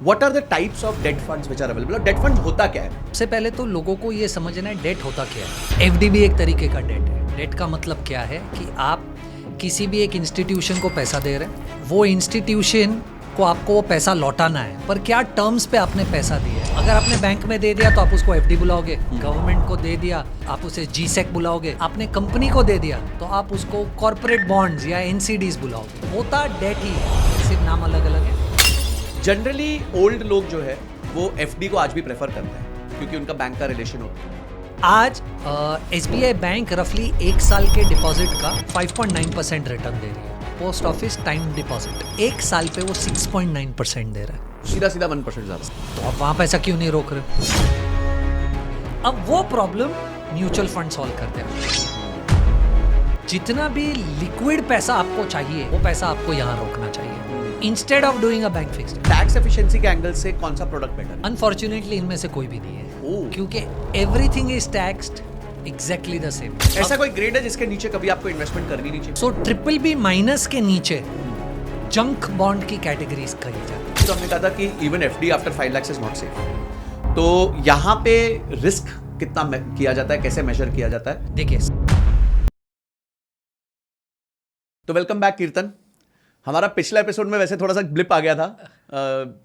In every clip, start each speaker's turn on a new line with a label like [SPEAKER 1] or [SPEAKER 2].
[SPEAKER 1] What are the types of debt funds which are available? Debt fund होता क्या है?
[SPEAKER 2] सबसे पहले तो लोगों को ये समझना है डेट होता क्या है। एफडी भी एक तरीके का डेट है। डेट का मतलब क्या है कि आप किसी भी एक इंस्टीट्यूशन को पैसा दे रहे हैं, वो इंस्टीट्यूशन को आपको वो पैसा लौटाना है, पर क्या टर्म्स पे आपने पैसा दिया है। अगर आपने बैंक में दे दिया तो आप उसको एफडी बुलाओगे, गवर्नमेंट को दे दिया आप उसे जीसेक बुलाओगे, आपने कंपनी को दे दिया तो आप उसको कॉर्पोरेट बॉन्ड्स या एनसीडीज बुलाओगे। होता डेट ही है, सिर्फ नाम अलग अलग है।
[SPEAKER 1] जनरली ओल्ड लोग जो है वो एफडी को आज भी प्रेफर करते हैं क्योंकि उनका बैंक का रिलेशन होता है।
[SPEAKER 2] आज एसबीआई बैंक रफली 1 साल के डिपॉजिट का 5.9% रिटर्न दे रही है। पोस्ट ऑफिस टाइम डिपॉजिट 1 साल पे वो 6.9% दे रहा है।
[SPEAKER 1] सीधा 1% ज्यादा।
[SPEAKER 2] तो आप वहां पैसा क्यों नहीं रोक रहे? अब वो प्रॉब्लम म्यूचुअल फंड सॉल्व करते हैं। जितना भी लिक्विड पैसा आपको चाहिए वो पैसा आपको यहाँ रोकना चाहिए instead of doing a bank fixed.
[SPEAKER 1] Tax efficiency के एंगल से कौन सा प्रोडक्ट बेटर है?
[SPEAKER 2] अनफॉर्चुनेटली इनमें से कोई भी नहीं है
[SPEAKER 1] ओह।
[SPEAKER 2] क्योंकि everything is taxed exactly the same.
[SPEAKER 1] ऐसा कोई ग्रेड है जिसके नीचे कभी आपको इन्वेस्टमेंट करनी नहीं चाहिए?
[SPEAKER 2] सो ट्रिपल बी माइनस के नीचे जंक बॉन्ड की कैटेगरीज कही जाती है।
[SPEAKER 1] तो हमने कहा था कि even FD after 5 lakh is not safe. तो यहाँ पे रिस्क कितना किया जाता है, कैसे मेजर किया जाता है?
[SPEAKER 2] देखिए,
[SPEAKER 1] तो वेलकम बैक कीर्तन। हमारा पिछला एपिसोड में वैसे थोड़ा सा ब्लिप आ गया था,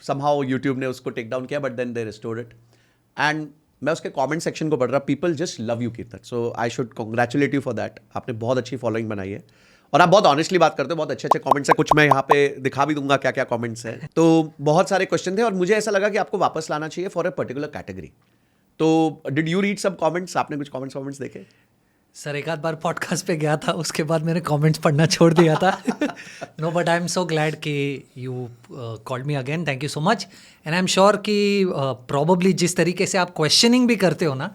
[SPEAKER 1] समहाउ यूट्यूब ने उसको टेक डाउन किया, but then they restored it. And मैं उसके कमेंट सेक्शन को पढ़ रहा, people just love you Kirtan, so I should congratulate you for that. आपने बहुत अच्छी फॉलोइंग बनाई है और आप बहुत ऑनेस्टली बात करते हो, बहुत अच्छे अच्छे कमेंट्स हैं। कुछ मैं यहाँ पे दिखा भी दूंगा क्या क्या कमेंट्स हैं। तो बहुत सारे क्वेश्चन थे और मुझे ऐसा लगा कि आपको वापस लाना चाहिए फॉर अ पर्टिकुलर कैटेगरी। तो डिड यू रीड सब कमेंट्स? आपने कुछ कमेंट्स देखे?
[SPEAKER 2] सर एक आध बार पॉडकास्ट पे गया था, उसके बाद मैंने कमेंट्स पढ़ना छोड़ दिया था। No, but I am so glad कि you called me again. Thank you so much. And I am sure कि प्रॉबली जिस तरीके से आप क्वेश्चनिंग भी करते हो ना,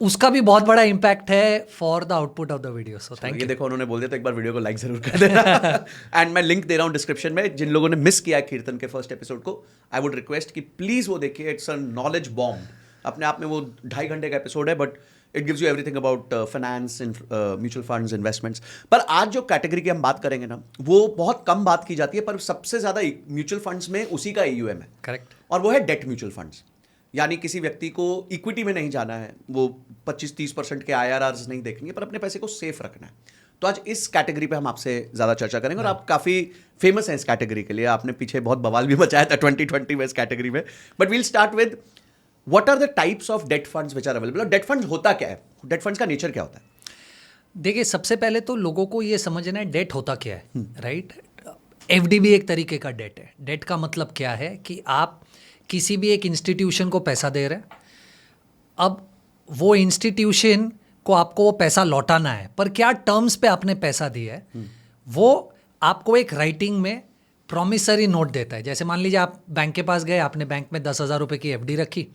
[SPEAKER 2] उसका भी बहुत बड़ा इम्पैक्ट है for the output of the video. So thank
[SPEAKER 1] ये
[SPEAKER 2] यू।
[SPEAKER 1] देखो उन्होंने बोल दिया, तो एक बार वीडियो को लाइक जरूर कर देना। एंड मैं लिंक दे रहा हूँ डिस्क्रिप्शन में। जिन लोगों ने मिस किया है कीर्तन के फर्स्ट एपिसोड को, आई वुड रिक्वेस्ट कि प्लीज वो देखिए। It's a knowledge bomb. अपने आप में वो 2.5 घंटे का एपिसोड है, but it gives you everything about finance, mutual funds, investments. पर आज जो कैटेगरी की हम बात करेंगे ना, वो बहुत कम बात की जाती है, पर सबसे ज्यादा म्यूचुअल फंड्स में उसी का AUM है।
[SPEAKER 2] करेक्ट।
[SPEAKER 1] और वो है डेट म्यूचुअल फंड्स। यानी किसी व्यक्ति को इक्विटी में नहीं जाना है, वो 25-30% के IRRs नहीं देखेंगे, पर अपने पैसे को सेफ रखना है। तो आज इस कैटेगरी पे हम आपसे ज़्यादा चर्चा करेंगे और आप काफ़ी फेमस हैं इस कैटेगरी के लिए। आपने पीछे बहुत बवाल भी मचाया था 2020 में इस कैटेगरी में। But we'll start with what are the types of debt funds which are available. Debt funds होता क्या है? डेट फंड्स का नेचर क्या होता है?
[SPEAKER 2] देखिए, सबसे पहले तो लोगों को ये समझना है डेट होता क्या है, राइट? एफडी भी एक तरीके का डेट है। डेट का मतलब क्या है कि आप किसी भी एक इंस्टीट्यूशन को पैसा दे रहे हैं, अब वो इंस्टीट्यूशन को आपको वो पैसा लौटाना है, पर क्या टर्म्स पे आपने पैसा दिया है वो आपको एक राइटिंग में प्रॉमिसरी नोट देता है। जैसे मान लीजिए आप बैंक के पास गए, आपने बैंक में 10,000 रुपये की एफडी रखी,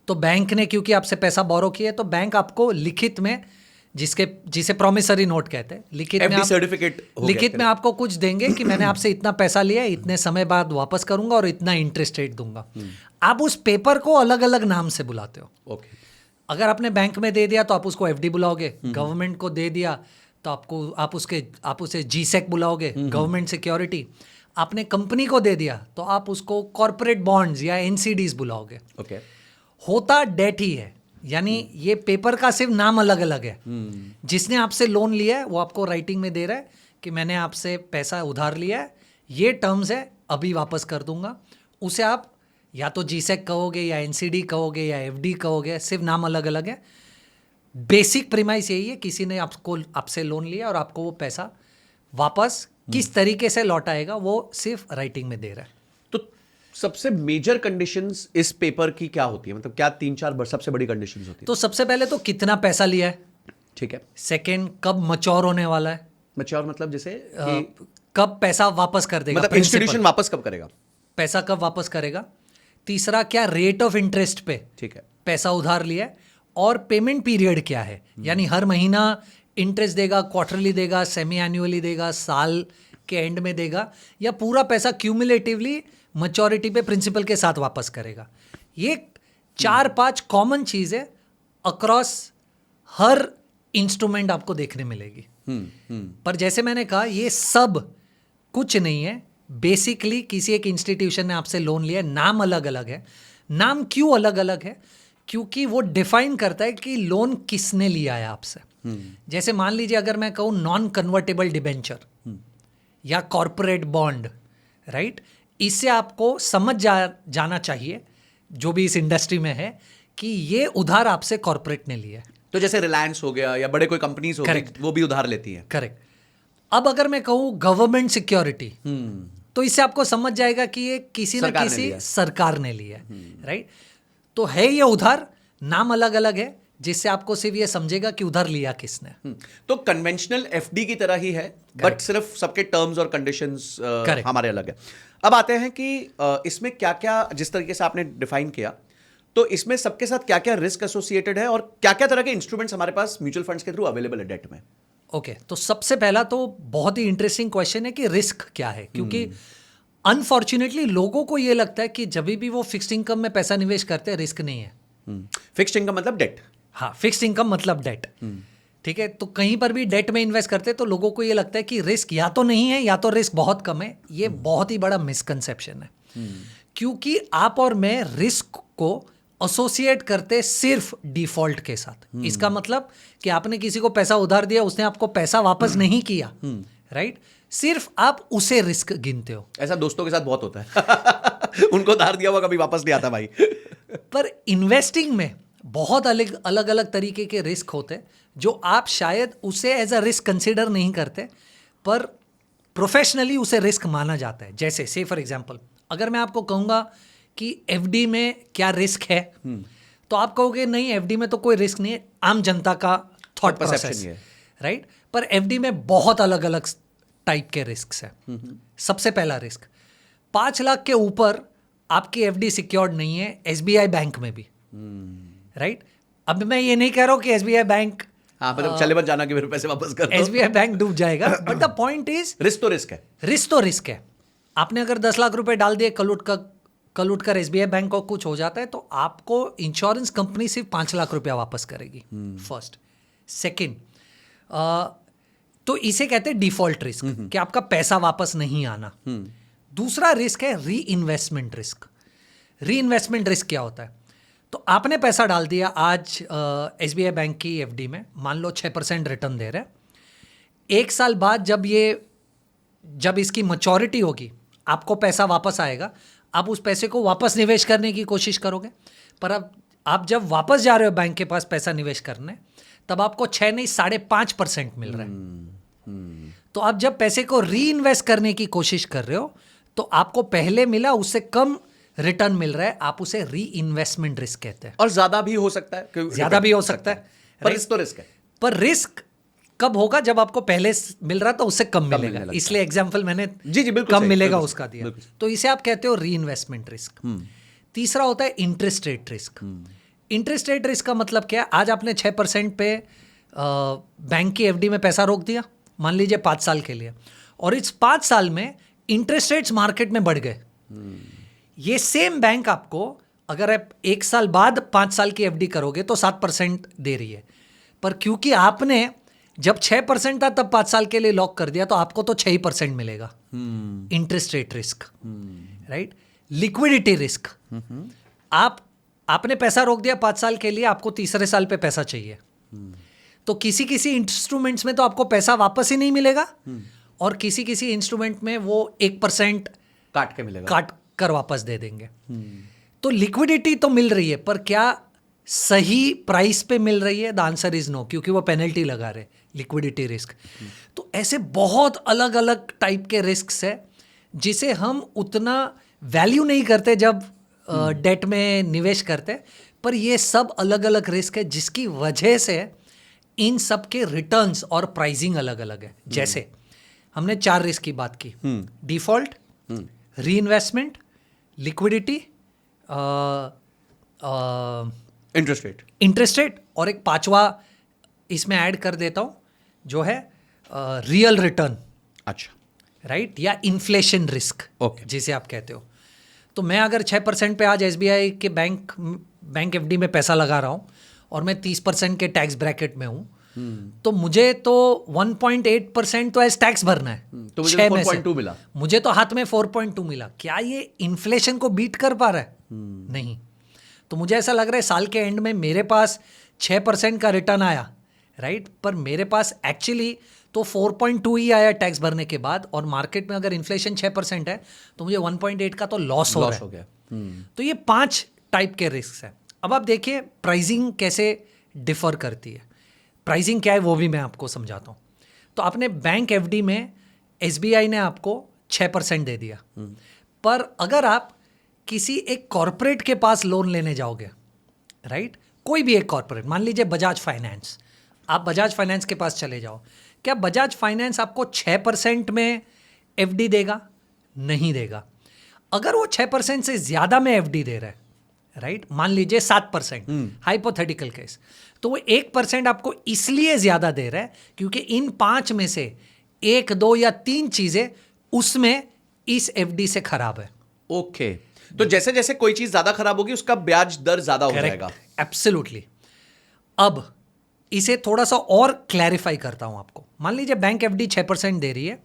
[SPEAKER 2] तो बैंक ने क्योंकि आपसे पैसा बोरो किया, तो बैंक आपको लिखित में, जिसे प्रॉमिसरी नोट कहते हैं, लिखित में आपको कुछ देंगे कि मैंने आपसे इतना पैसा लिया, इतने समय बाद वापस करूंगा और इतना इंटरेस्ट रेट दूंगा। आप उस पेपर को अलग अलग नाम से बुलाते हो।
[SPEAKER 1] ओके।
[SPEAKER 2] अगर आपने बैंक में दे दिया तो आप उसको एफडी बुलाओगे, गवर्नमेंट को दे दिया तो आप उसे जीसेक बुलाओगे, गवर्नमेंट सिक्योरिटी। आपने कंपनी को दे दिया तो आप उसको कॉर्पोरेट बॉन्ड्स या एनसीडीज बुलाओगे।
[SPEAKER 1] ओके।
[SPEAKER 2] होता डेट ही है, यानी ये पेपर का सिर्फ नाम अलग अलग है। जिसने आपसे लोन लिया है वो आपको राइटिंग में दे रहा है कि मैंने आपसे पैसा उधार लिया है, ये टर्म्स है, अभी वापस कर दूंगा। उसे आप या तो जीसेक कहोगे या एनसीडी कहोगे या एफडी कहोगे, सिर्फ नाम अलग अलग है। बेसिक प्रीमाइस यही है, किसी ने आपसे लोन लिया और आपको वो पैसा वापस किस तरीके से लौटाएगा वो सिर्फ राइटिंग में दे रहा है।
[SPEAKER 1] तो सबसे मेजर कंडीशंस इस पेपर की क्या होती है? मतलब क्या 3-4 सबसे बड़ी कंडीशंस होती है?
[SPEAKER 2] तो सबसे पहले तो कितना पैसा लिया है,
[SPEAKER 1] ठीक है।
[SPEAKER 2] सेकंड कब मैच्योर होने वाला है,
[SPEAKER 1] मैच्योर मतलब जैसे
[SPEAKER 2] कब पैसा वापस कर देगा,
[SPEAKER 1] मतलब इंस्टीट्यूशन वापस कब करेगा,
[SPEAKER 2] पैसा कब वापस करेगा। तीसरा, क्या रेट ऑफ इंटरेस्ट पे
[SPEAKER 1] ठीक है
[SPEAKER 2] पैसा उधार लिया है, और पेमेंट पीरियड क्या है, यानी हर महीना इंटरेस्ट देगा, क्वार्टरली देगा, सेमी एनुअली देगा, साल के एंड में देगा, या पूरा पैसा क्यूमुलेटिवली मैच्योरिटी पे प्रिंसिपल के साथ वापस करेगा। ये 4-5 कॉमन चीज़ है अक्रॉस हर इंस्ट्रूमेंट आपको देखने मिलेगी। पर जैसे मैंने कहा, ये सब कुछ नहीं है बेसिकली किसी एक इंस्टीट्यूशन ने आपसे लोन लिया, नाम अलग अलग है। नाम क्यों अलग अलग है? क्योंकि वो डिफाइन करता है कि लोन किसने लिया है आपसे। जैसे मान लीजिए अगर मैं कहूँ नॉन कन्वर्टेबल डिबेंचर या कॉरपोरेट बॉन्ड, राइट, इससे आपको समझ जाना चाहिए जो भी इस इंडस्ट्री में है कि ये उधार आपसे कॉरपोरेट ने लिया है।
[SPEAKER 1] तो जैसे रिलायंस हो गया या बड़े कोई कंपनीज हो गई, वो भी उधार लेती हैं।
[SPEAKER 2] करेक्ट। अब अगर मैं कहूँ गवर्नमेंट सिक्योरिटी, तो इससे आपको समझ जाएगा कि ये किसी न किसी सरकार ने लिया है, राइट। तो है ये उधार, नाम अलग अलग है, जिससे आपको सिर्फ ये समझेगा कि उधार लिया किसने।
[SPEAKER 1] तो कन्वेंशनल एफडी की तरह ही है, बट सिर्फ सबके टर्म्स और कंडीशंस हमारे अलग है। अब आते हैं कि इसमें क्या क्या, जिस तरीके से आपने डिफाइन किया, तो इसमें सबके साथ क्या क्या रिस्क एसोसिएटेड है और क्या क्या तरह के इंस्ट्रूमेंट्स हमारे पास म्यूचुअल फंड्स के थ्रू अवेलेबल है डेट में।
[SPEAKER 2] ओके, तो सबसे पहला तो बहुत ही इंटरेस्टिंग क्वेश्चन है कि रिस्क क्या है, क्योंकि अनफॉर्चुनेटली लोगों को ये लगता है कि जब भी वो फिक्स्ड इनकम में पैसा निवेश करते हैं रिस्क नहीं है।
[SPEAKER 1] फिक्स्ड इनकम मतलब डेट।
[SPEAKER 2] हाँ, फिक्स्ड इनकम मतलब डेट, ठीक है। तो कहीं पर भी डेट में इन्वेस्ट करते हैं तो लोगों को ये लगता है कि रिस्क या तो नहीं है या तो रिस्क बहुत कम है। ये बहुत ही बड़ा मिसकंसेप्शन है, क्योंकि आप और मैं रिस्क को एसोसिएट करते सिर्फ डिफॉल्ट के साथ। इसका मतलब कि आपने किसी को पैसा उधार दिया, उसने आपको पैसा वापस नहीं किया, राइट, सिर्फ आप उसे रिस्क गिनते हो।
[SPEAKER 1] ऐसा दोस्तों के साथ बहुत होता है उनको उधार दिया हुआ कभी वापस नहीं आता भाई
[SPEAKER 2] पर इन्वेस्टिंग में बहुत अलग अलग तरीके के रिस्क होते हैं जो आप शायद उसे एज अ रिस्क कंसिडर नहीं करते, पर प्रोफेशनली उसे रिस्क माना जाता है। जैसे से फॉर एग्जांपल, अगर मैं आपको कहूँगा कि एफडी में क्या रिस्क है, तो आप कहोगे नहीं एफडी में तो कोई रिस्क नहीं है, आम जनता का थॉट प्रोसेस, राइट। पर एफडी में बहुत अलग अलग टाइप के रिस्क है। सबसे पहला रिस्क, 5 लाख के ऊपर आपकी एफडी सिक्योर्ड नहीं है एसबीआई बैंक में भी, राइट। अब मैं ये नहीं कह रहा हूँ कि एसबीआई बैंक,
[SPEAKER 1] हाँ, मतलब चले मत जाना कि मेरे पैसे वापस कर दो,
[SPEAKER 2] एसबीआई बैंक डूब जाएगा, but the point is
[SPEAKER 1] risk तो रिस्क है।
[SPEAKER 2] रिस्क तो रिस्क है। आपने अगर 10 लाख रुपए डाल दिए, कल उठ कर एसबीआई बैंक को कुछ हो जाता है तो आपको इंश्योरेंस कंपनी सिर्फ 5 लाख रुपया वापस करेगी, फर्स्ट। सेकेंड, तो इसे कहते हैं डिफॉल्ट रिस्क, कि आपका पैसा वापस नहीं आना। दूसरा रिस्क है री इन्वेस्टमेंट रिस्क। री इन्वेस्टमेंट रिस्क क्या होता है? तो आपने पैसा डाल दिया आज एसबीआई बैंक की एफडी में, मान लो 6% रिटर्न दे रहे हैं। 1 साल बाद जब इसकी मैच्योरिटी होगी, आपको पैसा वापस आएगा, आप उस पैसे को वापस निवेश करने की कोशिश करोगे। पर अब आप जब वापस जा रहे हो बैंक के पास पैसा निवेश करने, तब आपको 6 नहीं 5.5% मिल रहा है। तो आप जब पैसे को री इन्वेस्ट करने की कोशिश कर रहे हो तो आपको पहले मिला उससे कम रिटर्न मिल रहा है, आप उसे री इन्वेस्टमेंट रिस्क कहते हैं।
[SPEAKER 1] और ज्यादा भी हो सकता है,
[SPEAKER 2] ज्यादा भी हो सकता है,
[SPEAKER 1] पर रिस्क तो रिस्क है।
[SPEAKER 2] पर रिस्क कब होगा? जब आपको पहले मिल रहा था उससे कम मिलेगा, इसलिए एग्जांपल मैंने
[SPEAKER 1] जी बिल्कुल
[SPEAKER 2] कम मिलेगा उसका दिया, तो इसे आप कहते हो री इन्वेस्टमेंट रिस्क। तीसरा होता है interest rate risk. Interest rate risk का मतलब क्या है? आज आपने 6% पे बैंक की एफडी में पैसा रोक दिया, मान लीजिए 5 साल के लिए, और इस 5 साल में इंटरेस्ट रेट्स मार्केट में बढ़ गए। ये सेम बैंक आपको अगर आप 1 साल बाद 5 साल की एफडी करोगे तो 7% दे रही है, पर क्योंकि आपने जब 6% था तब 5 साल के लिए लॉक कर दिया तो आपको तो 6% मिलेगा। Interest rate risk, right. Liquidity risk, आपने पैसा रोक दिया 5 साल के लिए, आपको तीसरे साल पे पैसा चाहिए, तो किसी इंस्ट्रूमेंट्स में तो आपको पैसा वापस ही नहीं मिलेगा, और किसी इंस्ट्रूमेंट में वो 1%
[SPEAKER 1] काट के मिलेगा,
[SPEAKER 2] काट कर वापस दे देंगे। तो लिक्विडिटी तो मिल रही है, पर क्या सही प्राइस पे मिल रही है? द आंसर इज नो, क्योंकि वो पेनल्टी लगा रहे, लिक्विडिटी रिस्क। तो ऐसे बहुत अलग अलग टाइप के रिस्क है जिसे हम उतना वैल्यू नहीं करते जब डेट में निवेश करते, पर ये सब अलग अलग रिस्क है जिसकी वजह से इन सब के रिटर्न्स और प्राइसिंग अलग अलग है। जैसे हमने 4 रिस्क की बात की, डिफॉल्ट, री इन्वेस्टमेंट, लिक्विडिटी, इंटरेस्ट रेट, और एक 5वां इसमें ऐड कर देता हूं जो है रियल रिटर्न।
[SPEAKER 1] अच्छा,
[SPEAKER 2] राइट, या इन्फ्लेशन रिस्क, जिसे आप कहते हो। तो मैं अगर 6% पे आज एसबीआई के बैंक एफडी में पैसा लगा रहा हूं और मैं 30% के टैक्स ब्रैकेट में हूं, तो मुझे तो 1.8% तो एज टैक्स भरना है।
[SPEAKER 1] तो मुझे
[SPEAKER 2] 6 में से
[SPEAKER 1] 4.2 मिला।
[SPEAKER 2] मुझे तो हाथ में 4.2 मिला। क्या ये इन्फ्लेशन को बीट कर पा रहा है? नहीं। तो मुझे ऐसा लग रहा है साल के एंड में मेरे पास 6% का रिटर्न आया, राइट, पर मेरे पास एक्चुअली तो 4.2 ही आया टैक्स भरने के बाद, और मार्केट में अगर इन्फ्लेशन 6% है तो मुझे 1.8 का तो लॉस हो रहा है। तो ये 5 टाइप के रिस्क है। अब आप देखिए प्राइसिंग कैसे डिफर करती है। प्राइसिंग क्या है वो भी मैं आपको समझाता हूँ। तो आपने बैंक एफडी में एसबीआई ने आपको 6% दे दिया, पर अगर आप किसी एक कॉरपोरेट के पास लोन लेने जाओगे, राइट, कोई भी एक कॉरपोरेट, मान लीजिए बजाज फाइनेंस, आप बजाज फाइनेंस के पास चले जाओ, क्या बजाज फाइनेंस आपको 6% में एफडी देगा? नहीं देगा। अगर वो 6% से ज़्यादा में एफडी दे रहा है, राइट, मान लीजिए 7%, हाइपोथेटिकल केस, तो वो 1% आपको इसलिए ज़्यादा दे रहा है क्योंकि इन 5 में से 1, 2 या 3 चीज़ें उसमें इस एफडी से खराब है।
[SPEAKER 1] ओके, तो जैसे जैसे कोई चीज ज्यादा खराब होगी उसका ब्याज दर ज्यादा हो जाएगा।
[SPEAKER 2] एब्सोल्युटली। अब इसे थोड़ा सा और क्लैरिफाई करता हूं आपको। मान लीजिए बैंक एफडी 6% दे रही है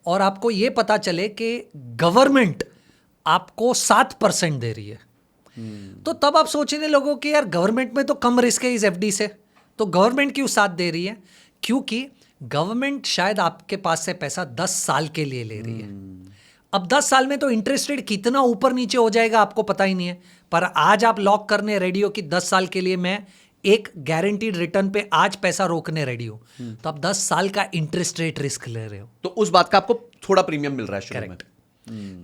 [SPEAKER 2] और आपको ये पता चले कि गवर्नमेंट आपको 7% दे रही है, तो तब आप सोचने लोगों कि यार गवर्नमेंट में तो कम रिस्क है इस एफडी से, तो गवर्नमेंट क्यों साथ दे रही है? क्योंकि गवर्नमेंट शायद आपके पास से पैसा 10 साल के लिए ले रही है। अब 10 साल में तो इंटरेस्ट रेट कितना ऊपर नीचे हो जाएगा आपको पता ही नहीं है, पर आज आप लॉक करने रेडी हो कि 10 साल के लिए मैं एक गारंटीड रिटर्न पे आज पैसा रोकने रेडी हो, तो आप 10 साल का इंटरेस्ट रेट रिस्क ले रहे हो।
[SPEAKER 1] तो उस बात का आपको थोड़ा प्रीमियम मिल रहा है शुरू में।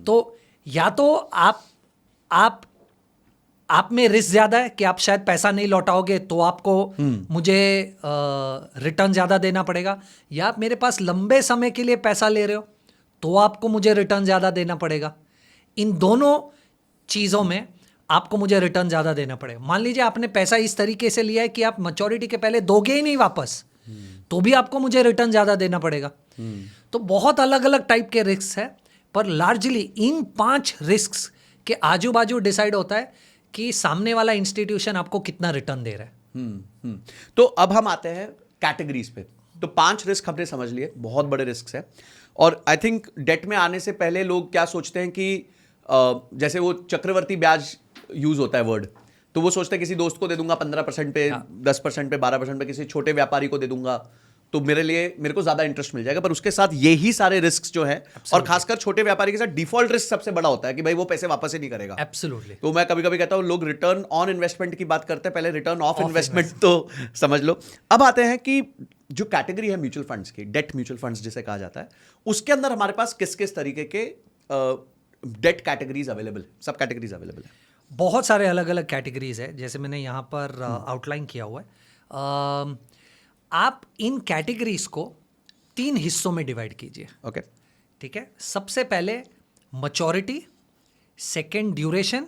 [SPEAKER 2] तो या तो आप में रिस्क ज्यादा है कि आप शायद पैसा नहीं लौटाओगे तो आपको मुझे रिटर्न ज्यादा देना पड़ेगा, या आप मेरे पास लंबे समय के लिए पैसा ले रहे हो तो आपको मुझे रिटर्न ज्यादा देना पड़ेगा। इन दोनों चीजों में आपको मुझे रिटर्न ज्यादा देना पड़ेगा। मान लीजिए आपने पैसा इस तरीके से लिया है कि आप मैच्योरिटी के पहले दोगे ही नहीं वापस, तो भी आपको मुझे रिटर्न ज्यादा देना पड़ेगा। तो बहुत अलग अलग टाइप के रिस्क है, पर लार्जली इन 5 रिस्क के आजू बाजू डिसाइड होता है कि सामने वाला इंस्टीट्यूशन आपको कितना रिटर्न दे रहा है।
[SPEAKER 1] तो अब हम आते हैं कैटेगरीज पे। तो 5 रिस्क हमने समझ लिए, बहुत बड़े रिस्क है। और आई थिंक डेट में आने से पहले लोग क्या सोचते हैं कि जैसे वो चक्रवर्ती ब्याज यूज होता है वर्ड, तो वो सोचते हैं किसी दोस्त को दे दूंगा 15% पे, 10% पे, 12% पे, किसी छोटे व्यापारी को दे दूंगा तो मेरे को ज्यादा इंटरेस्ट मिल जाएगा। पर उसके साथ यही सारे रिस्क जो है, और खासकर छोटे व्यापारी के साथ डिफॉल्ट रिस्क सबसे बड़ा होता है कि भाई वो पैसे वापस ही नहीं करेगा।
[SPEAKER 2] एब्सोल्युटली।
[SPEAKER 1] तो मैं कभी कभी कहता हूँ लोग रिटर्न ऑन इन्वेस्टमेंट की बात करते हैं, पहले रिटर्न ऑफ इन्वेस्टमेंट तो समझ लो। अब आते हैं कि जो कैटेगरी है म्यूचुअल फंड्स की, डेट म्यूचुअल फंड्स जिसे कहा जाता है, उसके अंदर हमारे पास किस किस तरीके के डेट कैटेगरीज अवेलेबल है, सब कैटेगरीज अवेलेबल है?
[SPEAKER 2] बहुत सारे अलग अलग कैटेगरीज है, जैसे मैंने यहाँ पर आउटलाइन किया हुआ है। आप इन कैटेगरीज को 3 हिस्सों में डिवाइड कीजिए।
[SPEAKER 1] ओके,
[SPEAKER 2] ठीक है। सबसे पहले मैच्योरिटी, सेकंड ड्यूरेशन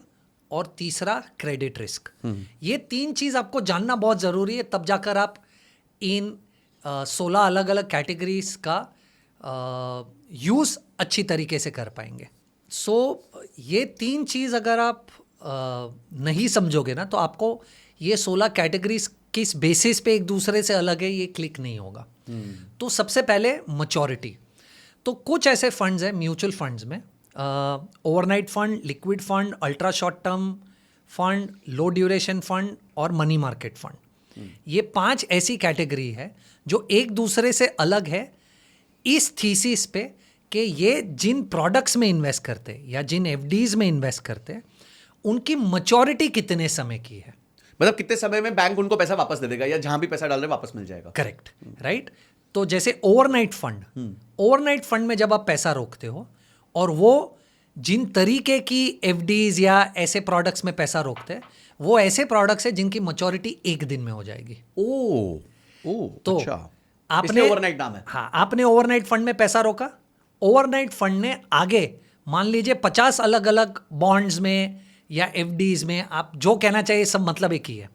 [SPEAKER 2] और तीसरा क्रेडिट रिस्क। ये 3 चीज आपको जानना बहुत जरूरी है, तब जाकर आप इन 16 अलग अलग कैटेगरीज का यूज अच्छी तरीके से कर पाएंगे। सो ये 3 चीज अगर आप नहीं समझोगे ना तो आपको ये 16 कैटेगरीज किस बेसिस पे एक दूसरे से अलग है ये क्लिक नहीं होगा। तो सबसे पहले मैच्योरिटी। तो कुछ ऐसे फंड्स हैं म्यूचुअल फंड्स में, overnight fund, liquid fund, ultra short term fund, low duration fund और मनी मार्केट फंड। ये 5 ऐसी कैटेगरी है जो एक दूसरे से अलग है इस थीसिस पे कि ये जिन प्रोडक्ट्स में इन्वेस्ट करते हैं या जिन एफडीज में इन्वेस्ट करते हैं उनकी मैच्योरिटी कितने समय की है,
[SPEAKER 1] मतलब कितने समय में बैंक उनको पैसा वापस दे देगा या जहां भी पैसा डाल रहे वापस मिल जाएगा।
[SPEAKER 2] Correct, right. तो जैसे ओवरनाइट फंड में जब आप पैसा रोकते हो और वो जिन तरीके की एफडीज या ऐसे प्रोडक्ट्स में पैसा रोकते हैं वो ऐसे प्रोडक्ट्स है जिनकी मैच्योरिटी 1 दिन में हो जाएगी। तो
[SPEAKER 1] अच्छा,
[SPEAKER 2] आपने
[SPEAKER 1] ओवरनाइट नाम है।
[SPEAKER 2] हाँ, आपने ओवरनाइट फंड में पैसा रोका, ओवरनाइट फंड ने आगे मान लीजिए 50 अलग अलग बॉन्ड्स में या एफडीज में, आप जो कहना चाहिए सब मतलब एक ही है,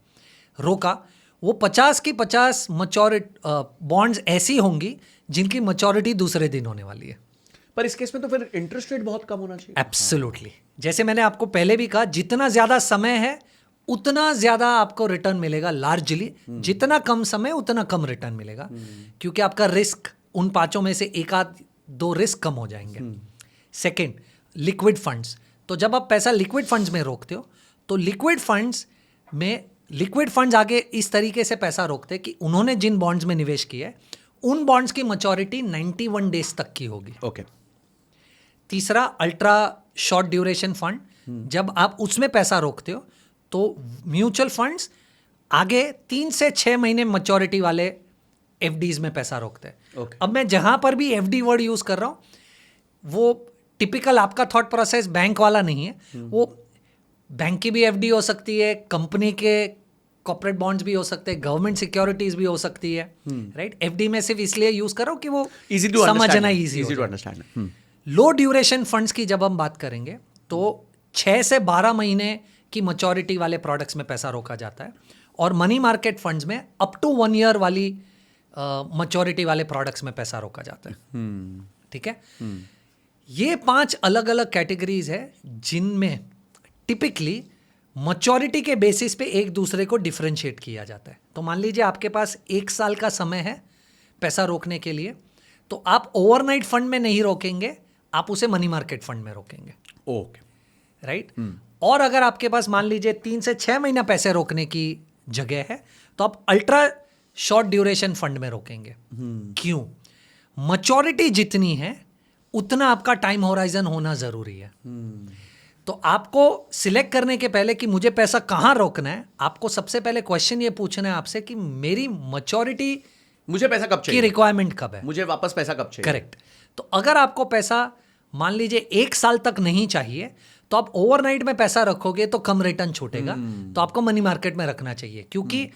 [SPEAKER 2] रोका। वो 50 की 50 मैच्योरिटी बॉन्ड्स ऐसी होंगी जिनकी मैच्योरिटी दूसरे दिन होने वाली है।
[SPEAKER 1] पर इस केस में तो फिर इंटरेस्ट रेट बहुत कम होना चाहिए।
[SPEAKER 2] एब्सोल्युटली। जैसे मैंने आपको पहले भी कहा, जितना ज्यादा समय है उतना ज़्यादा आपको रिटर्न मिलेगा लार्जली, जितना कम समय उतना कम रिटर्न मिलेगा, क्योंकि आपका रिस्क उन पांचों में से एक आध दो रिस्क कम हो जाएंगे। Second, liquid funds. तो जब आप पैसा लिक्विड फंड्स में रोकते हो तो लिक्विड फंड्स आगे इस तरीके से पैसा रोकते हैं कि उन्होंने जिन बॉन्ड्स में निवेश किया है उन बॉन्ड्स की मैच्योरिटी 91 डेज तक की होगी।
[SPEAKER 1] ओके।
[SPEAKER 2] तीसरा, अल्ट्रा शॉर्ट ड्यूरेशन फंड। जब आप उसमें पैसा रोकते हो तो म्यूचुअल फंड्स आगे 3 से 6 महीने मैच्योरिटी वाले एफडीज में पैसा रोकते हैं।
[SPEAKER 1] Okay.
[SPEAKER 2] अब मैं जहां पर भी एफडी वर्ड यूज कर रहा हूं वो टिपिकल आपका थॉट प्रोसेस बैंक वाला नहीं है। वो बैंक की भी एफडी हो सकती है, कंपनी के कॉर्पोरेट बॉन्ड्स भी हो सकते हैं, गवर्नमेंट सिक्योरिटीज भी हो सकती है, राइट। एफडी में सिर्फ इसलिए यूज कर रहा हूं कि वो समझना easy to understand. Low duration funds की जब हम बात करेंगे तो 6 से 12 महीने की मैच्योरिटी वाले प्रोडक्ट्स में पैसा रोका जाता है, और मनी मार्केट फंड्स में अप टू 1 ईयर वाली मैच्योरिटी वाले प्रोडक्ट्स में पैसा रोका जाता है। ठीक है। ये 5 अलग अलग कैटेगरीज है जिनमें टिपिकली मैच्योरिटी के बेसिस पे एक दूसरे को डिफरेंशिएट किया जाता है। तो मान लीजिए आपके पास 1 साल का समय है पैसा रोकने के लिए, तो आप ओवरनाइट फंड में नहीं रोकेंगे, आप उसे मनी मार्केट फंड में रोकेंगे।
[SPEAKER 1] Okay,
[SPEAKER 2] right. और अगर आपके पास मान लीजिए 3 से 6 महीना पैसे रोकने की जगह है तो आप अल्ट्रा शॉर्ट ड्यूरेशन फंड में रोकेंगे। क्यों? मैच्योरिटी जितनी है उतना आपका टाइम होराइजन होना जरूरी है। तो आपको सिलेक्ट करने के पहले कि मुझे पैसा कहाँ रोकना है, आपको सबसे पहले क्वेश्चन ये पूछना है आपसे कि मेरी मैच्योरिटी,
[SPEAKER 1] मुझे पैसा कब
[SPEAKER 2] की
[SPEAKER 1] चाहिए,
[SPEAKER 2] रिक्वायरमेंट कब है,
[SPEAKER 1] मुझे वापस पैसा कब चाहिए।
[SPEAKER 2] करेक्ट। तो अगर आपको पैसा मान लीजिए 1 साल तक नहीं चाहिए तो आप ओवरनाइट में पैसा रखोगे तो कम रिटर्न छूटेगा, तो आपको मनी मार्केट में रखना चाहिए, क्योंकि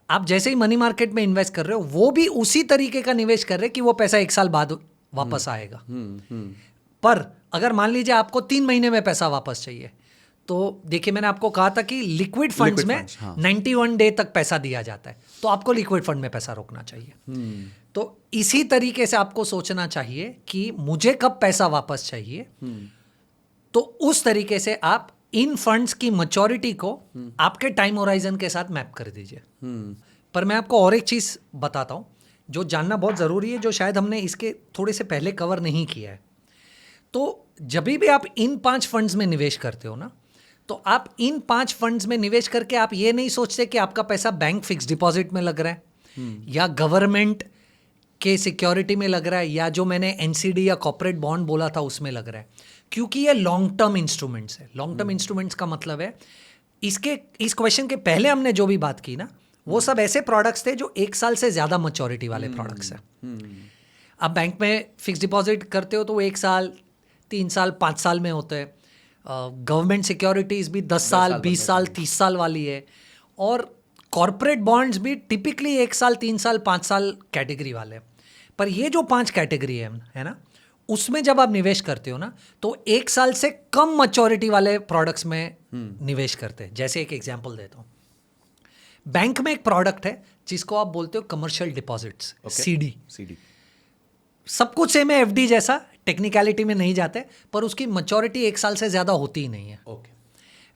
[SPEAKER 2] आप जैसे ही मनी मार्केट में इन्वेस्ट कर रहे हो वो भी उसी तरीके का निवेश कर रहे हैं कि वो पैसा 1 साल बाद वापस आएगा। पर अगर मान लीजिए आपको 3 महीने में पैसा वापस चाहिए, तो देखिए मैंने आपको कहा था कि लिक्विड फंड्स में 91 डे तक पैसा दिया जाता है, तो आपको लिक्विड फंड में पैसा रोकना चाहिए। तो इसी तरीके से आपको सोचना चाहिए कि मुझे कब पैसा वापस चाहिए, तो उस तरीके से आप इन फंड्स की मैच्योरिटी को आपके टाइम होराइजन के साथ मैप कर दीजिए। पर मैं आपको और एक चीज़ बताता हूँ जो जानना बहुत ज़रूरी है, जो शायद हमने इसके थोड़े से पहले कवर नहीं किया है। तो जब भी आप इन 5 फंड्स में निवेश करते हो ना, तो आप इन 5 फंड्स में निवेश करके आप ये नहीं सोचते कि आपका पैसा बैंक फिक्स डिपॉजिट में लग रहा है या गवर्नमेंट के सिक्योरिटी में लग रहा है या जो मैंने एनसीडी या कॉर्पोरेट बॉन्ड बोला था उसमें लग रहा है, क्योंकि ये लॉन्ग टर्म इंस्ट्रूमेंट्स है। लॉन्ग टर्म इंस्ट्रूमेंट्स का मतलब है इस क्वेश्चन के पहले हमने जो भी बात की ना, वो सब ऐसे प्रोडक्ट्स थे जो 1 साल से ज़्यादा मैच्योरिटी वाले प्रोडक्ट्स हैं। आप बैंक में फिक्स डिपॉजिट करते हो तो वो 1 साल, 3 साल, 5 साल में होते हैं। गवर्नमेंट सिक्योरिटीज़ भी 10 साल, 20 साल, 30 साल वाली है, और कॉर्पोरेट बॉन्ड्स भी टिपिकली 1 साल, 3 साल, 5 साल कैटेगरी वाले हैं। पर ये जो 5 कैटेगरी है ना, उसमें जब आप निवेश करते हो ना, तो 1 साल से कम मैच्योरिटी वाले प्रोडक्ट्स में निवेश करते हैं। जैसे एक एग्जांपल देता हूँ, बैंक में एक प्रोडक्ट है जिसको आप बोलते हो कमर्शियल डिपॉजिट्स, सीडी। सब कुछ सेम है एफडी जैसा, टेक्निकलिटी में नहीं जाते, पर उसकी मैच्योरिटी 1 साल से ज़्यादा होती ही नहीं है।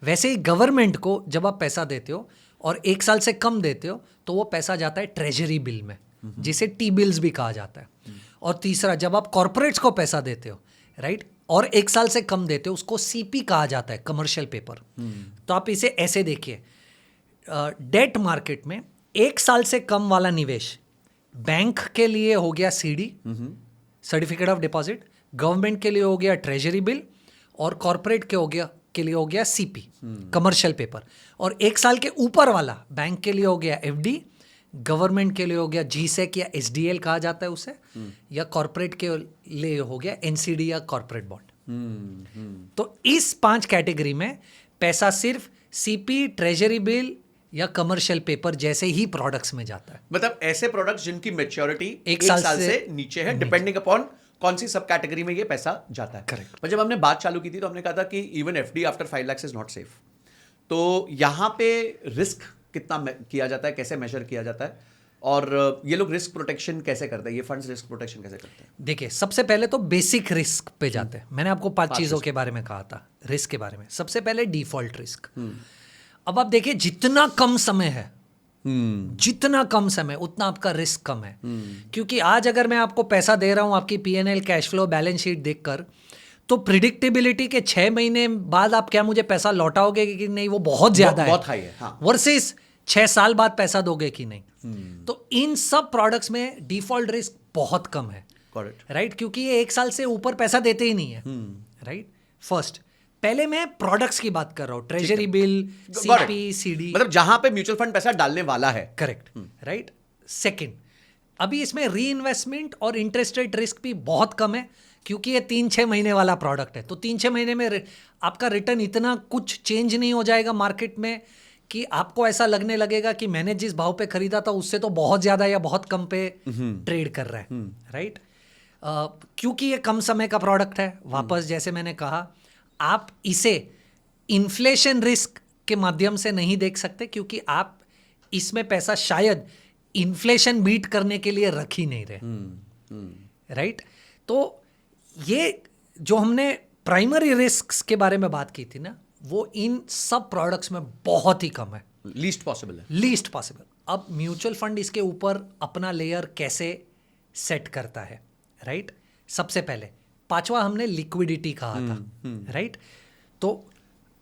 [SPEAKER 2] वैसे ही गवर्नमेंट को जब आप पैसा देते हो और 1 साल से कम देते हो तो वो पैसा जाता है ट्रेजरी बिल में, जिसे टी बिल्स भी कहा जाता है। और तीसरा, जब आप कॉर्पोरेट्स को पैसा देते हो, राइट, और 1 साल से कम देते हो, उसको सीपी कहा जाता है, कमर्शियल पेपर। तो आप इसे ऐसे देखिए, डेट मार्केट में 1 साल से कम वाला निवेश बैंक के लिए हो गया CD, certificate of deposit, government के लिए हो गया ट्रेजरी बिल, और कॉर्पोरेट के लिए हो गया सीपी, कमर्शियल पेपर। और 1 साल के ऊपर वाला बैंक के लिए हो गया एफडी, गवर्नमेंट के लिए हो गया जीसेक या एसडीएल कहा जाता है उसे, या कॉर्पोरेट के लिए हो गया एनसीडी या कॉर्पोरेट बॉन्ड। तो इस 5 कैटेगरी में पैसा सिर्फ सीपी, ट्रेजरी बिल या कमर्शियल पेपर जैसे ही प्रोडक्ट्स में जाता है।
[SPEAKER 1] मतलब ऐसे प्रोडक्ट्स जिनकी मैच्योरिटी
[SPEAKER 2] 1
[SPEAKER 1] साल से नीचे है, डिपेंडिंग अपॉन कौन सी सब कैटेगरी में ये पैसा जाता है।
[SPEAKER 2] करेक्ट।
[SPEAKER 1] पर जब हमने बात चालू की थी तो हमने कहा था कि even FD after 5 lakh is not safe. तो यहाँ पे रिस्क कितना किया जाता है, कैसे मेजर किया जाता है, और ये लोग रिस्क प्रोटेक्शन कैसे करते हैं, ये फंड्स रिस्क प्रोटेक्शन कैसे करते हैं?
[SPEAKER 2] देखिए, सबसे पहले तो बेसिक रिस्क पे जाते हैं। मैंने आपको 5 चीज़ों के बारे में कहा था रिस्क के बारे में। सबसे पहले डिफॉल्ट रिस्क। अब आप देखिए जितना कम समय है, जितना कम समय उतना आपका रिस्क कम है। क्योंकि आज अगर मैं आपको पैसा दे रहा हूं आपकी PNL, cash flow, balance sheet देखकर, तो प्रिडिक्टेबिलिटी के 6 महीने बाद आप क्या मुझे पैसा लौटाओगे कि नहीं, वो बहुत ज्यादा है,
[SPEAKER 1] बहुत हाई है, हाँ।
[SPEAKER 2] वर्सेस 6 साल बाद पैसा दोगे कि नहीं। तो इन सब प्रोडक्ट्स में डिफॉल्ट रिस्क बहुत कम है, राइट? क्योंकि ये 1 साल से ऊपर पैसा देते ही नहीं है, राइट? फर्स्ट, पहले मैं प्रोडक्ट्स की बात कर रहा हूं, ट्रेजरी बिल, सीपी, सीडी,
[SPEAKER 1] मतलब जहां पे म्यूचुअल फंड पैसा डालने वाला है।
[SPEAKER 2] Correct, right? सेकंड, अभी इसमें री इन्वेस्टमेंट और इंटरेस्ट रेट रिस्क भी बहुत कम है, क्योंकि ये 3-6 महीने वाला प्रोडक्ट है। तो 3-6 महीने में आपका रिटर्न इतना कुछ चेंज नहीं हो जाएगा मार्केट में कि आपको ऐसा लगने लगेगा कि मैंने जिस भाव पे खरीदा था उससे तो बहुत ज्यादा या बहुत कम पे ट्रेड कर रहा है, राइट? क्योंकि ये कम समय का प्रोडक्ट है, वापस जैसे मैंने कहा, आप इसे इन्फ्लेशन रिस्क के माध्यम से नहीं देख सकते, क्योंकि आप इसमें पैसा शायद इन्फ्लेशन बीट करने के लिए रख ही नहीं रहे, राइट? तो ये जो हमने प्राइमरी रिस्क्स के बारे में बात की थी ना, वो इन सब प्रोडक्ट्स में बहुत ही कम है,
[SPEAKER 1] लीस्ट पॉसिबल है,
[SPEAKER 2] लीस्ट पॉसिबल। अब म्यूचुअल फंड इसके ऊपर अपना लेयर कैसे सेट करता है, राइट? सबसे पहले 5वां हमने लिक्विडिटी कहा था, राइट? तो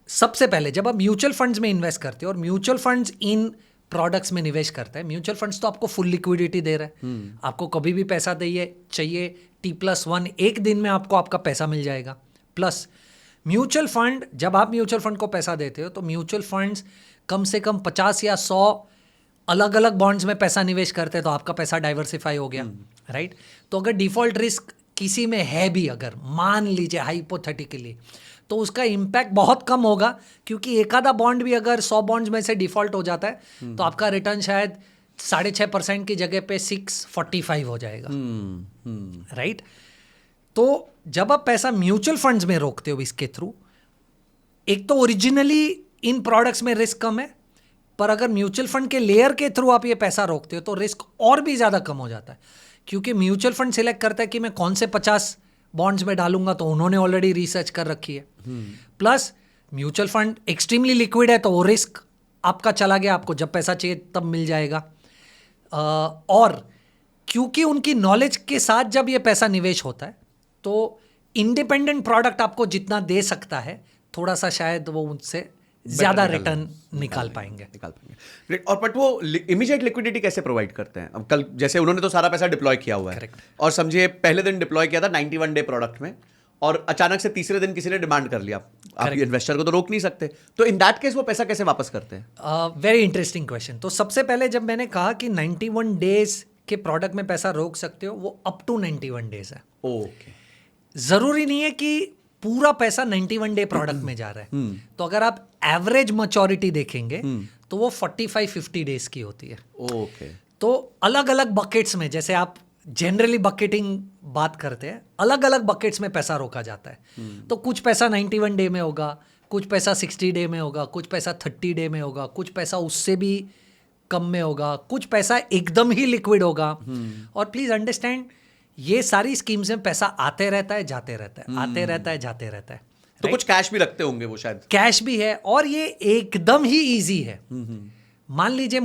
[SPEAKER 2] सबसे पहले जब आप म्यूचुअल फंड्स में इन्वेस्ट करते हो और म्यूचुअल फंड्स इन प्रोडक्ट्स में निवेश करता है, म्यूचुअल फंड्स तो आपको फुल लिक्विडिटी दे रहा है, आपको कभी भी पैसा चाहिए T+1 एक दिन में आपको आपका पैसा मिल जाएगा। प्लस म्यूचुअल फंड, जब आप म्यूचुअल फंड को पैसा देते हो तो म्यूचुअल फंड्स कम से कम 50 या 100 अलग अलग बॉन्ड्स में पैसा निवेश करते हैं, तो आपका पैसा डाइवर्सिफाई हो गया, राइट? तो अगर डिफॉल्ट रिस्क किसी में है भी, अगर मान लीजिए हाइपोथेटिकली, तो उसका इम्पैक्ट बहुत कम होगा, क्योंकि एक आधा बॉन्ड भी अगर 100 बॉन्ड्स में से डिफॉल्ट हो जाता है तो आपका रिटर्न शायद 6.5% की जगह पे 6.45 हो जाएगा, राइट? तो जब आप पैसा म्यूचुअल फंड्स में रोकते हो इसके थ्रू, एक तो ओरिजिनली इन प्रोडक्ट्स में रिस्क कम है, पर अगर म्यूचुअल फंड के लेयर के थ्रू आप ये पैसा रोकते हो तो रिस्क और भी ज़्यादा कम हो जाता है, क्योंकि म्यूचुअल फंड सिलेक्ट करता है कि मैं कौन से 50 बॉन्ड्स में डालूंगा, तो उन्होंने ऑलरेडी रिसर्च कर रखी है। Plus mutual fund extremely liquid है, तो वो रिस्क आपका चला गया, आपको जब पैसा चाहिए तब मिल जाएगा। और क्योंकि उनकी नॉलेज के साथ जब ये पैसा निवेश होता है, तो इंडिपेंडेंट प्रोडक्ट आपको जितना दे सकता है, थोड़ा सा शायद वो उनसे ज्यादा रिटर्न निकाल पाएंगे।
[SPEAKER 1] ग्रेट। और बट वो इमीडिएट लिक्विडिटी कैसे प्रोवाइड करते हैं? अब कल जैसे उन्होंने तो सारा पैसा डिप्लॉय किया हुआ है,
[SPEAKER 2] Correct.
[SPEAKER 1] और समझिए पहले दिन डिप्लॉय किया था 91 डे प्रोडक्ट में, और अचानक से तीसरे दिन किसी ने डिमांड कर लिया, आप इन्वेस्टर को तो रोक नहीं सकते, तो इन दैट केस वो पैसा कैसे वापस करते हैं?
[SPEAKER 2] Very interesting question. तो सबसे पहले जब मैंने कहा कि 91 डेज के प्रोडक्ट में पैसा रोक सकते हो, वो अप टू 91 डेज है।
[SPEAKER 1] ओके,
[SPEAKER 2] जरूरी नहीं है कि पूरा पैसा 91 डे प्रोडक्ट में जा रहा है। तो अगर आप एवरेज मैच्योरिटी देखेंगे तो वो 45-50 डेज की होती है।
[SPEAKER 1] ओके,
[SPEAKER 2] तो अलग अलग बकेट्स में, जैसे आप जनरली बकेटिंग बात करते हैं, अलग अलग बकेट्स में पैसा रोका जाता है। तो कुछ पैसा 91 डे में होगा, कुछ पैसा 60 डे में होगा, कुछ पैसा 30 डे में होगा, कुछ पैसा उससे भी कम में होगा, कुछ पैसा एकदम ही लिक्विड होगा। और प्लीज अंडरस्टैंड, ये सारी स्कीम्स में पैसा आते रहता है, जाते रहता है, आते रहता है, जाते रहता है।
[SPEAKER 1] तो कुछ कैश भी रखते होंगे वो शायद?
[SPEAKER 2] कैश भी है, और ये एकदम ही इजी है। मान लीजिए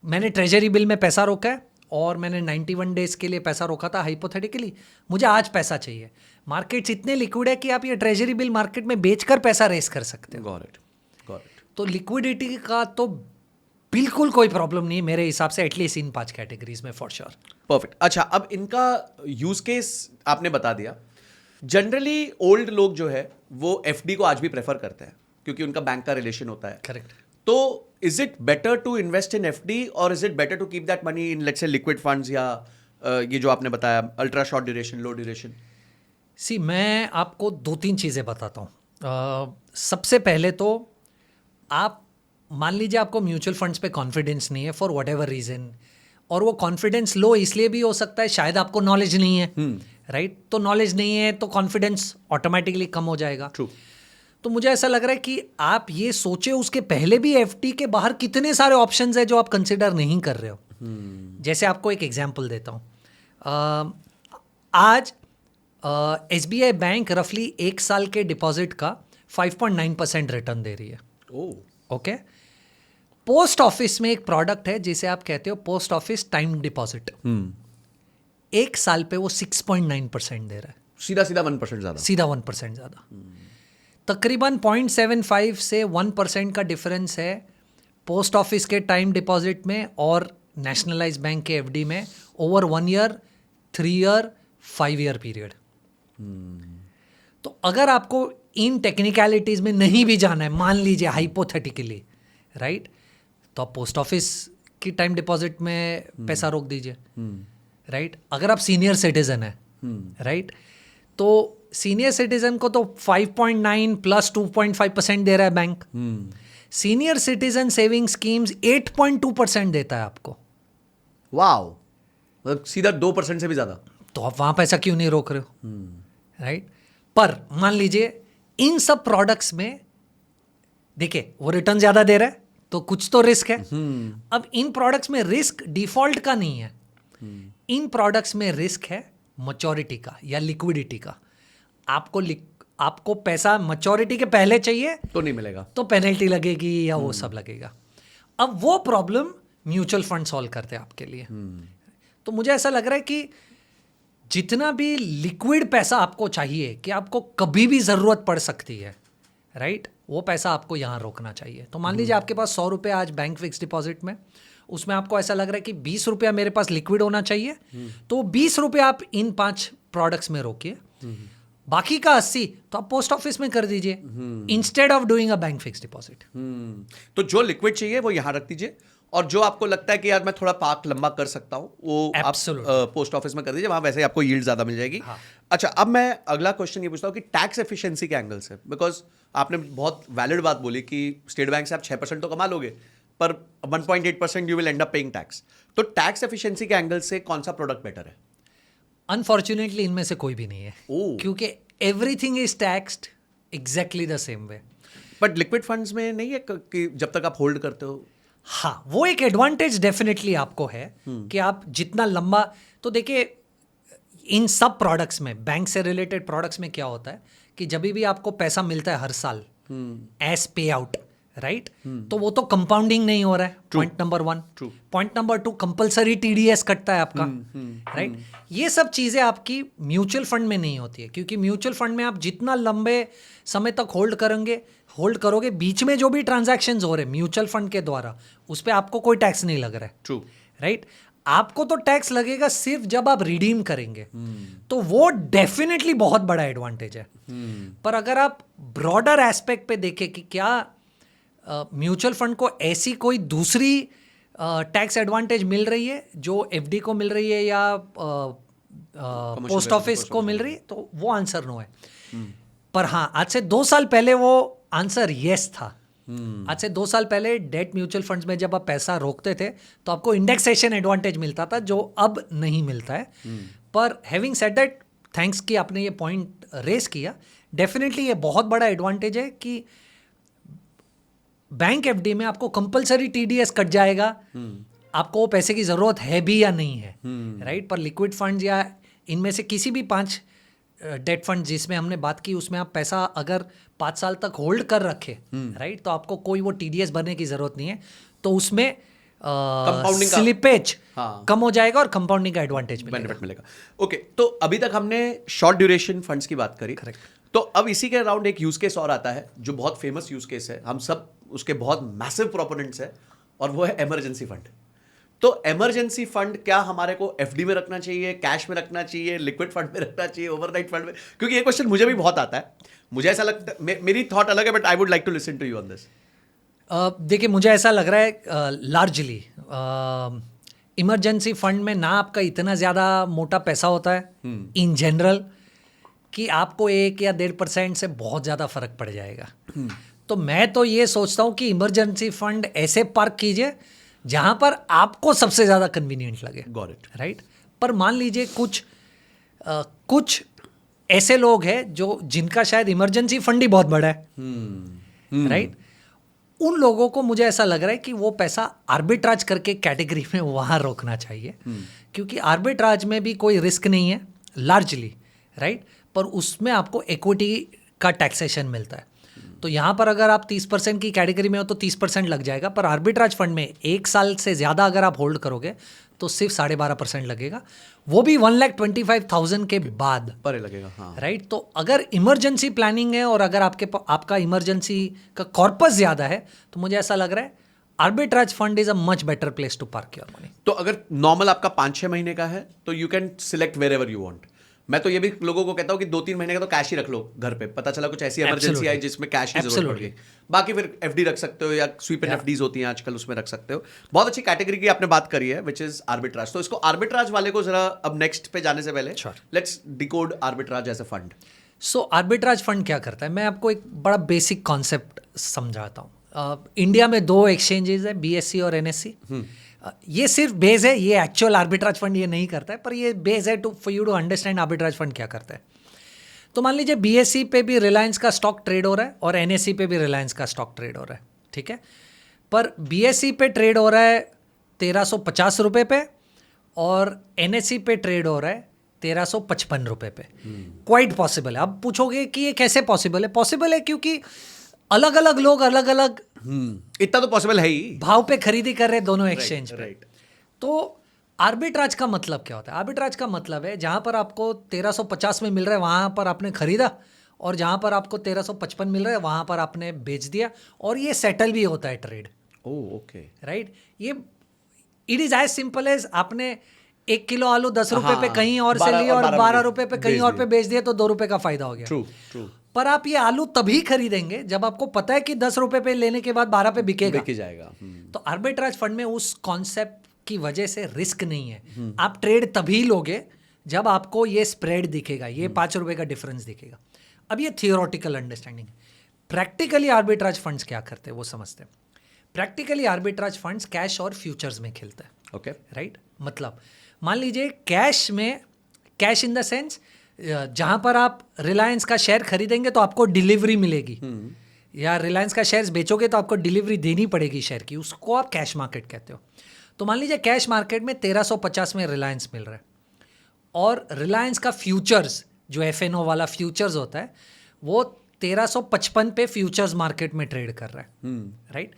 [SPEAKER 2] मैंने ट्रेजरी बिल में पैसा रोका है और मैंने 91 डेज के लिए पैसा रोका था हाइपोथेटिकली, मुझे आज पैसा चाहिए। मार्केट्स इतने लिक्विड है कि आप ये ट्रेजरी बिल मार्केट में बेचकर पैसा रेस कर सकते हो।
[SPEAKER 1] Got it.
[SPEAKER 2] तो लिक्विडिटी का तो बिल्कुल कोई प्रॉब्लम नहीं है मेरे हिसाब से, एटलीस्ट इन 5 कैटेगरीज में फॉर श्योर।
[SPEAKER 1] परफेक्ट। अच्छा, अब इनका यूज केस आपने बता दिया। जनरली ओल्ड लोग जो है वो एफडी को आज भी प्रेफर करते हैं, क्योंकि उनका बैंक का रिलेशन होता है।
[SPEAKER 2] करेक्ट।
[SPEAKER 1] तो is it better to invest in FD और is it better to keep that money in let's say liquid funds, या ये जो आपने बताया ultra short duration, low duration?
[SPEAKER 2] See, मैं आपको 2-3 चीज़ें बताता हूँ। सबसे पहले तो आप मान लीजिए आपको म्यूचुअल फंड्स पे कॉन्फिडेंस नहीं है फॉर वट एवर रीज़न, और वो कॉन्फिडेंस लो इसलिए भी हो सकता है शायद आपको नॉलेज नहीं है, राइट? तो नॉलेज नहीं है तो कॉन्फिडेंस ऑटोमेटिकली कम हो जाएगा।
[SPEAKER 1] ट्रू।
[SPEAKER 2] तो मुझे ऐसा लग रहा है कि आप ये सोचे उसके पहले भी एफडी के बाहर कितने सारे ऑप्शंस है जो आप कंसिडर नहीं कर रहे हो। जैसे आपको एक एग्जांपल देता हूँ। आज SBI बैंक रफली 1 साल के डिपॉजिट का 5.9% रिटर्न दे रही है। ओके। पोस्ट ऑफिस में एक प्रोडक्ट है जिसे आप कहते हो पोस्ट ऑफिस टाइम डिपॉजिट। एक साल पे वो 6.9% दे रहा है,
[SPEAKER 1] सीधा सीधा 1% ज्यादा,
[SPEAKER 2] सीधा 1% ज़्यादा। तकरीबन 0.75 से 1% का डिफरेंस है पोस्ट ऑफिस के टाइम डिपॉजिट में और नेशनलाइज बैंक के एफडी में over 1 year, 3 year, 5 year period. तो अगर आपको इन टेक्निकलिटीज में नहीं भी जाना है, मान लीजिए हाइपोथेटिकली, राइट, तो आप पोस्ट ऑफिस की टाइम डिपॉजिट में पैसा रोक दीजिए, राइट। अगर आप सीनियर सिटीजन है, राइट, तो सीनियर सिटीजन को तो 5.9 प्लस 2.5% दे रहा है bank. Senior citizen saving schemes 8.2% देता है आपको।
[SPEAKER 1] वाओ, मतलब सीधा 2% से भी ज्यादा।
[SPEAKER 2] तो आप वहां पैसा क्यों नहीं रोक रहे हो, राइट। पर मान लीजिए इन सब प्रोडक्ट्स में देखिए वो रिटर्न ज्यादा दे रहा है तो कुछ तो रिस्क है। अब इन प्रोडक्ट्स में रिस्क डिफॉल्ट का नहीं है, इन प्रोडक्ट्स में रिस्क है मैच्योरिटी का या लिक्विडिटी का। आपको पैसा मैच्योरिटी के पहले चाहिए
[SPEAKER 1] तो नहीं मिलेगा,
[SPEAKER 2] तो पेनल्टी लगेगी या वो सब लगेगा। अब वो प्रॉब्लम म्यूचुअल फंड सॉल्व करते हैं आपके लिए। तो मुझे ऐसा लग रहा है कि जितना भी लिक्विड पैसा आपको चाहिए कि आपको कभी भी ज़रूरत पड़ सकती है, राइट, वो पैसा आपको यहाँ रोकना चाहिए। तो मान लीजिए आपके पास 100 रुपये आज बैंक फिक्स डिपॉजिट में, उसमें आपको ऐसा लग रहा है कि 20 रुपया मेरे पास लिक्विड होना चाहिए, तो 20 रुपये आप इन 5 प्रोडक्ट्स में रोकिए, बाकी का 80 तो आप पोस्ट ऑफिस में कर दीजिए instead of doing a bank fix deposit.
[SPEAKER 1] तो जो लिक्विड चाहिए वो यहाँ रख दीजिए, और जो आपको लगता है कि यार मैं थोड़ा पार्क लंबा कर सकता हूँ वो आप पोस्ट ऑफिस में कर दीजिए, वहाँ वैसे ही आपको यील्ड ज़्यादा मिल जाएगी।
[SPEAKER 2] हाँ।
[SPEAKER 1] अच्छा, अब मैं अगला क्वेश्चन ये पूछता हूँ कि टैक्स एफिशिएंसी के एंगल से, बिकॉज आपने बहुत वैलिड बात बोली कि स्टेट बैंक से आप 6% तो कमा लोगे पर 1.8% you will and up paying tax. तो टैक्स एफिशिएंसी के एंगल से कौन सा प्रोडक्ट बेटर है?
[SPEAKER 2] अनफॉर्चुनेटली इनमें से कोई भी नहीं है, क्योंकि everything is taxed exactly the same way.
[SPEAKER 1] But liquid funds में नहीं है कि जब तक आप होल्ड करते हो?
[SPEAKER 2] हाँ, वो एक एडवांटेज डेफिनेटली आपको है कि आप जितना लंबा, तो देखिए इन सब प्रोडक्ट्स में, बैंक से रिलेटेड प्रोडक्ट्स में क्या होता है कि जब भी आपको पैसा मिलता है हर साल एज पे आउट, राइट, तो वो तो कंपाउंडिंग नहीं हो रहा है, point number 1। Point number 2, compulsory TDS कटता है आपका, राइट। ये सब चीज़ें आपकी म्यूचुअल फंड में नहीं होती है, क्योंकि म्यूचुअल फंड में आप जितना लंबे समय तक होल्ड करोगे, बीच में जो भी ट्रांजैक्शंस हो रहे हैं म्यूचुअल फंड के द्वारा, उस पर आपको कोई टैक्स नहीं लग रहा है,
[SPEAKER 1] ट्रू,
[SPEAKER 2] राइट। आपको तो टैक्स लगेगा सिर्फ जब आप रिडीम करेंगे, तो वो डेफिनेटली बहुत बड़ा एडवांटेज है। पर अगर आप ब्रॉडर एस्पेक्ट पे देखें कि क्या म्यूचुअल फंड को ऐसी कोई दूसरी टैक्स एडवांटेज मिल रही है जो एफडी को मिल रही है या पोस्ट ऑफिस को मिल रही है, तो वो आंसर नो है। पर हाँ, आज से 2 साल पहले वो आंसर यस था। आज से 2 साल पहले डेट म्यूचुअल फंड्स में जब आप पैसा रोकते थे तो आपको इंडेक्सेशन एडवांटेज मिलता था, जो अब नहीं मिलता है। पर हैविंग सेड दैट, थैंक्स कि आपने ये पॉइंट रेस किया, डेफिनेटली ये बहुत बड़ा एडवांटेज है कि बैंक एफडी में आपको कंपलसरी टीडीएस कट जाएगा, आपको वो पैसे की ज़रूरत है भी या नहीं है, राइट। पर लिक्विड फंड्स या इनमें से किसी भी 5 डेट फंड जिसमें हमने बात की, उसमें आप पैसा अगर 5 साल तक होल्ड कर रखे, राइट, तो आपको कोई वो टीडीएस भरने की ज़रूरत नहीं है, तो उसमें स्लिपेज कम हो जाएगा और कंपाउंडिंग का एडवांटेज
[SPEAKER 1] मिलेगा। ओके, तो अभी तक हमने शॉर्ट ड्यूरेशन फंड्स की बात करी,
[SPEAKER 2] करेक्ट।
[SPEAKER 1] तो अब इसी के अराउंड एक यूज केस और आता है जो बहुत फेमस यूज केस है, हम सब उसके बहुत मैसिव प्रोपोनेंट्स हैं, और वो है इमरजेंसी फंड। तो इमरजेंसी फंड क्या हमारे को एफडी में रखना चाहिए, कैश में रखना चाहिए, लिक्विड फंड में रखना चाहिए, ओवरनाइट फंड में? क्योंकि ये क्वेश्चन मुझे भी बहुत आता है, मुझे ऐसा लगता है, मेरी थॉट अलग है, but I would like to listen to you on this.
[SPEAKER 2] देखिए, मुझे ऐसा लग रहा है लार्जली इमरजेंसी फंड में ना आपका इतना ज़्यादा मोटा पैसा होता है इन जनरल कि आपको 1 या 1.5% से बहुत ज़्यादा फर्क पड़ जाएगा। तो मैं तो ये सोचता हूँ कि इमरजेंसी फंड ऐसे पार्क कीजिए जहाँ पर आपको सबसे ज़्यादा कन्वीनियंट लगे,
[SPEAKER 1] गॉट इट,
[SPEAKER 2] राइट। पर मान लीजिए कुछ ऐसे लोग हैं जो जिनका शायद इमरजेंसी फंड ही बहुत बड़ा है, राइट। उन लोगों को मुझे ऐसा लग रहा है कि वो पैसा आर्बिट्राज करके कैटेगरी में वहाँ रोकना चाहिए, क्योंकि आर्बिट्राज में भी कोई रिस्क नहीं है लार्जली, राइट, पर उसमें आपको इक्विटी का टैक्सेशन मिलता है। तो यहाँ पर अगर आप 30% की कैटेगरी में हो तो 30% लग जाएगा, पर आर्बिट्राज फंड में 1 साल से ज़्यादा अगर आप होल्ड करोगे तो सिर्फ 12.5% लगेगा, वो भी 1,25,000 के बाद
[SPEAKER 1] परे लगेगा, हाँ।
[SPEAKER 2] राइट। तो अगर इमरजेंसी प्लानिंग है और अगर आपका इमरजेंसी का कॉर्पस ज़्यादा है तो मुझे ऐसा लग रहा है arbitrage fund is a much better place to park your money.
[SPEAKER 1] तो अगर नॉर्मल आपका 5-6 महीने का है तो you can select wherever you want. मैं तो ये भी लोगों को कहता हूँ कि 2-3 महीने का तो कैश ही रख लो घर पे, पता चला कुछ ऐसी इमरजेंसी आई जिसमें कैश की जरूरत पड़ गई, बाकी फिर एफडी रख सकते हो या स्वीप एंड एफडीज होती हैं आजकल, उसमें रख सकते हो। बहुत अच्छी कैटेगरी की आपने बात करी है विच इज आर्बिट्राज। तो इसको आर्बिट्राज वाले को जरा अब नेक्स्ट पे जाने से पहले let's decode arbitrage as a fund.
[SPEAKER 2] So arbitrage fund क्या करता है, मैं आपको एक बड़ा बेसिक कॉन्सेप्ट समझाता हूँ। इंडिया में 2 एक्सचेंजेस है, BSE और NSE। ये सिर्फ बेस है, ये एक्चुअल आर्बिट्राज फंड ये नहीं करता है, पर ये बेस है for you to understand arbitrage fund क्या करता है। तो मान लीजिए BSE पे भी रिलायंस का स्टॉक ट्रेड हो रहा है और NSE पे भी रिलायंस का स्टॉक ट्रेड हो रहा है, ठीक है। पर BSE पे ट्रेड हो रहा है 1350 रुपये पे और NSE पे ट्रेड हो रहा है 1355 रुपये पे। क्वाइट पॉसिबल है। अब पूछोगे कि ये कैसे पॉसिबल है? पॉसिबल है क्योंकि अलग अलग लोग अलग अलग
[SPEAKER 1] इतना तो पॉसिबल है ही,
[SPEAKER 2] भाव पे खरीदी कर रहे हैं दोनों एक्सचेंज पे।
[SPEAKER 1] राइट।
[SPEAKER 2] तो आर्बिट्राज का मतलब क्या होता है? आर्बिट्राज का मतलब है जहां पर आपको 1350 में मिल रहा है वहां पर आपने खरीदा, और जहां पर आपको 1355 मिल रहा है वहां पर आपने बेच दिया, और ये सेटल भी होता है ट्रेड।
[SPEAKER 1] Oh okay,
[SPEAKER 2] right. ये it is as simple as आपने 1 किलो आलू 10 रुपए पे
[SPEAKER 1] हाँ,
[SPEAKER 2] कहीं और से
[SPEAKER 1] 12
[SPEAKER 2] लिया और 12
[SPEAKER 1] में
[SPEAKER 2] रुपए पे कहीं और पे बेच दिया तो 2 रुपए का फायदा हो गया।
[SPEAKER 1] True true.
[SPEAKER 2] पर आप ये आलू तभी खरीदेंगे जब आपको पता है कि 10 रुपए पे लेने के बाद 12 पे बिकेगा,
[SPEAKER 1] बिक जाएगा।
[SPEAKER 2] तो आर्बिट्राज फंड में उस कॉन्सेप्ट की वजह से रिस्क नहीं है। आप ट्रेड तभी लोगे जब आपको ये स्प्रेड दिखेगा, ये 5 रुपए का डिफरेंस दिखेगा। अब ये थियोरटिकल अंडरस्टैंडिंग है। प्रैक्टिकली आर्बिट्राज फंड्स क्या करते हैं वो समझते हैं। प्रैक्टिकली आर्बिट्राज फंड्स कैश और फ्यूचर्स में खेलते हैं।
[SPEAKER 1] Okay,
[SPEAKER 2] right. मतलब मान लीजिए कैश में, कैश इन द सेंस जहां पर आप रिलायंस का शेयर खरीदेंगे तो आपको डिलीवरी मिलेगी, या रिलायंस का शेयर्स बेचोगे तो आपको डिलीवरी देनी पड़ेगी शेयर की, उसको आप कैश मार्केट कहते हो। तो मान लीजिए कैश मार्केट में 1350 में रिलायंस मिल रहा है और रिलायंस का फ्यूचर्स जो FNO वाला फ्यूचर्स होता है वो 1355 पे फ्यूचर्स मार्केट में ट्रेड कर रहा है, राइट।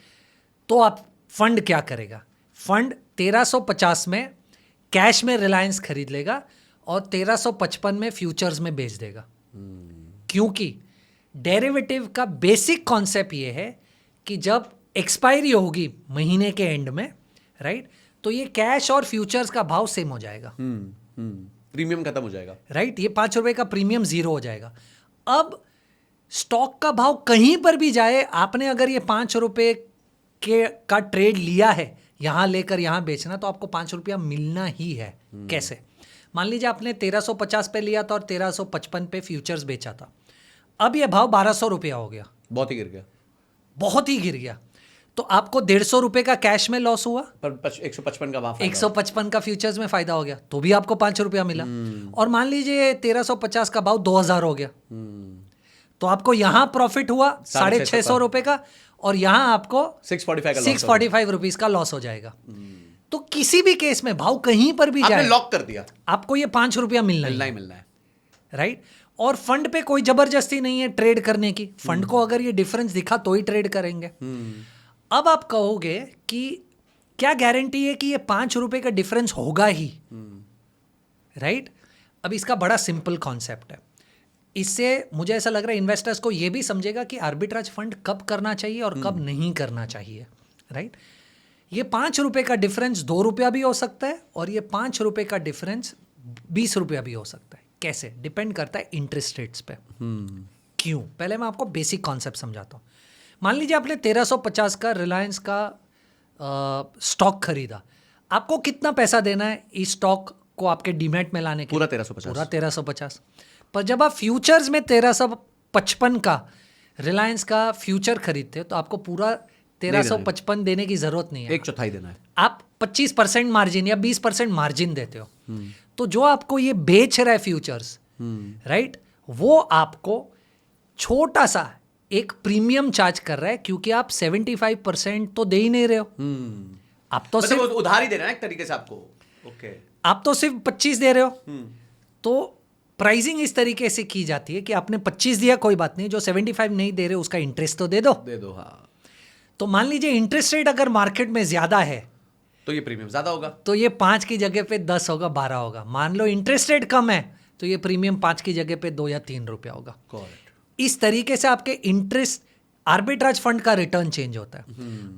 [SPEAKER 2] तो आप फंड क्या करेगा? फंड 1350 में कैश में रिलायंस खरीद लेगा और 1355 में फ्यूचर्स में बेच देगा। क्योंकि डेरिवेटिव का बेसिक कॉन्सेप्ट ये है कि जब एक्सपायरी होगी महीने के एंड में, राइट, तो ये कैश और फ्यूचर्स का भाव सेम हो जाएगा,
[SPEAKER 1] प्रीमियम खत्म हो जाएगा,
[SPEAKER 2] राइट। ये 5 रुपए का प्रीमियम 0 हो जाएगा। अब स्टॉक का भाव कहीं पर भी जाए, आपने अगर ये 5 रुपए का ट्रेड लिया है यहां लेकर यहां बेचना, तो आपको 5 रुपया मिलना ही है। कैसे? मान लीजिए आपने 1350 पे लिया था और 1355 पे फ्यूचर्स बेचा था, अब ये भाव 1200 रुपया हो गया,
[SPEAKER 1] बहुत ही गिर गया,
[SPEAKER 2] बहुत ही गिर गया। तो आपको 150 रुपये का कैश में लॉस हुआ,
[SPEAKER 1] पर 155 का वहां
[SPEAKER 2] 155 का फ्यूचर्स में फायदा हो गया, तो भी आपको 5 रुपया मिला। और मान लीजिए 1350 का भाव 2000 हो गया, तो आपको यहां प्रॉफिट हुआ 650 रुपये का और यहां आपको 645 रुपीज का लॉस हो जाएगा। तो किसी भी केस में भाव कहीं पर भी जाए,
[SPEAKER 1] लॉक कर दिया,
[SPEAKER 2] आपको ये 5 रुपया मिलना
[SPEAKER 1] ही मिलना है,
[SPEAKER 2] राइट। और फंड पे कोई जबरदस्ती नहीं है ट्रेड करने की, फंड को अगर ये डिफरेंस दिखा तो ही ट्रेड करेंगे। अब आप कहोगे कि क्या गारंटी है कि ये 5 रुपए का डिफरेंस होगा ही, राइट। अब इसका बड़ा सिंपल कॉन्सेप्ट है। इससे मुझे ऐसा लग रहा है इन्वेस्टर्स को ये भी समझेगा कि आर्बिट्राज फंड कब करना चाहिए और कब नहीं करना चाहिए, राइट। ये 5 रुपए का डिफरेंस 2 रुपया भी हो सकता है और ये 5 रुपए का डिफरेंस 20 रुपया भी हो सकता है। कैसे? डिपेंड करता है इंटरेस्ट रेट्स पे। क्यों? पहले मैं आपको बेसिक कॉन्सेप्ट समझाता हूँ। मान लीजिए आपने 1350 का रिलायंस का स्टॉक खरीदा, आपको कितना पैसा देना है इस स्टॉक को आपके डीमैट में लाने के?
[SPEAKER 1] पूरा 1350,
[SPEAKER 2] पूरा 1350। पर जब आप फ्यूचर्स में 1355 का रिलायंस का फ्यूचर खरीदते हो तो आपको पूरा 1355 देने की जरूरत नहीं है,
[SPEAKER 1] 1/4 देना है।
[SPEAKER 2] आप 25% मार्जिन या 20% मार्जिन देते हो। तो जो आपको ये बेच रहा है फ्यूचर्स, राइट, वो आपको छोटा सा एक प्रीमियम चार्ज कर रहा है, क्योंकि आप 75% तो दे ही नहीं रहे हो। आप तो सिर्फ
[SPEAKER 1] उधार ही दे रहे हैं एक तरीके से आपको। ओके,
[SPEAKER 2] आप तो सिर्फ 25 दे रहे हो। तो प्राइसिंग इस तरीके से की जाती है कि आपने 25 दिया, कोई बात नहीं, जो 75 नहीं दे रहे उसका इंटरेस्ट तो दे दो।
[SPEAKER 1] हाँ,
[SPEAKER 2] तो मान लीजिए इंटरेस्ट रेट अगर मार्केट में ज्यादा है
[SPEAKER 1] तो ये प्रीमियम ज्यादा होगा।
[SPEAKER 2] तो ये 5 की जगह पे 10 होगा, 12 होगा। मान लो इंटरेस्ट रेट कम है तो ये प्रीमियम 5 की जगह पे 2 या 3 रुपया होगा।
[SPEAKER 1] करेक्ट।
[SPEAKER 2] इस तरीके से आपके इंटरेस्ट आर्बिट्राज फंड का रिटर्न चेंज होता है।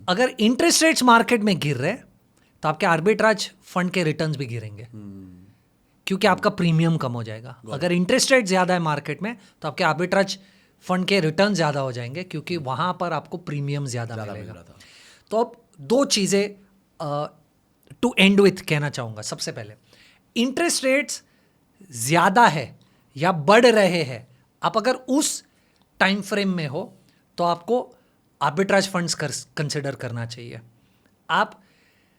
[SPEAKER 2] अगर इंटरेस्ट रेट्स मार्केट में गिर रहे तो आपके आर्बिट्राज फंड के रिटर्न्स भी गिरेंगे क्योंकि आपका प्रीमियम कम हो जाएगा। अगर इंटरेस्ट रेट ज़्यादा है मार्केट में तो आपके आर्बिट्राज फंड के रिटर्न ज़्यादा हो जाएंगे क्योंकि वहाँ पर आपको प्रीमियम ज़्यादा मिलेगा। तो अब 2 चीज़ें टू एंड विथ कहना चाहूँगा। सबसे पहले, इंटरेस्ट रेट्स ज़्यादा है या बढ़ रहे हैं, आप अगर उस टाइम फ्रेम में हो तो आपको आर्बिट्राज फंड्स कंसिडर करना चाहिए। आप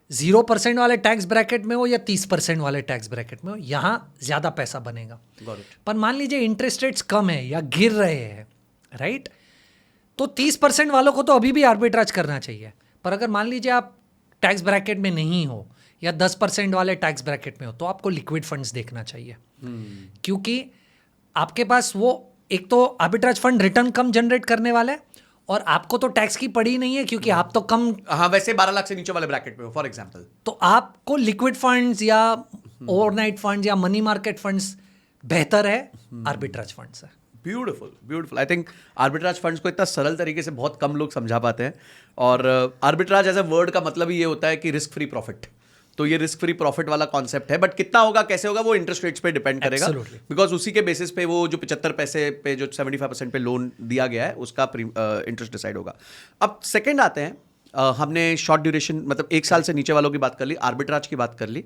[SPEAKER 2] 0% वाले टैक्स ब्रैकेट में हो या 30% वाले टैक्स ब्रैकेट में हो, यहाँ ज़्यादा पैसा बनेगा। पर मान लीजिए इंटरेस्ट रेट्स कम है या गिर रहे हैं, राइट, तो 30% वालों को तो अभी भी आर्बिट्राज करना चाहिए। पर अगर मान लीजिए आप टैक्स ब्रैकेट में नहीं हो या 10% वाले टैक्स ब्रैकेट में हो तो आपको लिक्विड फंड्स देखना चाहिए क्योंकि आपके पास वो एक तो आर्बिट्राज फंड रिटर्न कम जनरेट करने वाला है और आपको तो टैक्स की पड़ी नहीं है क्योंकि आप तो कम,
[SPEAKER 1] हाँ, वैसे 12 लाख से नीचे वाले ब्रैकेट में हो फॉर एग्जांपल,
[SPEAKER 2] तो आपको लिक्विड फंड्स या ओवरनाइट फंड्स या मनी मार्केट फंड्स बेहतर है आर्बिट्राज फंड्स है।
[SPEAKER 1] Beautiful beautiful. I think arbitrage funds को इतना सरल तरीके से बहुत कम लोग समझा पाते हैं। और आर्बिट्राज एज ए वर्ड का मतलब ही ये होता है कि रिस्क फ्री प्रॉफिट। तो ये रिस्क फ्री प्रॉफिट वाला कॉन्सेप्ट है, बट कितना होगा कैसे होगा वो इंटरेस्ट रेट्स पे डिपेंड करेगा, बिकॉज उसी के बेसिस पे वो जो 75 पैसे पे जो 75% पे लोन दिया गया है उसका इंटरेस्ट डिसाइड होगा। अब सेकंड आते हैं, हमने शॉर्ट ड्यूरेशन मतलब 1 साल से नीचे वालों की बात कर ली, आर्बिट्राज की बात कर ली।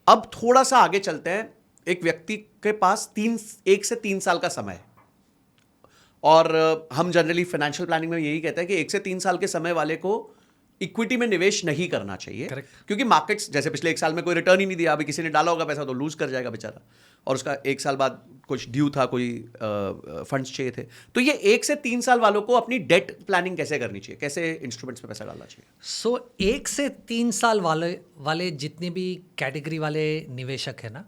[SPEAKER 1] अब थोड़ा सा आगे चलते हैं, एक व्यक्ति के पास 1 से 3 साल का समय है और हम जनरली फाइनेंशियल प्लानिंग में यही कहते हैं कि 1 से 3 साल के समय वाले को इक्विटी में निवेश नहीं करना चाहिए।
[SPEAKER 2] Correct.
[SPEAKER 1] क्योंकि मार्केट्स जैसे पिछले 1 साल में कोई रिटर्न ही नहीं दिया, अभी किसी ने डाला होगा पैसा तो लूज कर जाएगा बेचारा, और उसका 1 साल बाद कुछ ड्यू था, कोई फंड्स चाहिए थे। तो ये 1 से 3 साल वालों को अपनी डेट प्लानिंग कैसे करनी चाहिए, कैसे इंस्ट्रूमेंट्स में पैसा डालना चाहिए?
[SPEAKER 2] सो 1 से 3 साल वाले जितने भी कैटेगरी वाले निवेशक है ना,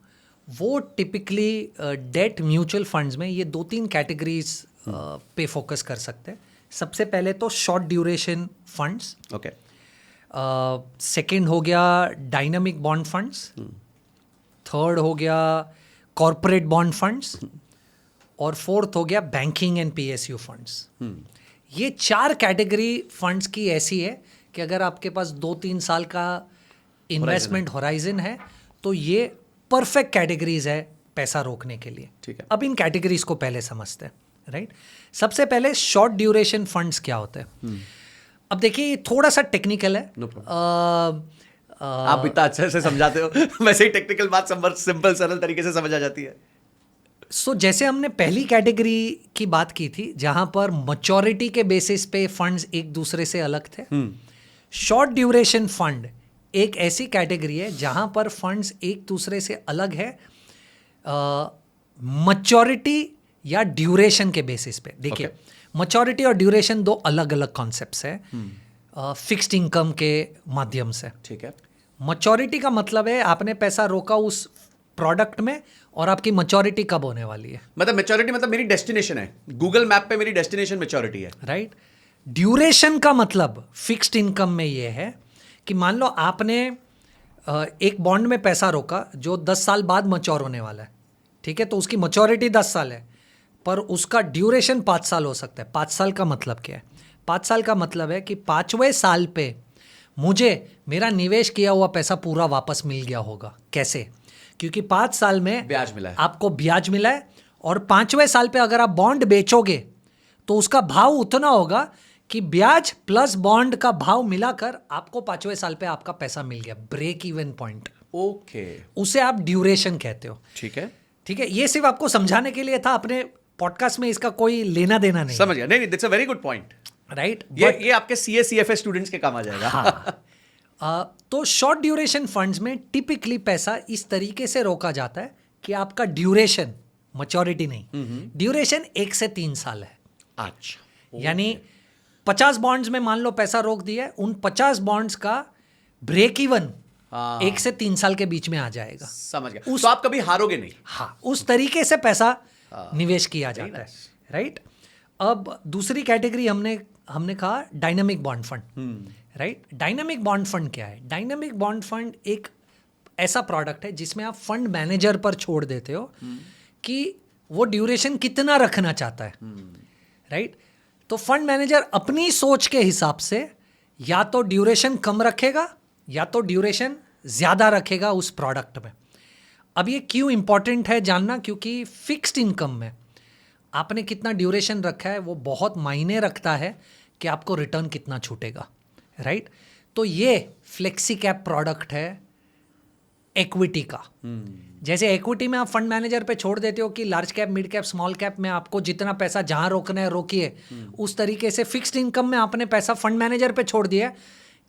[SPEAKER 2] वो टिपिकली डेट म्यूचुअल फंड्स में ये 2-3 कैटेगरीज पे फोकस कर सकते हैं। सबसे पहले तो short duration funds,
[SPEAKER 1] okay,
[SPEAKER 2] second हो गया डायनामिक बॉन्ड फंड्स, थर्ड हो गया कॉरपोरेट बॉन्ड फंड्स और फोर्थ हो गया बैंकिंग एंड पीएसयू फंड्स। ये 4 कैटेगरी फंड्स की ऐसी है कि अगर आपके पास 2-3 साल का इन्वेस्टमेंट होराइजन है तो ये परफेक्ट कैटेगरीज है पैसा रोकने के लिए।
[SPEAKER 1] ठीक है।
[SPEAKER 2] अब इन कैटेगरीज को पहले समझते हैं, राइट। सबसे पहले शॉर्ट ड्यूरेशन फंड्स क्या होते हैं। अब देखिए ये थोड़ा सा टेक्निकल है।
[SPEAKER 1] No आप इतना अच्छे से समझाते हो वैसे ही टेक्निकल बात सिंपल सरल तरीके से समझ आ जाती है।
[SPEAKER 2] जैसे हमने पहली कैटेगरी की बात की थी जहां पर मैच्योरिटी के बेसिस पे फंड्स एक दूसरे से अलग थे, शॉर्ट ड्यूरेशन फंड एक ऐसी कैटेगरी है जहां पर फंड्स एक दूसरे से अलग है मैच्योरिटी या ड्यूरेशन के बेसिस पे। देखिए मैच्योरिटी और ड्यूरेशन 2 अलग अलग कॉन्सेप्ट्स है फिक्स्ड इनकम के माध्यम से।
[SPEAKER 1] ठीक है।
[SPEAKER 2] मैच्योरिटी का मतलब है आपने पैसा रोका उस प्रोडक्ट में और आपकी मैच्योरिटी कब होने वाली है।
[SPEAKER 1] मतलब मैच्योरिटी मतलब मेरी डेस्टिनेशन है, गूगल मैप पे मेरी डेस्टिनेशन मैच्योरिटी है,
[SPEAKER 2] राइट। ड्यूरेशन का मतलब फिक्स्ड इनकम में ये है कि मान लो आपने एक बॉन्ड में पैसा रोका जो 10 साल बाद मैच्योर होने वाला है, ठीक है, तो उसकी मैच्योरिटी 10 साल है पर उसका ड्यूरेशन 5 साल हो सकता है। 5 साल का मतलब क्या है? 5 साल का मतलब है कि 5वें साल पे मुझे मेरा निवेश किया हुआ पैसा पूरा वापस मिल गया होगा। कैसे? क्योंकि 5 साल में
[SPEAKER 1] ब्याज मिला है,
[SPEAKER 2] आपको ब्याज मिला है और 5वें साल पे अगर आप बॉन्ड बेचोगे तो उसका भाव उतना होगा कि ब्याज प्लस बॉन्ड का भाव मिलाकर आपको 5वें साल पे आपका पैसा मिल गया, ब्रेक इवन पॉइंट।
[SPEAKER 1] ओके,
[SPEAKER 2] उसे आप ड्यूरेशन कहते हो।
[SPEAKER 1] ठीक है,
[SPEAKER 2] ठीक है, ये सिर्फ आपको समझाने के लिए था, अपने पॉडकास्ट में इसका कोई लेना देना नहीं।
[SPEAKER 1] समझ गया। नहीं, that's a very good point,
[SPEAKER 2] right.
[SPEAKER 1] ये आपके सीए सीएफए स्टूडेंट्स के काम आ जाएगा।
[SPEAKER 2] हाँ। तो शॉर्ट ड्यूरेशन फंड्स में टिपिकली पैसा इस तरीके से रोका जाता है कि आपका ड्यूरेशन, मैच्योरिटी नहीं, ड्यूरेशन 1 से 3 साल है।
[SPEAKER 1] अच्छा,
[SPEAKER 2] यानी 50 बॉन्ड्स में मान लो पैसा रोक दिया है, उन 50 बॉन्ड्स का ब्रेक इवन
[SPEAKER 1] हाँ।
[SPEAKER 2] 1 से 3 साल के बीच में आ जाएगा।
[SPEAKER 1] समझ गया। तो आप कभी हारोगे नहीं।
[SPEAKER 2] हाँ, उस तरीके से पैसा निवेश किया जाता है,
[SPEAKER 1] nice.
[SPEAKER 2] राइट। अब दूसरी कैटेगरी हमने कहा dynamic bond fund, right. Dynamic bond fund क्या है? डायनामिक बॉन्ड फंड एक ऐसा प्रोडक्ट है जिसमें आप फंड मैनेजर पर छोड़ देते हो कि वो ड्यूरेशन कितना रखना चाहता है, राइट। तो फंड मैनेजर अपनी सोच के हिसाब से या तो ड्यूरेशन कम रखेगा या तो ड्यूरेशन ज़्यादा रखेगा उस प्रोडक्ट में। अब ये क्यों इंपॉर्टेंट है जानना? क्योंकि फिक्स्ड इनकम में आपने कितना ड्यूरेशन रखा है वो बहुत मायने रखता है कि आपको रिटर्न कितना छूटेगा, राइट। तो ये फ्लेक्सी कैप प्रोडक्ट है इक्विटी का। जैसे इक्विटी में आप फंड मैनेजर पे छोड़ देते हो कि large cap, mid cap, small cap में आपको जितना पैसा जहां रोकना है रोकिए, उस तरीके से फिक्स्ड इनकम में आपने पैसा फंड मैनेजर पे छोड़ दिया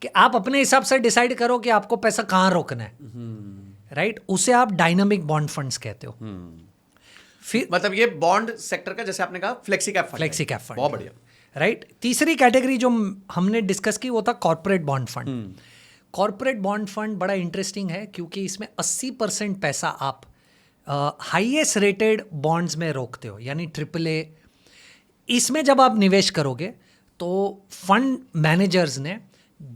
[SPEAKER 2] कि आप अपने हिसाब से डिसाइड करो कि आपको पैसा कहाँ रोकना है, राइट। उसे आप डायनामिक बॉन्ड फंड्स कहते हो। फिर
[SPEAKER 1] मतलब ये बॉन्ड सेक्टर का, जैसे आपने कहा, flexi cap fund.
[SPEAKER 2] Flexi cap fund,
[SPEAKER 1] बहुत बढ़िया,
[SPEAKER 2] राइट। तीसरी कैटेगरी जो हमने डिस्कस की वो था corporate bond fund. Corporate bond fund बड़ा इंटरेस्टिंग है क्योंकि इसमें 80% पैसा आप हाईएस्ट रेटेड बॉन्ड्स में रोकते हो, यानी AAA। इसमें जब आप निवेश करोगे तो फंड मैनेजर्स ने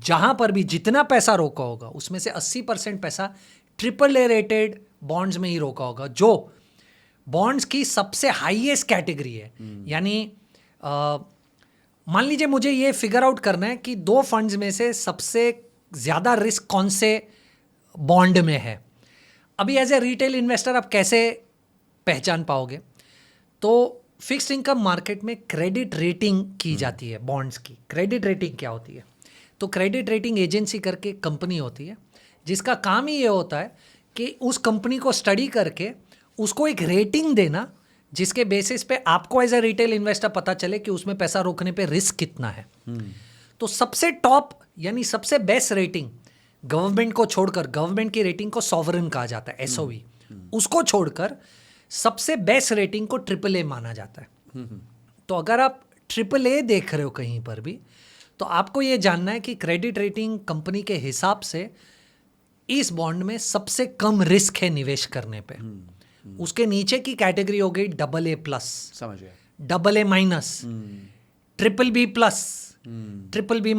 [SPEAKER 2] जहां पर भी जितना पैसा रोका होगा उसमें से 80% पैसा AAA रेटेड बॉन्ड्स में ही रोका होगा, जो बॉन्ड्स की सबसे हाईएस्ट कैटेगरी है। यानी मान लीजिए मुझे ये फिगर आउट करना है कि 2 फंड्स में से सबसे ज़्यादा रिस्क कौन से बॉन्ड में है। अभी एज ए रिटेल इन्वेस्टर आप कैसे पहचान पाओगे? तो फिक्स्ड इनकम मार्केट में क्रेडिट रेटिंग की जाती है बॉन्ड्स की। क्रेडिट रेटिंग क्या होती है? तो क्रेडिट रेटिंग एजेंसी करके कंपनी होती है जिसका काम ही ये होता है कि उस कंपनी को स्टडी करके उसको एक रेटिंग देना जिसके बेसिस पे आपको एज ए रिटेल इन्वेस्टर पता चले कि उसमें पैसा रोकने पे रिस्क कितना है। तो सबसे टॉप यानी सबसे बेस्ट रेटिंग गवर्नमेंट को छोड़कर, गवर्नमेंट की रेटिंग को सॉवरेन कहा जाता है, SOV, उसको छोड़कर सबसे बेस्ट रेटिंग को AAA माना जाता है। तो अगर आप AAA देख रहे हो कहीं पर भी तो आपको ये जानना है कि क्रेडिट रेटिंग कंपनी के हिसाब से इस बॉन्ड में सबसे कम रिस्क है निवेश करने पे। उसके नीचे की कैटेगरी हो गई AA+,
[SPEAKER 1] समझ गया,
[SPEAKER 2] AA-, BBB+, BBB-,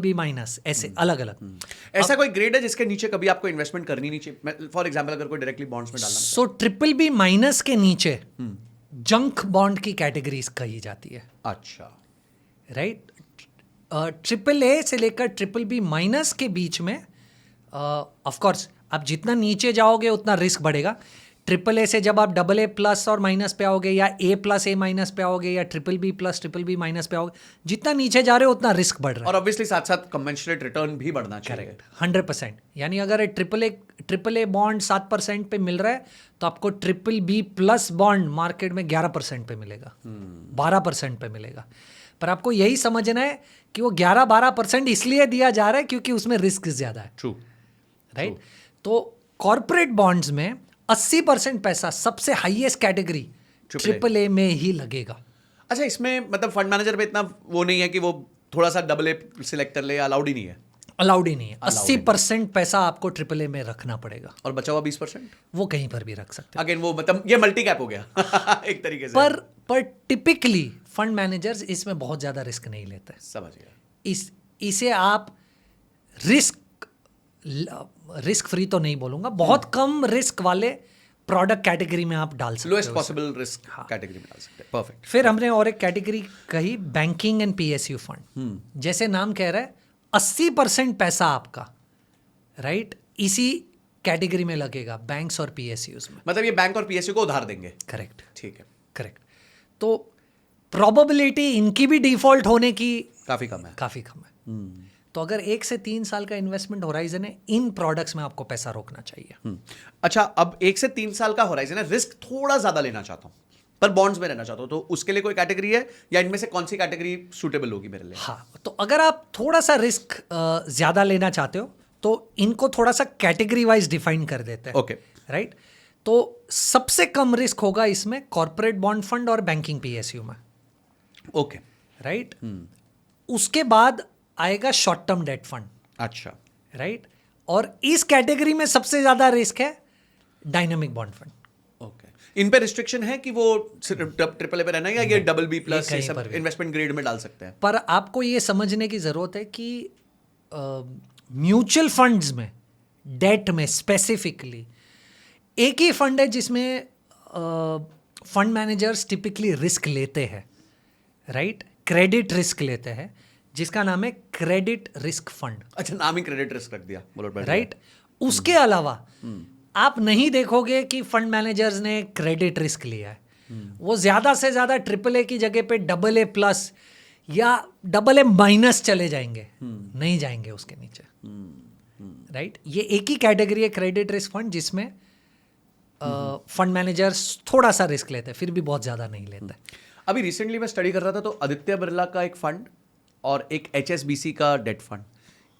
[SPEAKER 2] BB+, ऐसे अलग अलग।
[SPEAKER 1] ऐसा कोई ग्रेड है जिसके नीचे कभी आपको इन्वेस्टमेंट करनी नहीं चाहिए? फॉर एग्जांपल अगर कोई डायरेक्टली बॉन्ड्स में डालना,
[SPEAKER 2] सो BBB- के नीचे जंक बॉन्ड की कैटेगरीज कही जाती है,
[SPEAKER 1] अच्छा,
[SPEAKER 2] राइट। AAA से लेकर BBB- के बीच में ऑफ कोर्स आप जितना नीचे जाओगे उतना रिस्क बढ़ेगा। AAA से जब आप AA+ और माइनस पे आओगे या A+A- पे आओगे या BBB+, BBB- पे आओगे, जितना नीचे जा रहे हो उतना रिस्क बढ़ रहा है।
[SPEAKER 1] और ऑब्वियसली साथ साथ कमेंसुरेट रिटर्न भी बढ़ना चाहिए।
[SPEAKER 2] करेक्ट, 100%। यानी अगर AAA बॉन्ड 7% पे मिल रहा है तो आपको BBB+ बॉन्ड मार्केट में 11% पे मिलेगा, 12% पे मिलेगा। पर आपको यही समझना है कि वो 11-12% इसलिए दिया जा रहा है क्योंकि उसमें रिस्क ज़्यादा है,
[SPEAKER 1] ट्रू,
[SPEAKER 2] राइट। तो कॉर्पोरेट बॉन्ड्स में 80% पैसा सबसे हाईएस्ट कैटेगरी AAA में ही लगेगा।
[SPEAKER 1] अच्छा, इसमें मतलब फंड मैनेजर पे इतना वो नहीं है कि वो थोड़ा सा AA सिलेक्ट कर ले, अलाउड ही नहीं है?
[SPEAKER 2] अलाउड ही नहीं है। 80% पैसा आपको AAA में रखना पड़ेगा
[SPEAKER 1] और बचा हुआ 20%
[SPEAKER 2] वो कहीं पर भी रख सकते
[SPEAKER 1] अगेन वो मतलब ये मल्टी कैप हो गया एक तरीके से।
[SPEAKER 2] पर टिपिकली फंड मैनेजर्स इसमें बहुत ज़्यादा रिस्क नहीं लेते।
[SPEAKER 1] समझ गया।
[SPEAKER 2] इसे आप रिस्क फ्री तो नहीं बोलूंगा, बहुत कम रिस्क वाले प्रोडक्ट कैटेगरी में आप डाल सकते हो,
[SPEAKER 1] लोएस्ट पॉसिबल रिस्क कैटेगरी में डाल सकते हैं। परफेक्ट।
[SPEAKER 2] फिर हमने और एक कैटेगरी कही बैंकिंग एंड PSU फंड। जैसे नाम कह रहा है 80% पैसा आपका, राइट, इसी कैटेगरी में लगेगा, बैंक्स और PSUs में।
[SPEAKER 1] मतलब ये बैंक और PSU को उधार देंगे?
[SPEAKER 2] करेक्ट,
[SPEAKER 1] ठीक है,
[SPEAKER 2] करेक्ट। तो प्रोबेबिलिटी इनकी भी डिफॉल्ट होने की
[SPEAKER 1] काफी कम है,
[SPEAKER 2] काफ़ी कम है। तो अगर 1 से 3 साल का इन्वेस्टमेंट होराइजन है, इन प्रोडक्ट्स में आपको पैसा रोकना चाहिए।
[SPEAKER 1] अच्छा, अब 1 से 3 साल का होराइजन है, रिस्क थोड़ा ज्यादा लेना चाहता हूँ पर बॉन्ड्स में रहना चाहता हूँ, तो उसके लिए कोई कैटेगरी है या इनमें से कौन सी कैटेगरी सूटेबल होगी मेरे लिए?
[SPEAKER 2] हाँ, तो अगर आप थोड़ा सा रिस्क ज़्यादा लेना चाहते हो तो इनको थोड़ा सा कैटेगरी वाइज डिफाइन कर देते हैं।
[SPEAKER 1] Okay,
[SPEAKER 2] right. तो सबसे कम रिस्क होगा इसमें कॉर्पोरेट बॉन्ड फंड और बैंकिंग PSU में।
[SPEAKER 1] Okay,
[SPEAKER 2] right. उसके बाद आएगा शॉर्ट टर्म डेट फंड।
[SPEAKER 1] अच्छा,
[SPEAKER 2] राइट। और इस कैटेगरी में सबसे ज्यादा रिस्क है डायनामिक बॉन्ड फंड।
[SPEAKER 1] ओके, इन पे रिस्ट्रिक्शन है कि वो ट्रिपल ए पे रहना है या ये डबल बी प्लस
[SPEAKER 2] कहीं
[SPEAKER 1] सब
[SPEAKER 2] पर भी।
[SPEAKER 1] इन्वेस्टमेंट ग्रेड में डाल सकते हैं?
[SPEAKER 2] पर आपको ये समझने की जरूरत है कि म्यूचुअल फंड्स में, डेट में स्पेसिफिकली एक ही फंड है जिसमें फंड मैनेजर्स टिपिकली रिस्क लेते हैं, राइट, क्रेडिट रिस्क लेते हैं, जिसका नाम है क्रेडिट रिस्क फंड,
[SPEAKER 1] अच्छा, नाम ही क्रेडिट रिस्क रख दिया, बोलो
[SPEAKER 2] राइट। उसके अलावा आप नहीं देखोगे कि फंड मैनेजर्स ने क्रेडिट रिस्क लिया है। वो ज्यादा से ज्यादा ट्रिपल ए की जगह पे डबल ए प्लस या डबल ए माइनस चले जाएंगे, नहीं जाएंगे उसके नीचे, राइट। ये एक ही कैटेगरी है क्रेडिट रिस्क फंड जिसमें फंड मैनेजर्स थोड़ा सा रिस्क लेते हैं, फिर भी बहुत ज्यादा नहीं लेते।
[SPEAKER 1] अभी रिसेंटली मैं स्टडी कर रहा था तो आदित्य बिरला का एक फंड और एक HSBC का डेट फंड,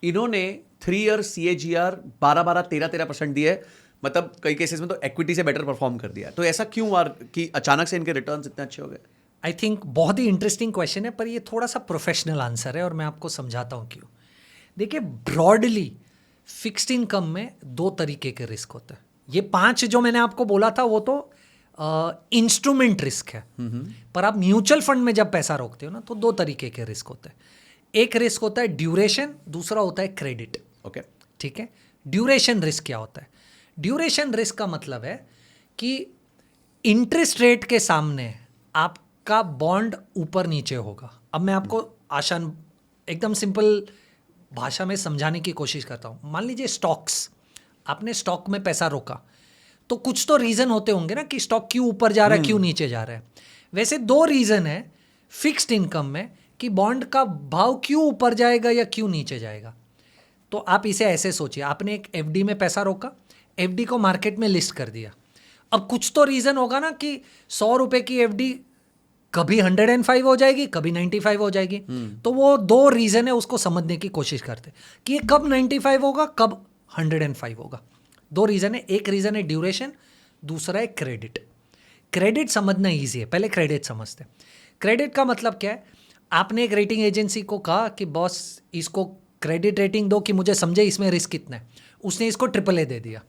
[SPEAKER 1] इन्होंने 3 ईयर CAGR 12-13% दिए, मतलब कई केसेस में तो इक्विटी से बेटर परफॉर्म कर दिया। तो ऐसा क्यों हुआ कि अचानक से इनके रिटर्न्स इतने अच्छे हो गए?
[SPEAKER 2] आई थिंक बहुत ही इंटरेस्टिंग क्वेश्चन है, पर ये थोड़ा सा प्रोफेशनल आंसर है और मैं आपको समझाता हूँ क्यों। देखिए, ब्रॉडली फिक्स्ड इनकम में 2 तरीके के रिस्क होते हैं। ये 5 जो मैंने आपको बोला था वो तो इंस्ट्रूमेंट रिस्क है, पर आप म्यूचुअल फंड में जब पैसा रोकते हो ना तो 2 तरीके के रिस्क होते हैं। एक रिस्क होता है ड्यूरेशन, दूसरा होता है क्रेडिट।
[SPEAKER 1] ओके,
[SPEAKER 2] ठीक है। ड्यूरेशन रिस्क क्या होता है? ड्यूरेशन रिस्क का मतलब है कि इंटरेस्ट रेट के सामने आपका बॉन्ड ऊपर नीचे होगा। अब मैं आपको आसान एकदम सिंपल भाषा में समझाने की कोशिश करता हूँ। मान लीजिए स्टॉक्स, आपने स्टॉक में पैसा रोका तो कुछ तो रीज़न होते होंगे ना कि स्टॉक क्यों ऊपर जा रहा है, क्यों नीचे जा रहा है। वैसे 2 रीज़न है फिक्स्ड इनकम में कि बॉन्ड का भाव क्यों ऊपर जाएगा या क्यों नीचे जाएगा। तो आप इसे ऐसे सोचिए, आपने एक FD में पैसा रोका, FD को मार्केट में लिस्ट कर दिया। अब कुछ तो रीज़न होगा ना कि 100 रुपये की FD कभी 105 हो जाएगी, कभी 95 हो जाएगी। तो वो 2 रीज़न है, उसको समझने की कोशिश करते कि ये कब 95 होगा, कब 105 होगा। 2 रीज़न है, एक रीज़न है ड्यूरेशन, दूसरा है क्रेडिट। क्रेडिट समझना ईजी है, पहले क्रेडिट समझते हैं। क्रेडिट का मतलब क्या है? आपने एक रेटिंग एजेंसी को कहा कि बॉस इसको क्रेडिट रेटिंग दो कि मुझे समझे इसमें रिस्क कितना है। उसने इसको AAA दे दिया।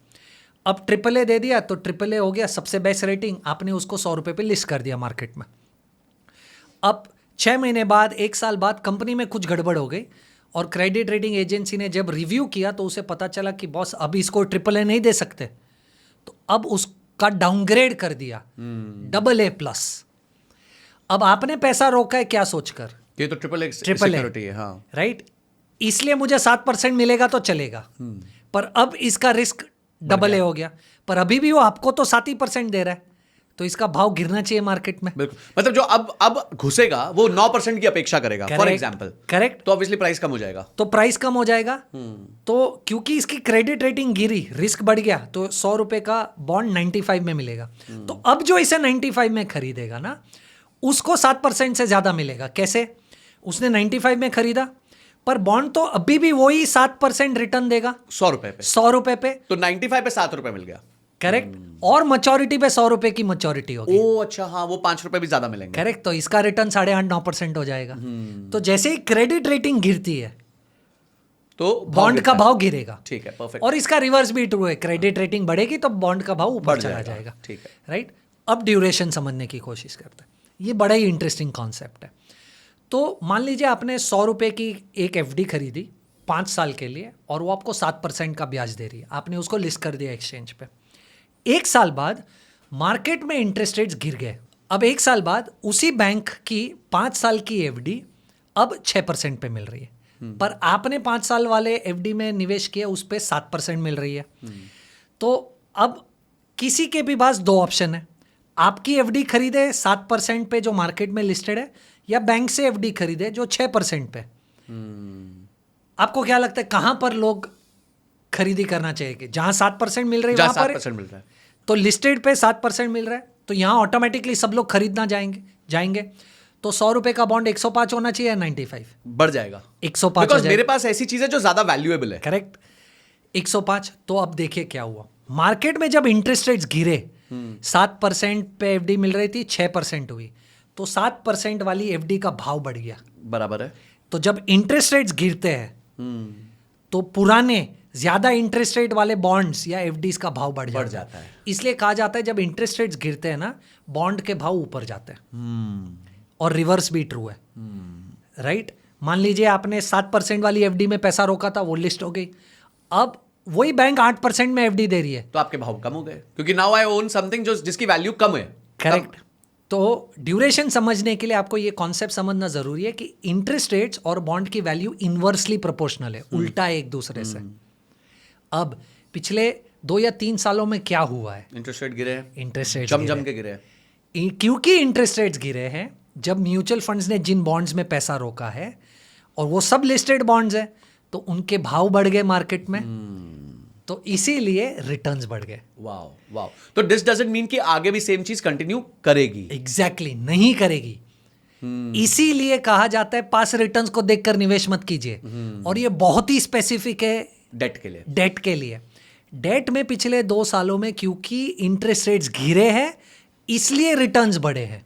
[SPEAKER 2] अब AAA दे दिया तो AAA हो गया सबसे बेस्ट रेटिंग, आपने उसको 100 रुपये पे लिस्ट कर दिया मार्केट में। अब 6 महीने बाद, 1 साल बाद कंपनी में कुछ गड़बड़ हो गई और क्रेडिट रेटिंग एजेंसी ने जब रिव्यू किया तो उसे पता चला कि बॉस अब इसको AAA नहीं दे सकते, तो अब उसका डाउनग्रेड कर दिया AA+। अब आपने पैसा रोका है क्या सोचकर?
[SPEAKER 1] ये तो ट्रिपल सिक्योरिटी है, हाँ,
[SPEAKER 2] राइट। इसलिए मुझे 7% मिलेगा तो चलेगा, पर अब इसका रिस्क AA हो गया, पर अभी भी वो आपको तो 7% दे रहा है, तो इसका भाव गिरना चाहिए मार्केट में।
[SPEAKER 1] बिल्कुल, मतलब जो अब घुसेगा वो 9% की अपेक्षा करेगा फॉर एग्जांपल,
[SPEAKER 2] करेक्ट,
[SPEAKER 1] तो ऑब्वियसली प्राइस कम हो जाएगा।
[SPEAKER 2] तो प्राइस कम हो जाएगा। तो क्योंकि इसकी क्रेडिट रेटिंग गिरी, रिस्क बढ़ गया, तो 100 रुपये का बॉन्ड 95 में मिलेगा। तो अब जो इसे 95 में खरीदेगा ना, उसको 7% से ज्यादा मिलेगा। कैसे? उसने 95 में खरीदा, पर बॉन्ड तो अभी भी वही 7% रिटर्न देगा
[SPEAKER 1] 100 रुपए पे,
[SPEAKER 2] 100 रुपए पे।
[SPEAKER 1] तो 95 पे 7 रुपए मिल गया,
[SPEAKER 2] करेक्ट। और मैच्योरिटी पे 100 रुपए की मैच्योरिटी होगी।
[SPEAKER 1] ओ अच्छा, हाँ, वो 5 रुपए भी ज्यादा मिलेंगे।
[SPEAKER 2] करेक्ट, तो इसका रिटर्न 8.5-9% हो जाएगा। तो जैसे ही क्रेडिट रेटिंग गिरती है
[SPEAKER 1] तो
[SPEAKER 2] बॉन्ड का भाव गिरेगा।
[SPEAKER 1] ठीक है, परफेक्ट।
[SPEAKER 2] और इसका रिवर्स भी ट्रू है, क्रेडिट रेटिंग बढ़ेगी तो बॉन्ड का भाव ऊपर चला जाएगा।
[SPEAKER 1] ठीक है,
[SPEAKER 2] राइट। अब ड्यूरेशन समझने की कोशिश करते हैं, ये बड़ा ही इंटरेस्टिंग कॉन्सेप्ट है। तो मान लीजिए आपने 100 रुपये की एक FD खरीदी 5 साल के लिए और वो आपको 7% का ब्याज दे रही है, आपने उसको लिस्ट कर दिया एक्सचेंज पे। 1 साल बाद मार्केट में इंटरेस्ट रेट्स गिर गए। अब 1 साल बाद उसी बैंक की 5 साल की FD अब 6% पे मिल रही है, पर आपने 5 साल वाले FD में निवेश किया, उस पर 7% मिल रही है। तो अब किसी के भी पास 2 ऑप्शन है, आपकी FD खरीदे 7% पे जो मार्केट में लिस्टेड है, या बैंक से FD खरीदे जो 6% पे। आपको क्या लगता है कहां पर लोग खरीदी करना चाहिए? जहां 7% मिल रही है, वहां पर
[SPEAKER 1] 7% मिल रहा है,
[SPEAKER 2] तो लिस्टेड पे 7% मिल रहा है, तो यहां ऑटोमेटिकली सब लोग खरीदना जाएंगे। तो 100 रुपए का बॉन्ड 105 होना चाहिए या 95?
[SPEAKER 1] बढ़ जाएगा
[SPEAKER 2] 105 हो
[SPEAKER 1] बिकॉज
[SPEAKER 2] जाएगा।
[SPEAKER 1] मेरे पास ऐसी चीज है जो ज्यादा वैल्यूएबल है।
[SPEAKER 2] करेक्ट, 105। तो अब देखिए क्या हुआ, मार्केट में जब इंटरेस्ट रेट्स गिरे, 7% पे FD मिल रही थी, 6% हुई, तो 7% वाली FD का भाव बढ़ गया।
[SPEAKER 1] बराबर है।
[SPEAKER 2] तो जब इंटरेस्ट रेट्स गिरते हैं तो पुराने ज्यादा इंटरेस्ट रेट वाले बॉन्ड्स या एफडीज का भाव बढ़ जाता है। इसलिए कहा जाता है जब इंटरेस्ट रेट्स गिरते हैं ना, बॉन्ड के भाव ऊपर जाते हैं। और रिवर्स भी ट्रू है, राइट? मान लीजिए आपने 7% वाली एफडी में पैसा रोका था, वो लिस्ट हो गई, अब वही बैंक 8% में एफडी दे रही है,
[SPEAKER 1] तो आपके भाव कम हो गए, क्योंकि नाउ आई ओन समथिंग जो जिसकी वैल्यू कम है।
[SPEAKER 2] करेक्ट। तो ड्यूरेशन समझने के लिए आपको ये कॉन्सेप्ट समझना जरूरी है कि इंटरेस्ट रेट्स और बॉन्ड की वैल्यू इनवर्सली प्रोपोर्शनल है, उल्टा है एक दूसरे से। अब पिछले 2 या 3 सालों में क्या हुआ है?
[SPEAKER 1] इंटरेस्ट रेट गिरे हैं,
[SPEAKER 2] इंटरेस्ट रेट
[SPEAKER 1] जम के गिरे हैं।
[SPEAKER 2] क्योंकि इंटरेस्ट रेट्स गिरे हैं, जब म्यूचुअल फंड्स ने जिन बॉन्ड्स में पैसा रोका है और वो सब लिस्टेड बॉन्ड्स है, तो उनके भाव बढ़ गए मार्केट में, तो इसीलिए रिटर्न्स बढ़ गए।
[SPEAKER 1] वाओ। तो दिस डजंट मीन कि आगे भी सेम चीज कंटिन्यू करेगी।
[SPEAKER 2] एग्जैक्टली नहीं करेगी। इसीलिए कहा जाता है पास रिटर्न्स को देखकर निवेश मत कीजिए। और ये बहुत ही स्पेसिफिक है
[SPEAKER 1] डेट के लिए।
[SPEAKER 2] डेट में पिछले 2 सालों में क्योंकि इंटरेस्ट रेट्स गिरे हैं, इसलिए रिटर्न्स बढ़े हैं।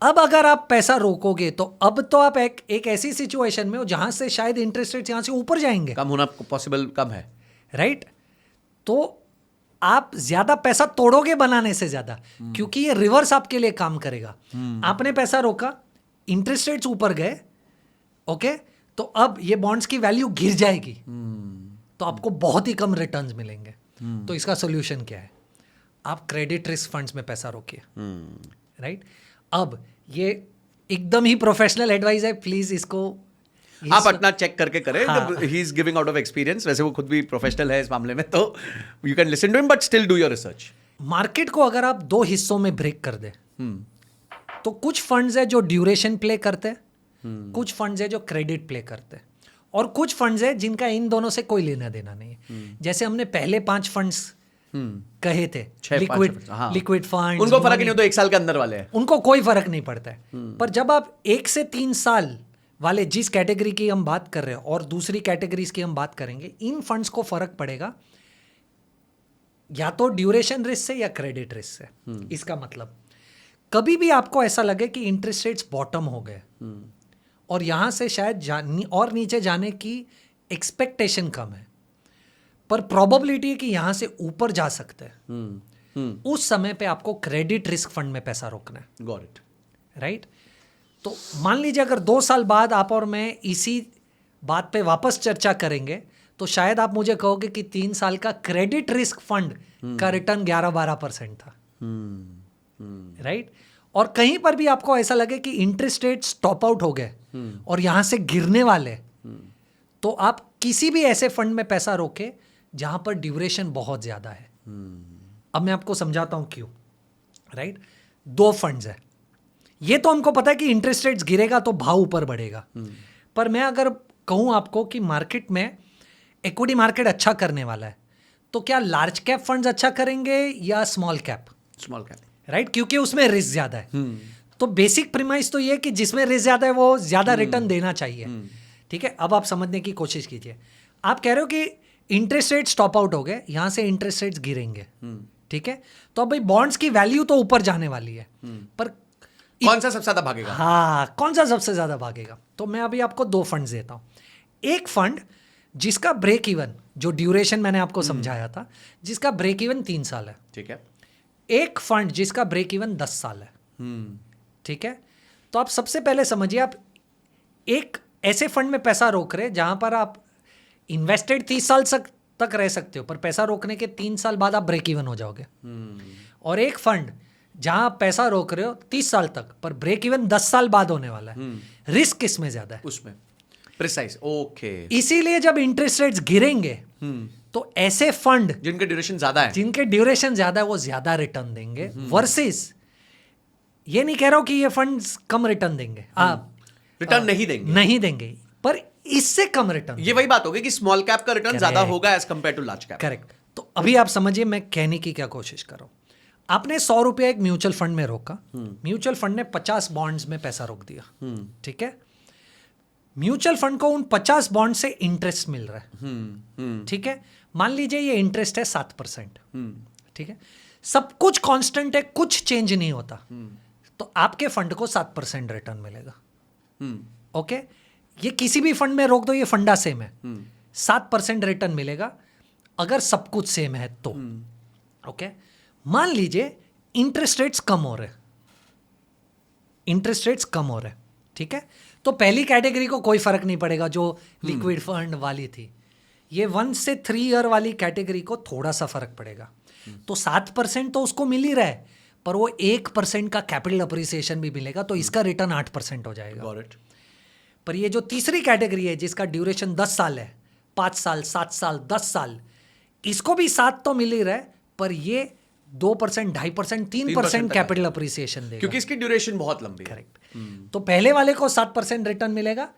[SPEAKER 2] अब अगर आप पैसा रोकोगे तो अब तो आप एक ऐसी सिचुएशन में हो जहां से शायद इंटरेस्ट रेट्स यहां से ऊपर जाएंगे,
[SPEAKER 1] कम होना पॉसिबल कम है,
[SPEAKER 2] राइट? तो आप ज्यादा पैसा तोड़ोगे बनाने से ज्यादा, क्योंकि ये रिवर्स आपके लिए काम करेगा। आपने पैसा रोका, इंटरेस्ट रेट्स ऊपर गए, ओके, तो अब ये बॉन्ड्स की वैल्यू गिर जाएगी, तो आपको बहुत ही कम रिटर्न्स मिलेंगे। तो इसका सोल्यूशन क्या है? आप क्रेडिट रिस्क फंड्स में पैसा रोकिए, राइट? अब ये एकदम ही प्रोफेशनल एडवाइस है, प्लीज इसको
[SPEAKER 1] आप अपना चेक करके करें। He is giving out of experience, वैसे वो खुद भी प्रोफेशनल है इस मामले में, तो you can listen to him but still do your research.
[SPEAKER 2] Market को अगर आप 2 हिस्सों में ब्रेक कर दे, तो कुछ फंड्स है जो ड्यूरेशन प्ले करते हैं, कुछ फंड्स है जो क्रेडिट प्ले करते हैं, और कुछ फंड्स है जिनका इन दोनों से कोई लेना देना नहीं है। जैसे हमने पहले 5 फंड्स कहे थे, लिक्विड फंड,
[SPEAKER 1] उनको फर्क नहीं होता, 1 साल के अंदर वाले हैं,
[SPEAKER 2] उनको कोई फर्क नहीं पड़ता है। पर जब आप 1 से 3 साल वाले जिस कैटेगरी की हम बात कर रहे हैं और दूसरी कैटेगरीज की हम बात करेंगे, इन फंड्स को फर्क पड़ेगा या तो ड्यूरेशन रिस्क से या क्रेडिट रिस्क से। इसका मतलब कभी भी आपको ऐसा लगे कि इंटरेस्ट रेट्स बॉटम हो गए और यहां से शायद और नीचे जाने की एक्सपेक्टेशन कम है, पर प्रोबेबिलिटी है कि यहां से ऊपर जा सकते हैं, उस समय पे आपको क्रेडिट रिस्क फंड में पैसा रोकना है।
[SPEAKER 1] Got it,
[SPEAKER 2] right? तो मान लीजिए अगर 2 साल बाद आप और मैं इसी बात पे वापस चर्चा करेंगे, तो शायद आप मुझे कहोगे कि 3 साल का क्रेडिट रिस्क फंड का रिटर्न 11-12% था, राइट? और कहीं पर भी आपको ऐसा लगे कि इंटरेस्ट रेट स्टॉप आउट हो गए और यहां से गिरने वाले, तो आप किसी भी ऐसे फंड में पैसा रोके जहां पर ड्यूरेशन बहुत ज्यादा है। अब मैं आपको समझाता हूं क्यों, राइट? 2 फंड्स है, ये तो हमको पता है कि इंटरेस्ट रेट्स गिरेगा तो भाव ऊपर बढ़ेगा, पर मैं अगर कहूं आपको कि मार्केट में इक्विटी मार्केट अच्छा करने वाला है, तो क्या लार्ज कैप फंड्स अच्छा करेंगे या small cap?
[SPEAKER 1] Small cap,
[SPEAKER 2] right? क्योंकि उसमें रिस्क ज्यादा है। तो बेसिक प्रीमाइस तो ये कि जिसमें रिस्क ज्यादा है वो ज्यादा रिटर्न देना चाहिए, ठीक है? अब आप समझने की कोशिश कीजिए। आप कह रहे हो कि इंटरेस्ट रेट स्टॉप आउट हो गए, यहां से इंटरेस्ट रेट्स गिरेंगे, ठीक है? तो अब भाई बॉन्ड्स की वैल्यू तो ऊपर जाने वाली है, पर
[SPEAKER 1] कौन सा सबसे ज्यादा भागेगा?
[SPEAKER 2] हाँ, कौन सा सबसे ज्यादा भागेगा? तो मैं अभी आपको 2 फंड्स देता हूं। एक फंड जिसका ब्रेक इवन, जो ड्यूरेशन मैंने आपको समझाया था, जिसका ब्रेक इवन 3 साल है,
[SPEAKER 1] ठीक है।
[SPEAKER 2] एक फंड जिसका ब्रेक इवन 10 साल है, ठीक है? तो आप सबसे पहले समझिए, आप एक ऐसे फंड में पैसा रोक रहे जहां पर आप इन्वेस्टेड 30 साल तक रह सकते हो, पर पैसा रोकने के 3 साल बाद आप ब्रेक इवन हो जाओगे। और एक फंड जहां आप पैसा रोक रहे हो 30 साल तक, पर ब्रेक इवन 10 साल बाद होने वाला है। रिस्क किसमें ज्यादा है?
[SPEAKER 1] उसमें। Precise, okay.
[SPEAKER 2] इसीलिए जब इंटरेस्ट रेट्स गिरेंगे तो ऐसे फंड
[SPEAKER 1] जिनके ड्यूरेशन ज्यादा है,
[SPEAKER 2] ज्यादा है, वो ज्यादा रिटर्न देंगे, वर्सेस ये नहीं कह रहा हूं कि ये फंड्स कम रिटर्न देंगे, आप
[SPEAKER 1] रिटर्न नहीं देंगे,
[SPEAKER 2] पर इससे कम रिटर्न।
[SPEAKER 1] ये वही बात होगी कि स्मॉल कैप का रिटर्न ज्यादा होगा as compare to large cap.
[SPEAKER 2] Correct. तो अभी आप समझिए मैं कहने की क्या कोशिश कर रहा हूं। आपने 100 रुपया एक म्यूचुअल फंड में रोका, म्यूचुअल फंड ने 50 बॉन्ड्स में पैसा रोक दिया, ठीक है? म्यूचुअल फंड को उन 50 बॉन्ड से इंटरेस्ट मिल रहा है, ठीक है? मान लीजिए ये इंटरेस्ट है 7%, ठीक है? सब कुछ कांस्टेंट है, कुछ चेंज नहीं होता, तो आपके फंड को 7% रिटर्न मिलेगा, ओके? ये किसी भी फंड में रोक दो, ये फंडा सेम है, 7% रिटर्न मिलेगा अगर सब कुछ सेम है तो। ओके, मान लीजिए इंटरेस्ट रेट्स कम हो रहे, इंटरेस्ट रेट्स कम हो रहे, ठीक है, तो पहली कैटेगरी को कोई फर्क नहीं पड़ेगा जो लिक्विड फंड वाली थी। ये 1 से 3 ईयर वाली कैटेगरी को थोड़ा सा फर्क पड़ेगा। तो 7% तो उसको मिल ही रहा है, पर वो 1% का कैपिटल अप्रिसिएशन भी मिलेगा, तो इसका रिटर्न 8% हो जाएगा।
[SPEAKER 1] Got it.
[SPEAKER 2] पर ये जो तीसरी कैटेगरी है जिसका ड्यूरेशन 10 साल है, 5 साल, 7 साल, 10 साल, इसको भी 7 तो मिल ही रहा है, पर ये 2%, 2.5%, 3% कैपिटल अप्रिसिएशन देगा,
[SPEAKER 1] क्योंकि इसकी ड्यूरेशन बहुत लंबी है।
[SPEAKER 2] करेक्ट। तो पहले वाले को 7% रिटर्न मिलेगा,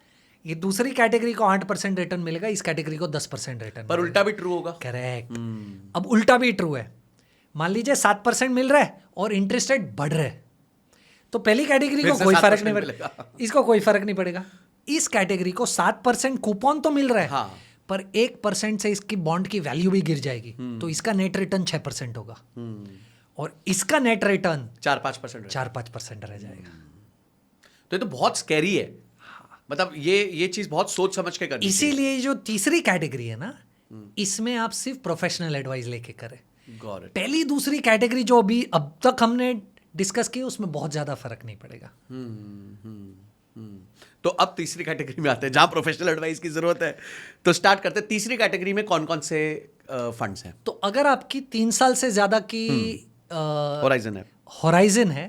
[SPEAKER 2] ये दूसरी कैटेगरी को 8% रिटर्न मिलेगा, इस कैटेगरी को 10% रिटर्न।
[SPEAKER 1] पर उल्टा भी ट्रू होगा।
[SPEAKER 2] करेक्ट। अब उल्टा भी ट्रू है। मान लीजिए 7% मिल रहा है और इंटरेस्ट रेट बढ़ रहा है, तो पहली कैटेगरी को कोई फर्क नहीं पड़ेगा, इसको कोई फर्क नहीं पड़ेगा। इस कैटेगरी को 7% कूपन तो मिल रहा है,
[SPEAKER 1] हाँ।
[SPEAKER 2] पर 1% से इसकी बॉन्ड की वैल्यू भी गिर जाएगी, तो इसका नेट रिटर्न 6% होगा और इसका नेट रिटर्न
[SPEAKER 1] 4-5%
[SPEAKER 2] 4-5% रह जाएगा।
[SPEAKER 1] तो ये तो बहुत स्कैरी है। मतलब ये चीज बहुत सोच समझ के करनी चाहिए।
[SPEAKER 2] इसीलिए जो तीसरी कैटेगरी है ना, इसमें आप सिर्फ प्रोफेशनल एडवाइस लेके करें।
[SPEAKER 1] Got it.
[SPEAKER 2] पहली दूसरी कैटेगरी जो अभी अब तक हमने डिस्कस की उसमें बहुत ज्यादा फर्क नहीं पड़ेगा।
[SPEAKER 1] तो अब तीसरी कैटेगरी में आते हैं जहां प्रोफेशनल एडवाइस की जरूरत है। तो स्टार्ट करते हैं। तीसरी कैटेगरी में कौन कौन से फंड्स हैं?
[SPEAKER 2] तो अगर आपकी 3 साल से ज्यादा की
[SPEAKER 1] होराइजन है।
[SPEAKER 2] होराइजन है,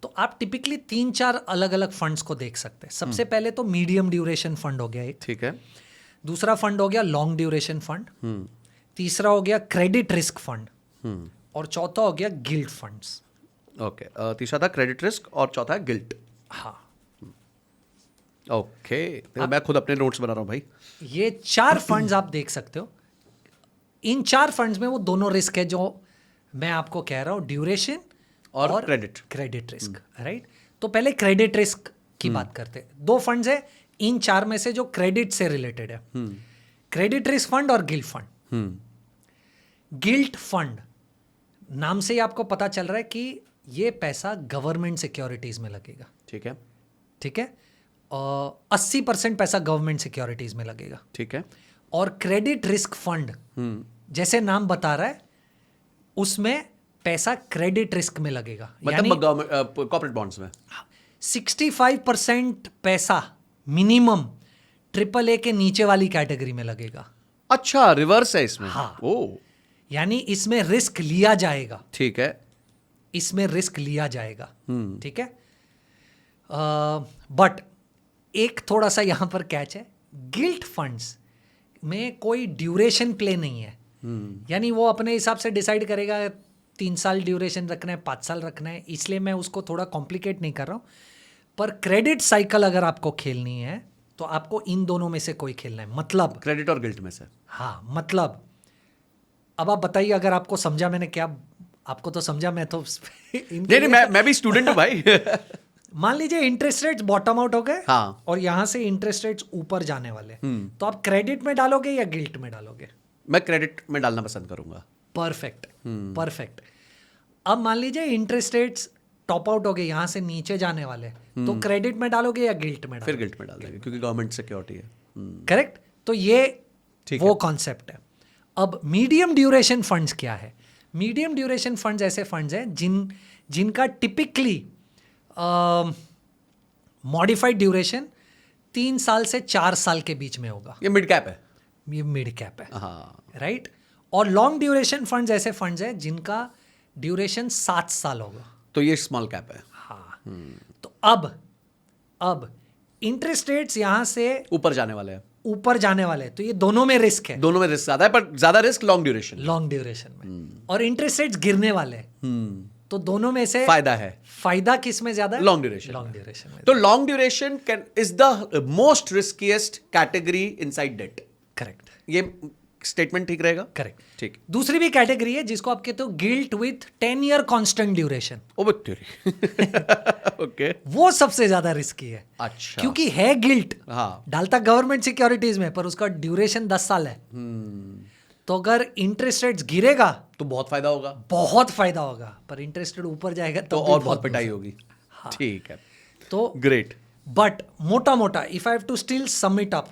[SPEAKER 2] तो आप टिपिकली 3-4 अलग अलग फंड्स को देख सकते हैं। सबसे पहले तो मीडियम ड्यूरेशन फंड हो गया एक,
[SPEAKER 1] ठीक है।
[SPEAKER 2] दूसरा फंड हो गया लॉन्ग ड्यूरेशन फंड, तीसरा हो गया क्रेडिट रिस्क फंड, और चौथा हो गया गिल्ट फंड्स।
[SPEAKER 1] ओके, तीसरा था क्रेडिट रिस्क और चौथा है गिल्ट।
[SPEAKER 2] हाँ,
[SPEAKER 1] ओके, तो मैं खुद अपने नोट्स बना रहा हूँ भाई।
[SPEAKER 2] ये 4 फंड्स आप देख सकते हो। इन 4 फंड्स में वो दोनों रिस्क है जो मैं आपको कह रहा हूँ, ड्यूरेशन
[SPEAKER 1] और क्रेडिट
[SPEAKER 2] रिस्क, राइट। तो पहले क्रेडिट रिस्क की बात करते हैं। 2 फंड्स है इन 4 में से जो क्रेडिट से रिलेटेड है, क्रेडिट रिस्क फंड और गिल्ट फंड। गिल्ट फंड नाम से ही आपको पता चल रहा है कि ये पैसा गवर्नमेंट सिक्योरिटीज में लगेगा,
[SPEAKER 1] ठीक है।
[SPEAKER 2] ठीक है। 80% पैसा गवर्नमेंट सिक्योरिटीज में लगेगा,
[SPEAKER 1] ठीक है।
[SPEAKER 2] और क्रेडिट रिस्क फंड जैसे नाम बता रहा है उसमें पैसा क्रेडिट रिस्क में लगेगा,
[SPEAKER 1] मतलब कॉर्पोरेट बॉन्ड्स में
[SPEAKER 2] 65% पैसा मिनिमम AAA के नीचे वाली कैटेगरी में लगेगा।
[SPEAKER 1] अच्छा, रिवर्स है इसमें।
[SPEAKER 2] हाँ।
[SPEAKER 1] ओ,
[SPEAKER 2] यानी इसमें रिस्क लिया जाएगा,
[SPEAKER 1] ठीक है।
[SPEAKER 2] इसमें रिस्क लिया जाएगा, ठीक है। बट एक थोड़ा सा यहां पर कैच है, गिल्ट फंड्स में कोई ड्यूरेशन प्ले नहीं है। यानी वो अपने हिसाब से डिसाइड करेगा 3 साल ड्यूरेशन रखना है, 5 साल रखना है, इसलिए मैं उसको थोड़ा कॉम्प्लिकेट नहीं कर रहा हूं। पर क्रेडिट साइकिल अगर आपको खेलनी है तो आपको इन दोनों में से कोई खेलना है। मतलब
[SPEAKER 1] क्रेडिट और गिल्ट में से।
[SPEAKER 2] हाँ, मतलब अब आप बताइए अगर आपको समझा मैंने क्या, आपको तो समझा, मैं तो
[SPEAKER 1] नहीं, मैं भी स्टूडेंट हूँ भाई।
[SPEAKER 2] मान लीजिए इंटरेस्ट रेट्स बॉटम आउट हो गए,
[SPEAKER 1] हाँ।
[SPEAKER 2] और यहां से इंटरेस्ट रेट्स ऊपर जाने वाले, तो आप क्रेडिट में डालोगे या गिल्ट में डालोगे?
[SPEAKER 1] मैं क्रेडिट में डालना पसंद करूंगा।
[SPEAKER 2] Perfect, perfect. अब मान लीजिए इंटरेस्ट रेट्स टॉप आउट हो गए, यहां से नीचे जाने वाले, तो क्रेडिट में डालोगे या गिल्ट में डालोगे?
[SPEAKER 1] फिर गिल्ट में डाल देंगे क्योंकि गवर्नमेंट सिक्योरिटी है।
[SPEAKER 2] करेक्ट। तो ये
[SPEAKER 1] ठीक
[SPEAKER 2] वो कॉन्सेप्ट है। अब मीडियम ड्यूरेशन फंड्स क्या है? मीडियम ड्यूरेशन फंड्स ऐसे फंड्स हैं जिनका टिपिकली मॉडिफाइड ड्यूरेशन 3 साल से 4 साल के बीच में होगा।
[SPEAKER 1] ये मिड कैप है।
[SPEAKER 2] ये मिड कैप है,
[SPEAKER 1] हाँ।
[SPEAKER 2] राइट। और लॉन्ग ड्यूरेशन फंड्स ऐसे फंड्स हैं जिनका ड्यूरेशन 7 साल होगा।
[SPEAKER 1] तो ये स्मॉल कैप है।
[SPEAKER 2] हाँ। तो अब इंटरेस्ट रेट्स यहां से
[SPEAKER 1] ऊपर जाने वाले हैं।
[SPEAKER 2] ऊपर जाने वाले हैं, तो ये दोनों में रिस्क है।
[SPEAKER 1] दोनों में रिस्क ज्यादा है, पर ज्यादा risk long duration.
[SPEAKER 2] Long duration में। और इंटरेस्ट रेट्स गिरने वाले हैं, तो दोनों में से
[SPEAKER 1] फायदा है।
[SPEAKER 2] फायदा किस में ज्यादा है?
[SPEAKER 1] Long duration.
[SPEAKER 2] लॉन्ग ड्यूरेशन में।
[SPEAKER 1] तो long duration is the most riskiest category inside debt.
[SPEAKER 2] Correct,
[SPEAKER 1] ये स्टेटमेंट ठीक रहेगा?
[SPEAKER 2] करेक्ट।
[SPEAKER 1] ठीक।
[SPEAKER 2] दूसरी भी कैटेगरी है जिसको आप कहते हो gilt with 10 year constant duration.
[SPEAKER 1] ओ तेरी। ओके।
[SPEAKER 2] वो सबसे ज्यादा रिस्की है।
[SPEAKER 1] अच्छा।
[SPEAKER 2] क्योंकि है गिल्ट,
[SPEAKER 1] हाँ।
[SPEAKER 2] डालता गवर्नमेंट सिक्योरिटीज में, पर उसका ड्यूरेशन 10 साल है। तो अगर इंटरेस्ट रेट्स गिरेगा
[SPEAKER 1] तो बहुत फायदा होगा।
[SPEAKER 2] बहुत फायदा होगा, पर इंटरेस्ट रेट ऊपर जाएगा
[SPEAKER 1] तो और बहुत पिटाई होगी। ठीक है।
[SPEAKER 2] तो
[SPEAKER 1] ग्रेट।
[SPEAKER 2] बट मोटा मोटा if I have to still sum it up,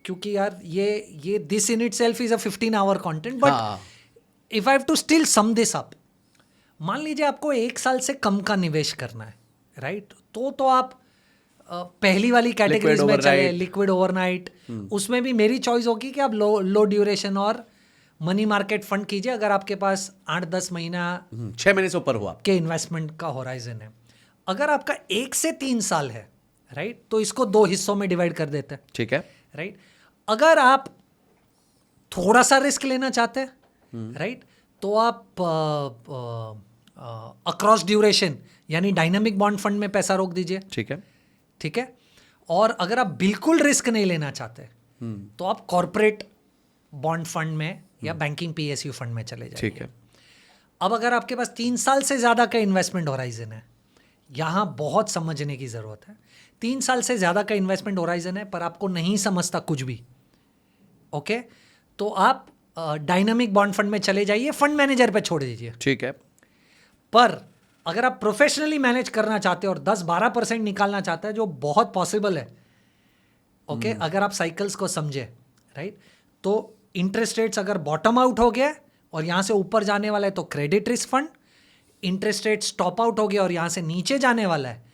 [SPEAKER 2] क्योंकि यार ये this in itself is a 15 hour content, but
[SPEAKER 1] हाँ,
[SPEAKER 2] if I have to still sum this up, मान लीजिए आपको 1 साल से कम का निवेश करना है, राइट? तो आप पहली वाली कैटेगरीज में चले,
[SPEAKER 1] overnight.
[SPEAKER 2] लिक्विड ओवरनाइट, उसमें भी मेरी चॉइस होगी कि आप लो ड्यूरेशन और मनी मार्केट फंड कीजिए अगर आपके पास 8-10 महीना
[SPEAKER 1] 6 महीने से ऊपर हुआ।
[SPEAKER 2] के इन्वेस्टमेंट का होराइजन है। अगर आपका 1 से 3 साल है, राइट, तो इसको 2 हिस्सों में डिवाइड कर देते हैं,
[SPEAKER 1] ठीक है,
[SPEAKER 2] राइट? अगर आप थोड़ा सा रिस्क लेना चाहते हैं, राइट, तो आप अक्रॉस ड्यूरेशन यानी डायनामिक बॉन्ड फंड में पैसा रोक दीजिए,
[SPEAKER 1] ठीक है,
[SPEAKER 2] ठीक है? और अगर आप बिल्कुल रिस्क नहीं लेना चाहते तो आप कॉर्पोरेट बॉन्ड फंड में या बैंकिंग PSU फंड में चले जाइए।
[SPEAKER 1] ठीक है।
[SPEAKER 2] अब अगर आपके पास 3 साल से ज़्यादा का इन्वेस्टमेंट होराइजन है, यहाँ बहुत समझने की ज़रूरत है। 3 साल से ज़्यादा का इन्वेस्टमेंट होराइजन है पर आपको नहीं समझता कुछ भी, ओके, तो आप डायनामिक बॉन्ड फंड में चले जाइए, फंड मैनेजर पे छोड़ दीजिए।
[SPEAKER 1] ठीक है,
[SPEAKER 2] पर अगर आप प्रोफेशनली मैनेज करना चाहते हो और 10-12% निकालना चाहते हैं, जो बहुत पॉसिबल है, ओके, अगर आप साइकिल्स को समझे, राइट, तो इंटरेस्ट रेट्स अगर बॉटम आउट हो गया और यहाँ से ऊपर जाने वाला है तो credit risk fund, interest rate stop out हो गया और यहाँ से नीचे जाने वाला है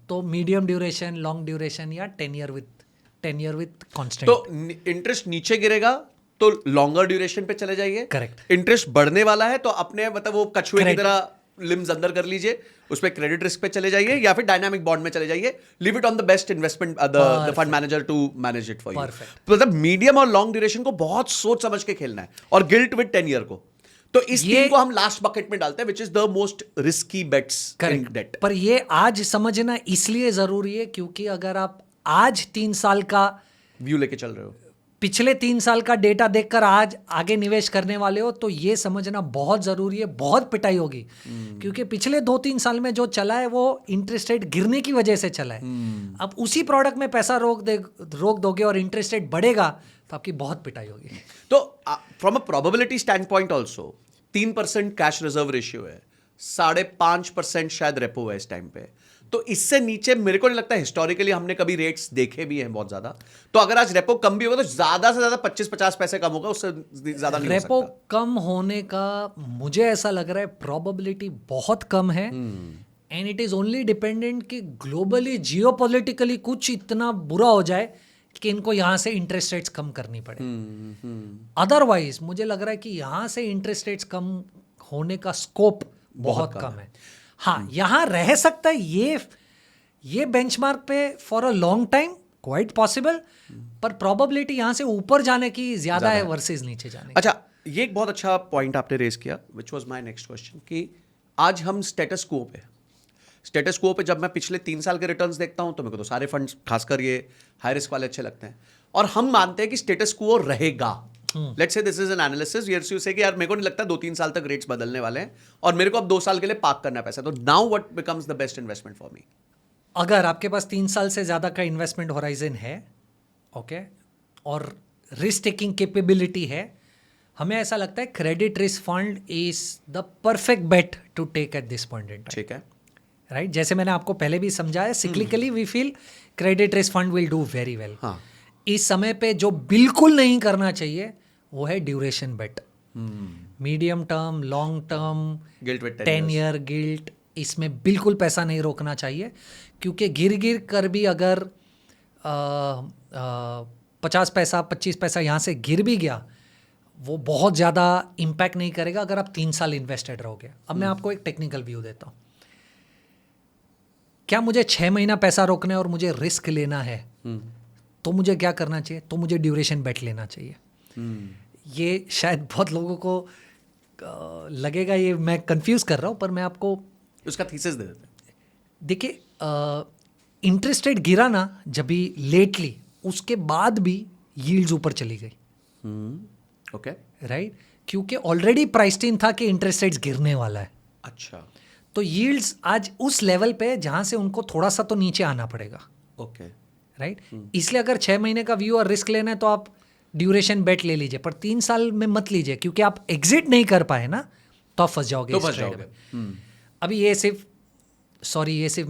[SPEAKER 2] तो मीडियम ड्यूरेशन, लॉन्ग ड्यूरेशन या 10 ईयर विथ कांस्टेंट।
[SPEAKER 1] तो इंटरेस्ट नीचे गिरेगा तो लॉन्गर ड्यूरेशन पे चले जाइए।
[SPEAKER 2] करेक्ट।
[SPEAKER 1] इंटरेस्ट बढ़ने वाला है तो अपने मतलब वो कछुए की
[SPEAKER 2] Correct.
[SPEAKER 1] तरह लिम्स अंदर कर लीजिए, उस पे क्रेडिट रिस्क पे चले जाइए या फिर डायनामिक बॉन्ड में चले जाइए। Leave it on the best investment the fund manager to manage it for you.
[SPEAKER 2] Perfect.
[SPEAKER 1] मतलब मीडियम और लॉन्ग ड्यूरेशन को बहुत सोच समझ के खेलना है और गिल्ट विद 10 ईयर को। तो इस
[SPEAKER 2] ये-
[SPEAKER 1] तीन को हम लास्ट बकेट में डालते हैं which is the most risky bets in debt.
[SPEAKER 2] पर ये आज समझना इसलिए ज़रूरी है क्योंकि अगर आप आज 3 साल का,
[SPEAKER 1] व्यू लेके चल रहे हो।
[SPEAKER 2] पिछले 3 साल का डेटा देखकर आज आगे निवेश करने वाले हो तो ये समझना बहुत ज़रूरी है। बहुत पिटाई होगी क्योंकि पिछले 2-3 साल में जो चला है वो इंटरेस्ट रेट गिरने की वजह से चला है। अब उसी प्रोडक्ट में पैसा रोक दोगे और इंटरेस्ट रेट बढ़ेगा तो आपकी बहुत पिटाई होगी।
[SPEAKER 1] तो from a probability stand point also 3% cash reserve ratio है, 5.5% शायद रेपो है इस टाइम पे। तो इससे नीचे मेरे को नहीं लगता, हिस्टोरिकली हमने कभी रेट्स देखे भी हैं बहुत ज्यादा। तो अगर आज रेपो कम भी होगा तो ज्यादा से ज्यादा 25-50 पैसे कम होगा, उससे ज्यादा नहीं हो
[SPEAKER 2] रेपो
[SPEAKER 1] सकता।
[SPEAKER 2] कम होने का मुझे ऐसा लग रहा है प्रोबेबिलिटी बहुत कम है and it is only dependent कि ग्लोबली जियोपॉलिटिकली कुछ इतना बुरा हो जाए कि इनको यहाँ से इंटरेस्ट रेट्स कम करनी पड़े। अदरवाइज मुझे लग रहा है कि यहाँ से इंटरेस्ट रेट्स कम होने का स्कोप बहुत कम है। हाँ, यहाँ रह सकता है ये बेंचमार्क पे for a long time, quite possible, पर प्रोबेबिलिटी यहाँ से ऊपर जाने की ज्यादा है वर्सेस नीचे जाने की।
[SPEAKER 1] अच्छा, ये एक बहुत अच्छा पॉइंट आपने रेज किया which was my next question कि आज हम स्टेटस क्वो पे जब मैं पिछले 3 साल के रिटर्न्स देखता हूं तो मेरे को तो सारे फंड्स खासकर ये हाई रिस्क वाले अच्छे लगते हैं और हम मानते हैं कि स्टेटस क्वो रहेगा। Let's say this is an analysis you से कि यार मेरे को नहीं लगता 2-3 साल तक रेट्स बदलने वाले हैं और मेरे को अब 2 साल के लिए पार्क करना है पैसा, तो now what becomes the best investment for me?
[SPEAKER 2] अगर आपके पास 3 साल से ज़्यादा का इन्वेस्टमेंट होराइजन है, ओके, और रिस्क टेकिंग कैपेबिलिटी है, हमें ऐसा लगता है credit risk fund is the perfect bet to take at this point in time.
[SPEAKER 1] ठीक है,
[SPEAKER 2] राइट, जैसे मैंने आपको पहले भी समझाया, cyclically we feel credit risk fund will do very well.
[SPEAKER 1] हाँ,
[SPEAKER 2] इस समय पे जो बिल्कुल नहीं करना चाहिए वो है duration bet, medium term, long term,
[SPEAKER 1] gilt with
[SPEAKER 2] 10 year gilt, इसमें बिल्कुल पैसा नहीं रोकना चाहिए क्योंकि गिर कर भी अगर 50 पैसा 25 पैसा यहाँ से गिर भी गया वो बहुत ज़्यादा इम्पैक्ट नहीं करेगा अगर आप 3 साल इन्वेस्टेड रहोगे। अब मैं आपको एक टेक्निकल व्यू देता हूँ। क्या मुझे 6 महीना पैसा रोकना है और मुझे रिस्क लेना है तो मुझे क्या करना चाहिए? तो मुझे ड्यूरेशन बेट लेना चाहिए। ये शायद बहुत लोगों को लगेगा ये मैं कंफ्यूज कर रहा हूँ, पर मैं आपको
[SPEAKER 1] उसका थीसिस दे देते हैं।
[SPEAKER 2] देखिए, इंटरेस्ट रेट गिरा ना जब भी लेटली, उसके बाद भी यील्ड्स ऊपर चली गई,
[SPEAKER 1] ओके,
[SPEAKER 2] राइट, क्योंकि ऑलरेडी प्राइस्ड इन था कि इंटरेस्ट रेट्स गिरने वाला है।
[SPEAKER 1] अच्छा,
[SPEAKER 2] तो यील्ड्स आज उस लेवल पे जहाँ से उनको थोड़ा सा तो नीचे आना पड़ेगा,
[SPEAKER 1] ओके,
[SPEAKER 2] राइट। इसलिए अगर 6 महीने का व्यू और रिस्क लेना है तो आप ड्यूरेशन बेट ले लीजिए, पर 3 साल में मत लीजिए क्योंकि आप एग्जिट नहीं कर पाए ना तो आप फंस जाओगे
[SPEAKER 1] तो
[SPEAKER 2] इस
[SPEAKER 1] फंस
[SPEAKER 2] trade
[SPEAKER 1] जाओगे।
[SPEAKER 2] में। अभी ये सिर्फ सॉरी ये सिर्फ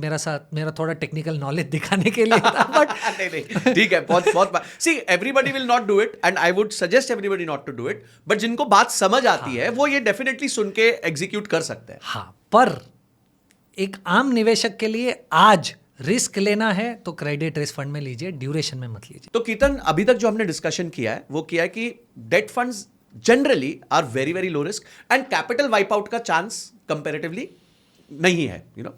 [SPEAKER 2] मेरा थोड़ा टेक्निकल नॉलेज दिखाने के लिए था, बट
[SPEAKER 1] नहीं ठीक है, बहुत सी everybody will not do it and I would suggest everybody not to do it, but जिनको बात समझ आती है वो ये डेफिनेटली सुन के एग्जीक्यूट कर सकते हैं.
[SPEAKER 2] हाँ, पर एक आम निवेशक के लिए आज रिस्क लेना है तो क्रेडिट रिस्क फंड में लीजिए, ड्यूरेशन में मत लीजिए.
[SPEAKER 1] तो कीर्तन, अभी तक जो हमने डिस्कशन किया है वो किया है कि debt funds generally are very very low risk and capital wipe out का चांस कंपैरेटिवली नहीं है, यू नो.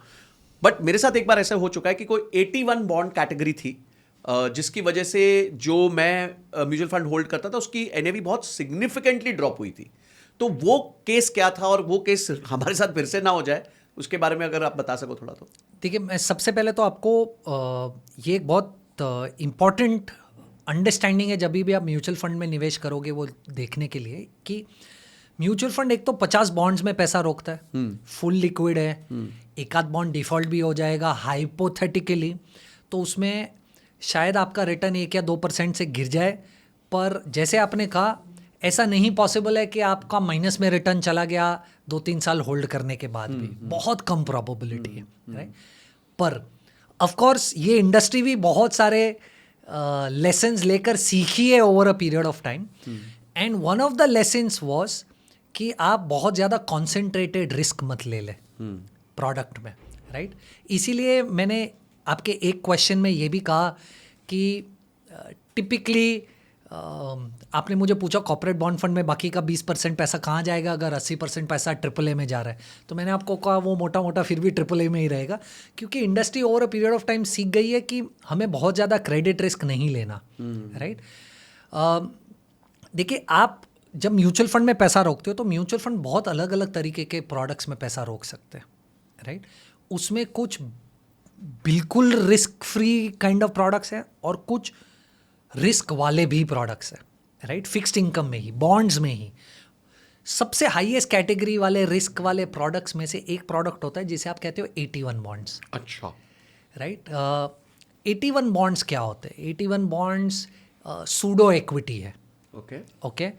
[SPEAKER 1] बट मेरे साथ एक बार ऐसा हो चुका है कि कोई 81 बॉन्ड कैटेगरी थी जिसकी वजह से जो मैं म्यूचुअल फंड होल्ड करता था उसकी एनएवी बहुत सिग्निफिकेंटली ड्रॉप हुई थी. तो वो केस क्या था और वो केस हमारे साथ फिर से ना हो जाए, उसके बारे में अगर आप बता सको थोड़ा. तो
[SPEAKER 2] देखिए, मैं सबसे पहले तो आपको ये एक बहुत इम्पॉर्टेंट अंडरस्टैंडिंग है जब भी आप म्यूचुअल फंड में निवेश करोगे वो देखने के लिए कि म्यूचुअल फंड एक तो 50 बॉन्ड्स में पैसा रोकता है, फुल लिक्विड है, एक आध बॉन्ड डिफॉल्ट भी हो जाएगा हाइपोथेटिकली, तो उसमें शायद आपका रिटर्न 1 या 2% से गिर जाए. पर जैसे आपने कहा, ऐसा नहीं पॉसिबल है कि आपका माइनस में रिटर्न चला गया 2-3 साल होल्ड करने के बाद भी, बहुत कम प्रोबेबिलिटी है, राइट. पर ऑफ कोर्स ये इंडस्ट्री भी बहुत सारे लेसन्स लेकर सीखी है over a period of time, and one of the lessons was कि आप बहुत ज़्यादा कॉन्सेंट्रेटेड रिस्क मत ले लें प्रोडक्ट में, राइट. इसीलिए मैंने आपके एक क्वेश्चन में ये भी कहा कि टिपिकली आपने मुझे पूछा कॉर्पोरेट बॉन्ड फंड में बाकी का 20% पैसा कहाँ जाएगा अगर 80% पैसा AAA में जा रहा है. तो मैंने आपको कहा वो मोटा मोटा फिर भी AAA में ही रहेगा, क्योंकि industry over a period of time सीख गई है कि हमें बहुत ज़्यादा क्रेडिट रिस्क नहीं लेना, राइट. देखिए, आप जब म्यूचुअल फंड में पैसा रोकते हो तो म्यूचुअल फंड बहुत अलग अलग तरीके के प्रोडक्ट्स में पैसा रोक सकते हैं, राइट. उसमें कुछ बिल्कुल risk free kind of products हैं और कुछ रिस्क वाले भी प्रोडक्ट्स हैं, राइट. फिक्स्ड इनकम में ही, बॉन्ड्स में ही सबसे हाईएस्ट कैटेगरी वाले रिस्क वाले प्रोडक्ट्स में से एक प्रोडक्ट होता है जिसे आप कहते हो 81 बॉन्ड्स.
[SPEAKER 1] अच्छा,
[SPEAKER 2] राइट. 81 बॉन्ड्स क्या होते हैं? 81 बॉन्ड्स सूडो इक्विटी है. ओके.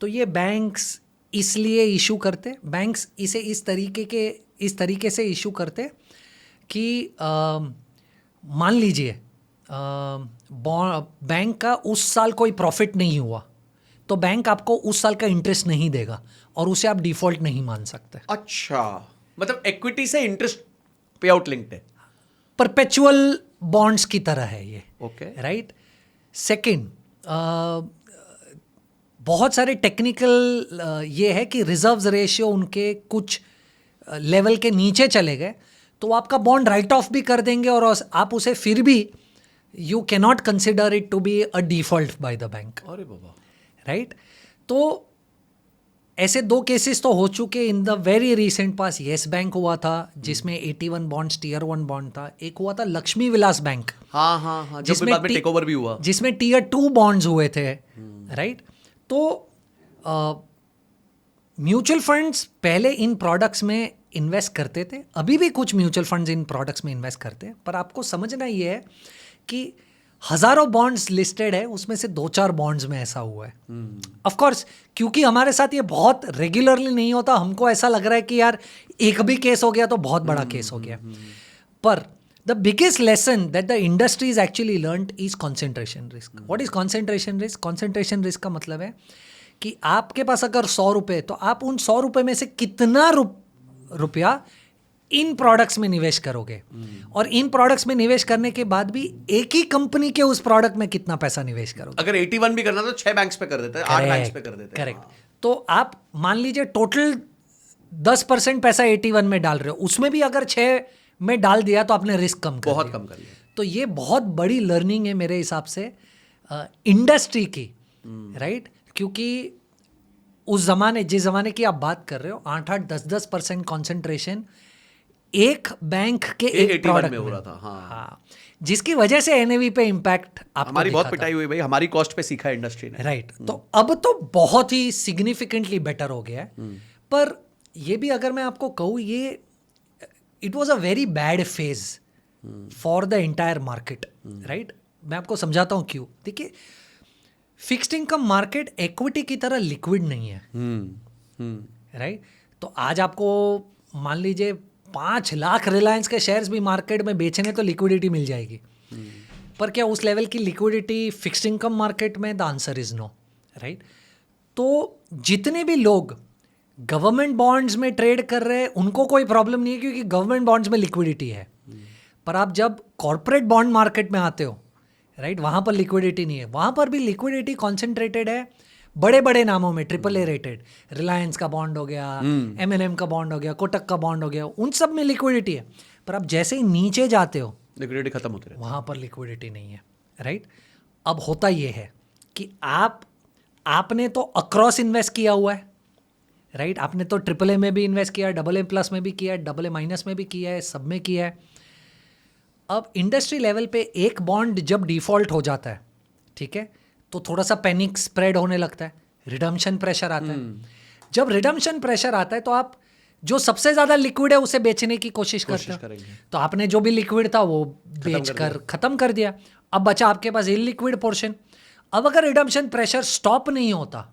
[SPEAKER 2] तो ये बैंक्स इसलिए इशू करते, बैंक्स इसे इस तरीके से इशू करते कि मान लीजिए बैंक का उस साल कोई प्रॉफिट नहीं हुआ तो बैंक आपको उस साल का इंटरेस्ट नहीं देगा और उसे आप डिफॉल्ट नहीं मान सकते.
[SPEAKER 1] अच्छा, मतलब इक्विटी से इंटरेस्ट पे आउट लिंक्ड है,
[SPEAKER 2] परपेचुअल बॉन्ड्स की तरह है ये,
[SPEAKER 1] ओके,
[SPEAKER 2] राइट. सेकंड, बहुत सारे टेक्निकल ये है कि रिजर्व्स रेशियो उनके कुछ लेवल के नीचे चले गए तो आपका बॉन्ड राइट ऑफ भी कर देंगे और आप उसे फिर भी you cannot consider it to be a default by the bank.
[SPEAKER 1] अरे बाबा,
[SPEAKER 2] राइट. तो ऐसे 2 केसेस तो हो चुके in the very recent pass. Yes bank हुआ था जिसमें 81 बॉन्ड्स टियर 1 बॉन्ड था. एक हुआ था लक्ष्मी विलास बैंक,
[SPEAKER 1] हाँ, जिसमें बाद में टेक ओवर भी हुआ,
[SPEAKER 2] जिसमें टियर 2 बॉन्ड्स हुए थे, राइट. तो म्यूचुअल फंड्स पहले इन प्रोडक्ट्स में इन्वेस्ट करते थे, अभी भी कुछ म्यूचुअल फंड्स इन प्रोडक्ट्स में इन्वेस्ट करते हैं, पर आपको समझना ये है कि हज़ारों बॉन्ड्स लिस्टेड है, उसमें से 2-4 बॉन्ड्स में ऐसा हुआ है. ऑफ कोर्स क्योंकि हमारे साथ ये बहुत रेगुलरली नहीं होता, हमको ऐसा लग रहा है कि यार एक भी केस हो गया तो बहुत बड़ा केस हो गया. पर the biggest lesson that the industry is actually learned is concentration risk. What is concentration risk? Concentration risk का मतलब है कि आपके पास अगर 100 रुपये, तो आप उन 100 रुपये में से कितना रुपया इन प्रोडक्ट्स में निवेश करोगे, और इन प्रोडक्ट्स में निवेश करने के बाद भी एक ही कंपनी के उस प्रोडक्ट में कितना पैसा निवेश करोगे.
[SPEAKER 1] अगर 81 भी करना तो 6 बैंक्स पे कर देते हैं, 8 बैंक्स पे कर देते हैं.
[SPEAKER 2] करेक्ट. तो आप मान लीजिए टोटल 10% पैसा 81 में डाल रहे हो, उसमें भी अगर 6 में डाल दिया तो आपने रिस्क कम कर
[SPEAKER 1] बहुत
[SPEAKER 2] दिया.
[SPEAKER 1] कम कर लिया.
[SPEAKER 2] तो ये बहुत बड़ी लर्निंग है मेरे हिसाब से इंडस्ट्री की, राइट. क्योंकि उस जमाने, जिस जमाने की आप बात कर रहे हो, 8-8, 10-10% कॉन्सेंट्रेशन एक बैंक के एक प्रोडक्ट में हो रहा था. हाँ, जिसकी वजह से एनएवी पे इम्पैक्ट आपको
[SPEAKER 1] हमारी बहुत पिटाई हुई भाई, हमारी कॉस्ट पे सीखा इंडस्ट्री ने,
[SPEAKER 2] राइट. तो अब तो बहुत ही सिग्निफिकेंटली बेटर हो गया है. पर ये भी अगर मैं आपको कहूँ, ये it was a very bad phase for the entire market, right. मैं आपको समझाता हूँ क्यों. देखिए, फिक्स्ड इनकम मार्केट इक्विटी की तरह लिक्विड नहीं है, राइट. तो आज आपको मान लीजिए 5 लाख रिलायंस के शेयर्स भी मार्केट में बेचने तो लिक्विडिटी मिल जाएगी। पर क्या उस लेवल की लिक्विडिटी फिक्स्ड इनकम मार्केट में? The answer is no, right. तो जितने भी लोग गवर्नमेंट बॉन्ड्स में ट्रेड कर रहे हैं उनको कोई प्रॉब्लम नहीं है, क्योंकि गवर्नमेंट बॉन्ड्स में लिक्विडिटी है। पर आप जब कॉर्पोरेट बॉन्ड मार्केट में आते हो, राइट, वहाँ पर लिक्विडिटी नहीं है। वहाँ पर भी लिक्विडिटी कॉन्सेंट्रेटेड है बड़े बड़े नामों में, AAA रेटेड, रिलायंस का बॉन्ड हो गया, M&M का बॉन्ड हो गया, कोटक का बॉन्ड हो गया, उन सब में लिक्विडिटी है। पर आप जैसे ही नीचे जाते हो
[SPEAKER 1] लिक्विडिटी खत्म होती है,
[SPEAKER 2] वहाँ पर लिक्विडिटी नहीं है, राइट। अब होता ये है कि आपने तो अक्रॉस इन्वेस्ट किया हुआ है, राइट। आपने तो AAA में भी इन्वेस्ट किया है, AA+ में भी किया है, AA- में भी किया है, सब में किया है। अब इंडस्ट्री लेवल पे एक बॉन्ड जब डिफॉल्ट हो जाता है, ठीक है, तो थोड़ा सा पैनिक स्प्रेड होने लगता है, रिडम्पशन प्रेशर आता है। जब रिडम्पशन प्रेशर आता है तो आप जो सबसे ज़्यादा लिक्विड है उसे बेचने की कोशिश करते हो। तो आपने जो भी लिक्विड था वो बेचकर ख़त्म कर दिया। अब बचा आपके पास इलिक्विड पोर्शन। अब अगर रिडम्पशन प्रेशर स्टॉप नहीं होता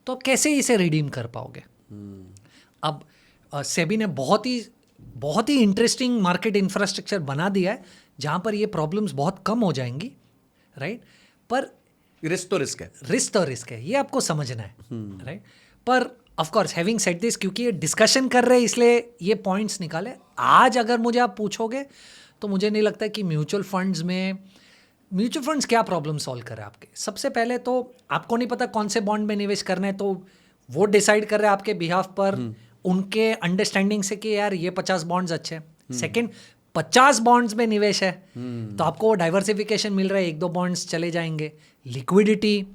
[SPEAKER 2] तो आप कैसे इसे रिडीम कर पाओगे? अब सेबी ने बहुत ही इंटरेस्टिंग मार्केट इंफ्रास्ट्रक्चर बना दिया है जहाँ पर ये प्रॉब्लम्स बहुत कम हो जाएंगी, राइट। पर
[SPEAKER 1] रिस्क तो रिस्क है,
[SPEAKER 2] ये आपको समझना है, राइट। पर of course having said this, क्योंकि ये डिस्कशन कर रहे हैं इसलिए ये पॉइंट्स निकाले। आज अगर मुझे आप पूछोगे तो मुझे नहीं लगता कि म्यूचुअल फंड्स क्या प्रॉब्लम सॉल्व कर रहे हैं आपके। सबसे पहले तो आपको नहीं पता कौन से बॉन्ड में निवेश करना है, तो वो डिसाइड कर रहे हैं आपके बिहाफ पर उनके अंडरस्टैंडिंग से कि यार ये 50 बॉन्ड्स अच्छे हैं। सेकेंड, 50 बॉन्ड्स में निवेश है तो आपको डाइवर्सिफिकेशन मिल रहा है, 1-2 बॉन्ड्स चले जाएंगे। लिक्विडिटी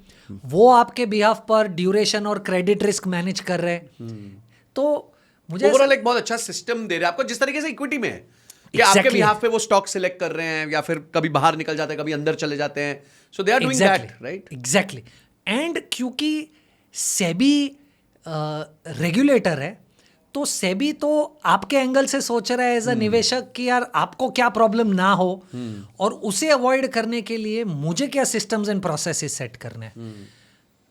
[SPEAKER 2] वो आपके बिहाफ पर ड्यूरेशन और क्रेडिट रिस्क मैनेज कर रहे हैं। तो मुझे
[SPEAKER 1] ओवरऑल एक बहुत अच्छा सिस्टम दे रहे हैं आपको, जिस तरीके से इक्विटी में है कि आपके बिहाफ पे वो स्टॉक सिलेक्ट कर रहे हैं या फिर कभी बाहर निकल जाते हैं, कभी अंदर चले जाते हैं। So they are doing that, right?
[SPEAKER 2] Exactly. And क्योंकि सेबी रेगुलेटर है तो सेबी तो आपके एंगल से सोच रहा है एज अ निवेशक कि यार आपको क्या प्रॉब्लम ना हो और उसे अवॉइड करने के लिए मुझे क्या सिस्टम्स एंड प्रोसेसेस सेट करने हैं।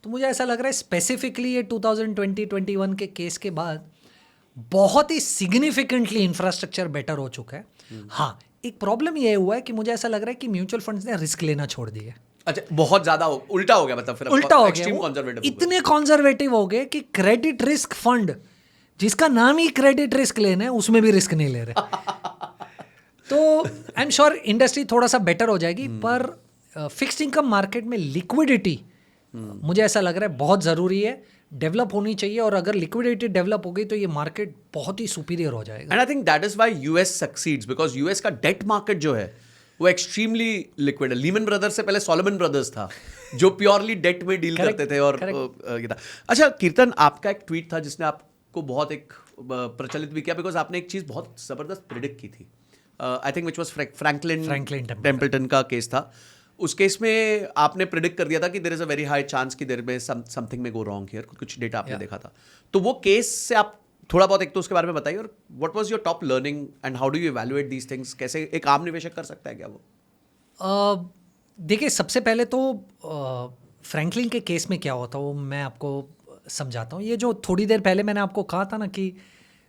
[SPEAKER 2] तो मुझे ऐसा लग रहा है स्पेसिफिकली ये 2020-21 के केस के बाद बहुत ही सिग्निफिकेंटली इंफ्रास्ट्रक्चर बेटर हो चुका है। हाँ, एक प्रॉब्लम ये हुआ है कि मुझे ऐसा लग रहा है कि म्यूचुअल फंड्स ने रिस्क लेना छोड़ दिया।
[SPEAKER 1] अच्छा, बहुत ज्यादा उल्टा हो गया, मतलब फिर
[SPEAKER 2] उल्टा हो
[SPEAKER 1] एक्सट्रीम
[SPEAKER 2] गया,
[SPEAKER 1] कंजर्वेटिव,
[SPEAKER 2] इतने कंजर्वेटिव हो गए कि क्रेडिट रिस्क फंड जिसका नाम ही क्रेडिट रिस्क लेना है उसमें भी रिस्क नहीं ले रहे। तो आई एम श्योर इंडस्ट्री थोड़ा सा बेटर हो जाएगी, पर फिक्स्ड इनकम मार्केट में लिक्विडिटी मुझे ऐसा लग रहा है बहुत ज़रूरी है, डेवलप होनी चाहिए। और अगर लिक्विडिटी डेवलप हो गई तो ये मार्केट बहुत ही सुपीरियर हो जाएगा।
[SPEAKER 1] And I think that is why US succeeds, because US का डेट मार्केट जो है वो एक्सट्रीमली लिक्विड है। लीमन ब्रदर्स से पहले सोलोमन ब्रदर्स था जो प्योरली डेट में डील करते थे और ये था। अच्छा कीर्तन, आपका एक ट्वीट था जिसने आपको बहुत एक प्रचलित भी किया, बिकॉज आपने एक चीज़ बहुत ज़बरदस्त प्रिडिक्ट की थी। I think which was Franklin Templeton का केस था। उस केस में आपने प्रिडिक्ट कर दिया था कि there is a very high chance कि देयर में समथिंग में गो रॉन्ग हियर, कुछ डेटा आपने देखा था। तो वो केस से आप थोड़ा बहुत एक तो उसके बारे में बताइए, और what was your top learning and how do you evaluate these things? कैसे एक आम निवेशक कर सकता है क्या वो?
[SPEAKER 2] देखिए, सबसे पहले तो फ्रैंकलिन के केस में क्या होता है वो मैं आपको समझाता हूँ। ये जो थोड़ी देर पहले मैंने आपको कहा था ना कि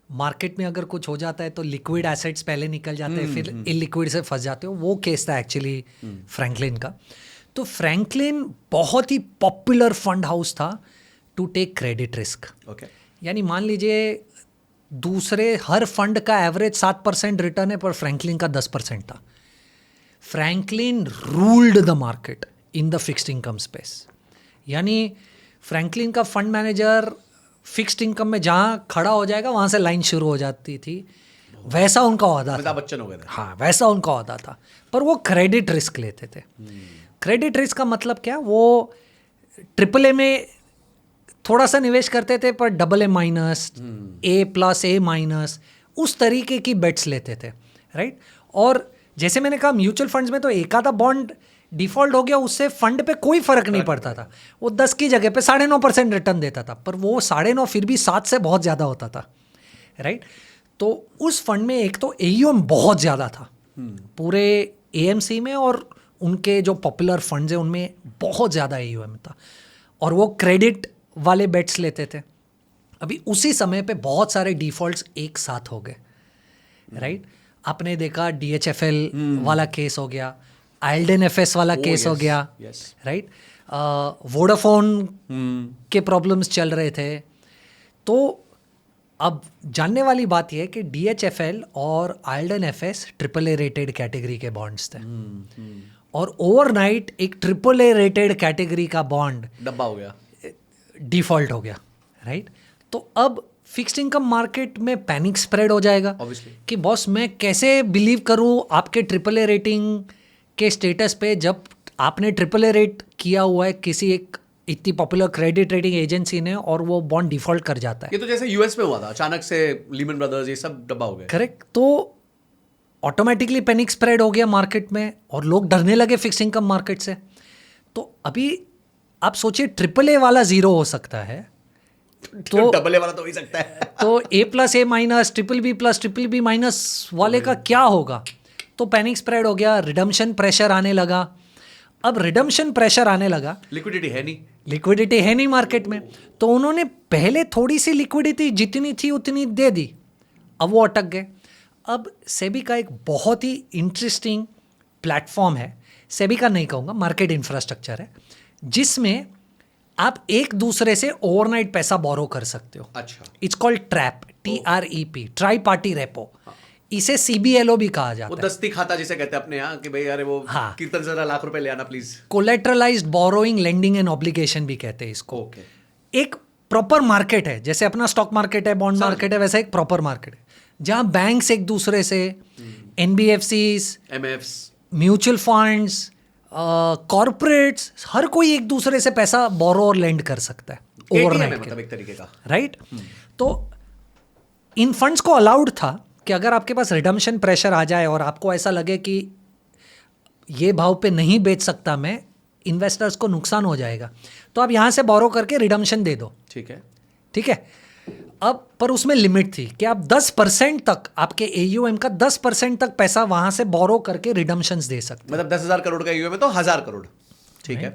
[SPEAKER 2] मार्केट में अगर कुछ हो जाता है तो लिक्विड एसेट्स पहले निकल जाते हैं, फिर इलिक्विड से फंस जाते हो, वो केस था एक्चुअली फ्रैंकलिन का। तो फ्रैंकलिन बहुत ही पॉपुलर फंड हाउस था टू टेक क्रेडिट रिस्क। यानी मान लीजिए दूसरे हर फंड का एवरेज 7% रिटर्न है, पर फ्रैंकलिन का 10% था। Franklin ruled the market in the fixed income space. यानी फ्रैंकलिन का फंड मैनेजर फिक्स्ड इनकम में जहाँ खड़ा हो जाएगा वहाँ से लाइन शुरू हो जाती थी, वैसा उनका ओहदा था।
[SPEAKER 1] बच्चन हो गए थे।
[SPEAKER 2] हाँ, वैसा उनका ओहदा था, पर वो क्रेडिट रिस्क लेते थे। क्रेडिट रिस्क का मतलब क्या? वो AAA में थोड़ा सा निवेश करते थे, पर AA-, A+, A-, उस तरीके की बेट्स लेते थे, राइट। और जैसे मैंने कहा म्यूचुअल फंड्स में तो एक आधा बॉन्ड डिफॉल्ट हो गया, उससे फंड पे कोई फर्क नहीं पड़ता था। वो 10 की जगह पे 9.5% रिटर्न देता था, पर वो 9.5 फिर भी 7 से बहुत ज़्यादा होता था, राइट। तो उस फंड में एक तो AUM बहुत ज़्यादा था पूरे AMC में, और उनके जो पॉपुलर फंड्स हैं उनमें बहुत ज़्यादा AUM था, और वो क्रेडिट वाले बेट्स लेते थे। अभी उसी समय पे बहुत सारे डिफ़ॉल्ट्स एक साथ हो गए, राइट। आपने देखा DHFL वाला केस हो गया, आइल्डन FS वाला केस हो गया, राइट। वोडाफोन के प्रॉब्लम्स चल रहे थे। तो अब जानने वाली बात यह है कि DHFL और आइल्डन FS AAA रेटेड कैटेगरी के बॉन्ड्स थे, और ओवरनाइट एक AAA रेटेड कैटेगरी का बॉन्ड
[SPEAKER 1] डब्बा हो गया,
[SPEAKER 2] डिफॉल्ट हो गया, राइट। तो अब फिक्स्ड इनकम मार्केट में पैनिक स्प्रेड हो जाएगा कि बॉस मैं कैसे बिलीव करूं आपके AAA रेटिंग के स्टेटस पे, जब आपने AAA रेट किया हुआ है किसी एक इतनी पॉपुलर क्रेडिट रेटिंग एजेंसी ने, और वो बॉन्ड डिफॉल्ट कर जाता है।
[SPEAKER 1] ये तो जैसे यूएस में हुआ था, अचानक से लीमन ब्रदर्स, ये सब डब्बा हो गए।
[SPEAKER 2] करेक्ट। तो ऑटोमेटिकली पैनिक स्प्रेड हो गया मार्केट में, और लोग डरने लगे फिक्स इनकम मार्केट से। तो अभी आप सोचिए AAA वाला जीरो हो सकता है,
[SPEAKER 1] तो डबल ए वाला तो हो ही सकता है।
[SPEAKER 2] तो A+, A-, BBB+, BBB- वाले का क्या होगा? तो पैनिक स्प्रेड हो गया, रिडम्पशन प्रेशर आने लगा। अब रिडम्पशन प्रेशर आने लगा,
[SPEAKER 1] लिक्विडिटी है नहीं
[SPEAKER 2] मार्केट में, तो उन्होंने पहले थोड़ी सी लिक्विडिटी जितनी थी उतनी दे दी, अब वो अटक गए। अब सेबी का एक बहुत ही इंटरेस्टिंग प्लेटफॉर्म है, सेबी का नहीं कहूँगा, मार्केट इंफ्रास्ट्रक्चर है, जिसमें आप एक दूसरे से ओवरनाइट पैसा बोरो कर सकते हो।
[SPEAKER 1] अच्छा।
[SPEAKER 2] It's called trap, TREP, try party repo. इसे CBLO भी कहा जाता है।
[SPEAKER 1] वो दस्ती खाता जिसे कहते हैं अपने यहाँ, कि भाई अरे वो कीर्तन जरा लाख रुपए ले आना please.
[SPEAKER 2] Collateralised borrowing, lending and obligation भी कहते हैं इसको। एक प्रॉपर मार्केट है, जैसे अपना स्टॉक मार्केट है, बॉन्ड मार्केट है, वैसा एक प्रॉपर मार्केट है जहाँ बैंक्स एक दूसरे से, NBFCs,
[SPEAKER 1] MFs,
[SPEAKER 2] mutual funds, corporates, हर कोई एक दूसरे से पैसा बोरो और लेंड कर सकता है ओवरनाइट,
[SPEAKER 1] मतलब एक तरीके का,
[SPEAKER 2] राइट। तो इन फंड्स को अलाउड था कि अगर आपके पास रिडम्पशन प्रेशर आ जाए और आपको ऐसा लगे कि ये भाव पे नहीं बेच सकता मैं, इन्वेस्टर्स को नुकसान हो जाएगा, तो आप यहाँ से बोरो करके रिडम्पशन दे दो। ठीक है। अब पर उसमें लिमिट थी कि आप 10% तक, आपके AUM का 10% तक पैसा वहाँ से बोरो करके रिडम्पशंस दे सकते।
[SPEAKER 1] मतलब 10,000 करोड़ का AUM है तो 1,000 करोड़। ठीक है।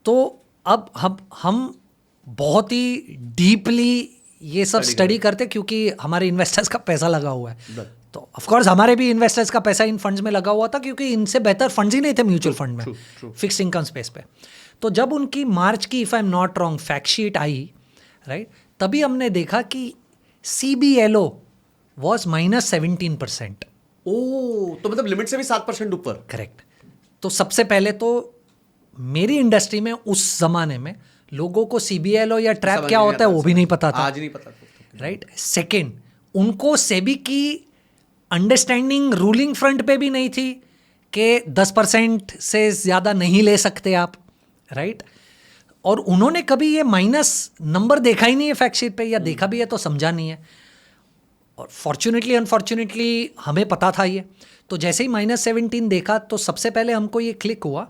[SPEAKER 2] तो अब हम बहुत ही डीपली ये सब स्टडी करते, क्योंकि हमारे इन्वेस्टर्स का पैसा लगा हुआ है। तो ऑफ कोर्स हमारे भी इन्वेस्टर्स का पैसा इन फंड्स में लगा हुआ था, क्योंकि इनसे बेहतर फंड्स ही नहीं थे म्यूचुअल फंड में फिक्स इनकम स्पेस पे। तो जब उनकी मार्च की, if I am not wrong, fact sheet I, right, तभी हमने देखा कि CBLO वॉज -17%।
[SPEAKER 1] ओह, तो मतलब लिमिट से भी 7% ऊपर।
[SPEAKER 2] करेक्ट। तो सबसे पहले तो मेरी इंडस्ट्री में उस जमाने में लोगों को CBLO या ट्रैप क्या होता है वो भी नहीं पता था,
[SPEAKER 1] आज नहीं पता,
[SPEAKER 2] राइट। सेकेंड, उनको सेबी की अंडरस्टैंडिंग रूलिंग फ्रंट पे भी नहीं थी कि 10% से ज़्यादा नहीं ले सकते आप, राइट। और उन्होंने कभी ये माइनस नंबर देखा ही नहीं है फैक्ट शीट पे, या देखा भी है तो समझा नहीं है। और फॉर्चुनेटली अनफॉर्चुनेटली हमें पता था ये। तो जैसे ही -17 देखा तो सबसे पहले हमको ये क्लिक हुआ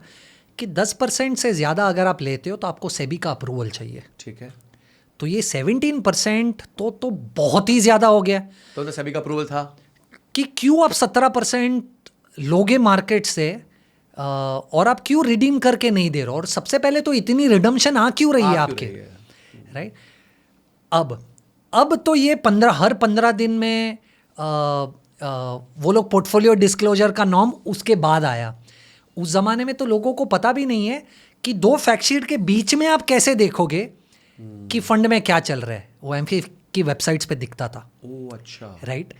[SPEAKER 2] कि 10% से ज़्यादा अगर आप लेते हो तो आपको सेबी का अप्रूवल चाहिए।
[SPEAKER 1] ठीक है।
[SPEAKER 2] तो ये 17% तो बहुत ही ज़्यादा हो गया।
[SPEAKER 1] तो सेबी का अप्रूवल था
[SPEAKER 2] कि क्यों आप 17% लोगे मार्केट से, और आप क्यों रिडीम करके नहीं दे रहे हो, और सबसे पहले तो इतनी रिडम्पशन आ क्यों रही है आपके, राइट। अब तो ये हर 15 दिन में वो लोग पोर्टफोलियो डिस्क्लोजर का नॉर्म उसके बाद आया। उस ज़माने में तो लोगों को पता भी नहीं है कि दो फैक्ट शीट के बीच में आप कैसे देखोगे कि फंड में क्या चल रहा है। वो एमफिफ की वेबसाइट्स पे दिखता था।
[SPEAKER 1] ओह अच्छा,
[SPEAKER 2] राइट।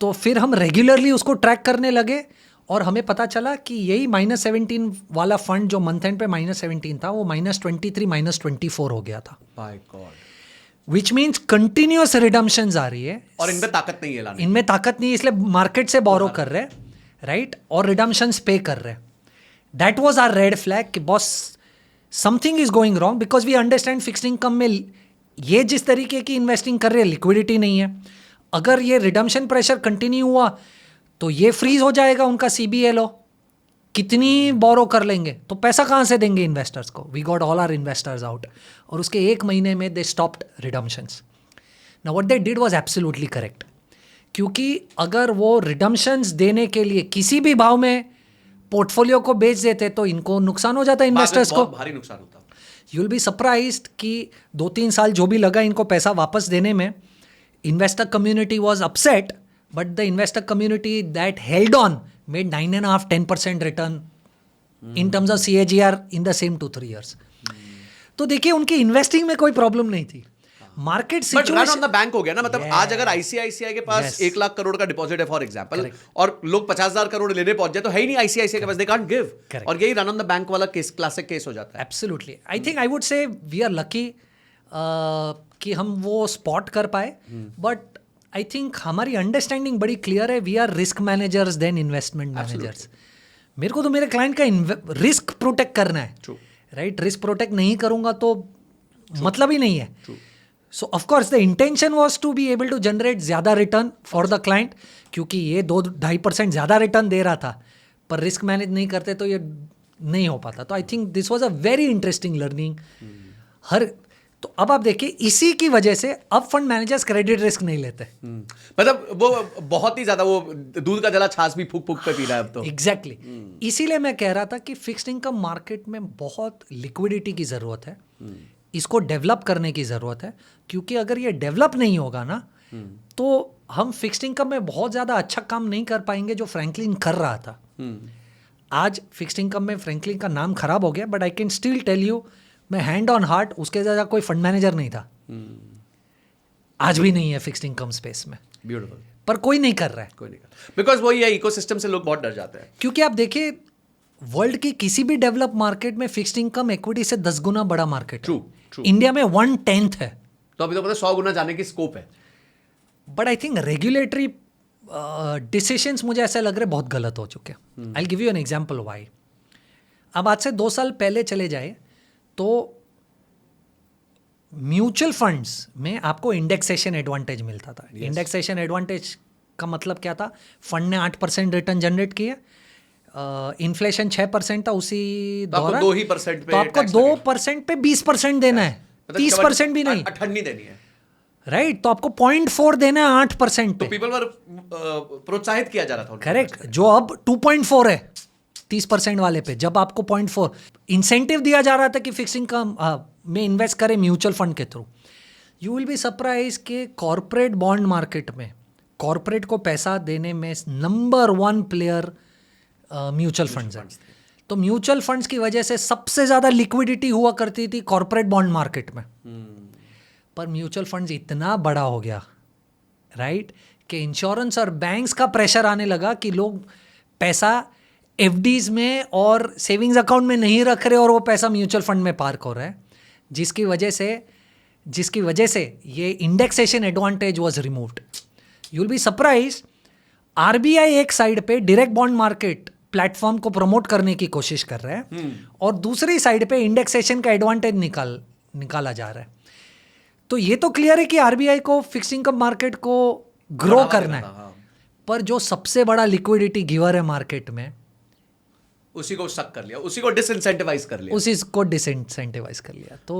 [SPEAKER 2] तो फिर हम रेगुलरली उसको ट्रैक करने लगे और हमें पता चला कि यही -17 वाला फंड जो मंथ एंड पे -17 था वो -23 -24 हो गया था।
[SPEAKER 1] By god.
[SPEAKER 2] Which means continuous redemptions आ रही है
[SPEAKER 1] और इनमें ताकत नहीं है लाने,
[SPEAKER 2] इनमें ताकत नहीं है, इसलिए मार्केट से बोरो कर रहे हैं, राइट, और रिडम्पशंस पे कर रहे हैं। That was our red flag कि boss something is going wrong, because we understand fixed income में ये जिस तरीके की इन्वेस्टिंग कर रहे हैं लिक्विडिटी नहीं है। अगर ये रिडम्पशन प्रेशर कंटिन्यू हुआ तो ये फ्रीज हो जाएगा उनका CBLO, कितनी बोरो कर लेंगे तो पैसा कहाँ से देंगे इन्वेस्टर्स को। We got all our investors out, और उसके 1 महीने में they stopped redemptions. Now what they did was absolutely correct, क्योंकि अगर वो रिडम्पशंस देने के लिए किसी भी भाव में पोर्टफोलियो को बेच देते तो इनको नुकसान हो जाता इन्वेस्टर्स को,
[SPEAKER 1] भारी नुकसान होता।
[SPEAKER 2] यू विल बी सरप्राइज्ड कि 2-3 साल जो भी लगा इनको पैसा वापस देने में, investor community was upset, but the investor community that held on made 9.5-10% return in terms of CAGR in the same 2-3 years. तो देखिए उनकी इन्वेस्टिंग में कोई प्रॉब्लम नहीं थी. Market
[SPEAKER 1] but run
[SPEAKER 2] situation
[SPEAKER 1] on the bank हो गया ना. मतलब आज अगर आईसीआईसीआई के पास 1 लाख करोड़ का डिपॉजिट है फॉर एग्जांपल, और लोग 50,000 करोड़ लेने पहुंच जाए, तो है ही नहीं आईसीआईसीआई के पास, दे कांट गिव.
[SPEAKER 2] Correct.
[SPEAKER 1] और यही रन ऑन द बैंक वाला केस, क्लासिक केस हो जाता है.
[SPEAKER 2] Absolutely. I think I would say we are lucky कि हम वो स्पॉट कर पाए, बट आई थिंक हमारी अंडरस्टैंडिंग बड़ी क्लियर है. We are risk managers then investment managers. मेरे को तो मेरे क्लाइंट का रिस्क प्रोटेक्ट करना है, राइट? रिस्क प्रोटेक्ट नहीं करूंगा तो मतलब ही नहीं है. So of course the intention was to be able to generate ज़्यादा रिटर्न फॉर द क्लाइंट, क्योंकि ये 2-2.5% ज़्यादा रिटर्न दे रहा था, पर रिस्क मैनेज नहीं करते तो ये नहीं हो पाता. तो I think this was a very interesting learning. तो अब आप देखिए, इसी की वजह से अब फंड मैनेजर्स क्रेडिट रिस्क नहीं लेते.
[SPEAKER 1] मतलब वो बहुत ही ज्यादा, वो दूध का जला छाछ भी फूक फूक पे पी रहा है अब तो.
[SPEAKER 2] एग्जैक्टली. इसीलिए मैं कह रहा था कि फिक्स्ड इनकम मार्केट में बहुत लिक्विडिटी की ज़रूरत है. इसको डेवलप करने की ज़रूरत है, क्योंकि अगर ये डेवलप नहीं होगा ना, तो हम फिक्स्ड इनकम में बहुत ज़्यादा अच्छा काम नहीं कर पाएंगे जो फ्रैंकलिन कर रहा था. आज फिक्स्ड इनकम में फ्रैंकलिन का नाम खराब हो गया, but I can still tell you, मैं हैंड ऑन हार्ट उसके ज़्यादा कोई फंड मैनेजर नहीं था. आज भी नहीं है फिक्स्ड इनकम स्पेस में.
[SPEAKER 1] ब्यूटीफुल.
[SPEAKER 2] पर कोई नहीं कर रहा है,
[SPEAKER 1] कोई नहीं कर, बिकॉज वही है, इकोसिस्टम से लोग बहुत डर जाते हैं.
[SPEAKER 2] क्योंकि आप देखिए वर्ल्ड की किसी भी डेवलप मार्केट में फिक्स्ड इनकम इक्विटी से 10 गुना बड़ा मार्केट है.
[SPEAKER 1] ट्रू.
[SPEAKER 2] इंडिया में 1/10 है.
[SPEAKER 1] तो अभी तो पता 100 गुना जाने की स्कोप है.
[SPEAKER 2] But I think regulatory decisions मुझे ऐसा लग रहा है बहुत गलत हो चुके हैं. I give you an example why. अब आज से 2 साल पहले चले जाए तो म्यूचुअल फंड्स में आपको इंडेक्सेशन एडवांटेज मिलता था. इंडेक्सेशन एडवांटेज का मतलब क्या था? फंड ने 8% रिटर्न जनरेट किया, इन्फ्लेशन 6% था उसी दौरान,
[SPEAKER 1] तो 2% पे,
[SPEAKER 2] तो आपको 2% पे 20% देना है. 30% भी नहीं,
[SPEAKER 1] 18 देनी है,
[SPEAKER 2] राइट? तो आपको 0.4 देना है 8% पे.
[SPEAKER 1] तो पीपल वर प्रोत्साहित किया जा रहा था.
[SPEAKER 2] करेक्ट. जो अब 2.4 है 30% वाले पे, जब आपको 0.4 इंसेंटिव दिया जा रहा था कि फिक्स इनकम में इन्वेस्ट करें म्यूचुअल फंड के through. You will be surprise कि कॉर्पोरेट बॉन्ड मार्केट में कॉर्पोरेट को पैसा देने में नंबर 1 प्लेयर म्यूचुअल फंड्स हैं. तो म्यूचुअल फंड्स की वजह से सबसे ज़्यादा लिक्विडिटी हुआ करती थी कॉर्पोरेट बॉन्ड मार्केट में. पर म्यूचुअल फंड्स इतना बड़ा हो गया, राइट, कि इंश्योरेंस और बैंक्स का प्रेशर आने लगा कि लोग पैसा एफडीज में और सेविंग्स अकाउंट में नहीं रख रहे और वो पैसा म्यूचुअल फंड में पार्क हो रहा है, जिसकी वजह से ये indexation advantage was removed. You will be surprise, RBI एक साइड पे डायरेक्ट बॉन्ड मार्केट प्लेटफॉर्म को प्रमोट करने की कोशिश कर रहा है और दूसरी साइड पे इंडेक्सेशन का एडवांटेज निकाला जा रहा है. तो ये तो क्लियर है कि आरबीआई को फिक्स इनकम मार्केट को ग्रो करना है, पर जो सबसे बड़ा लिक्विडिटी गिवर है मार्केट में,
[SPEAKER 1] उसी को शक कर लिया, उसी को डिसइंसेंटिवाइज कर लिया.
[SPEAKER 2] तो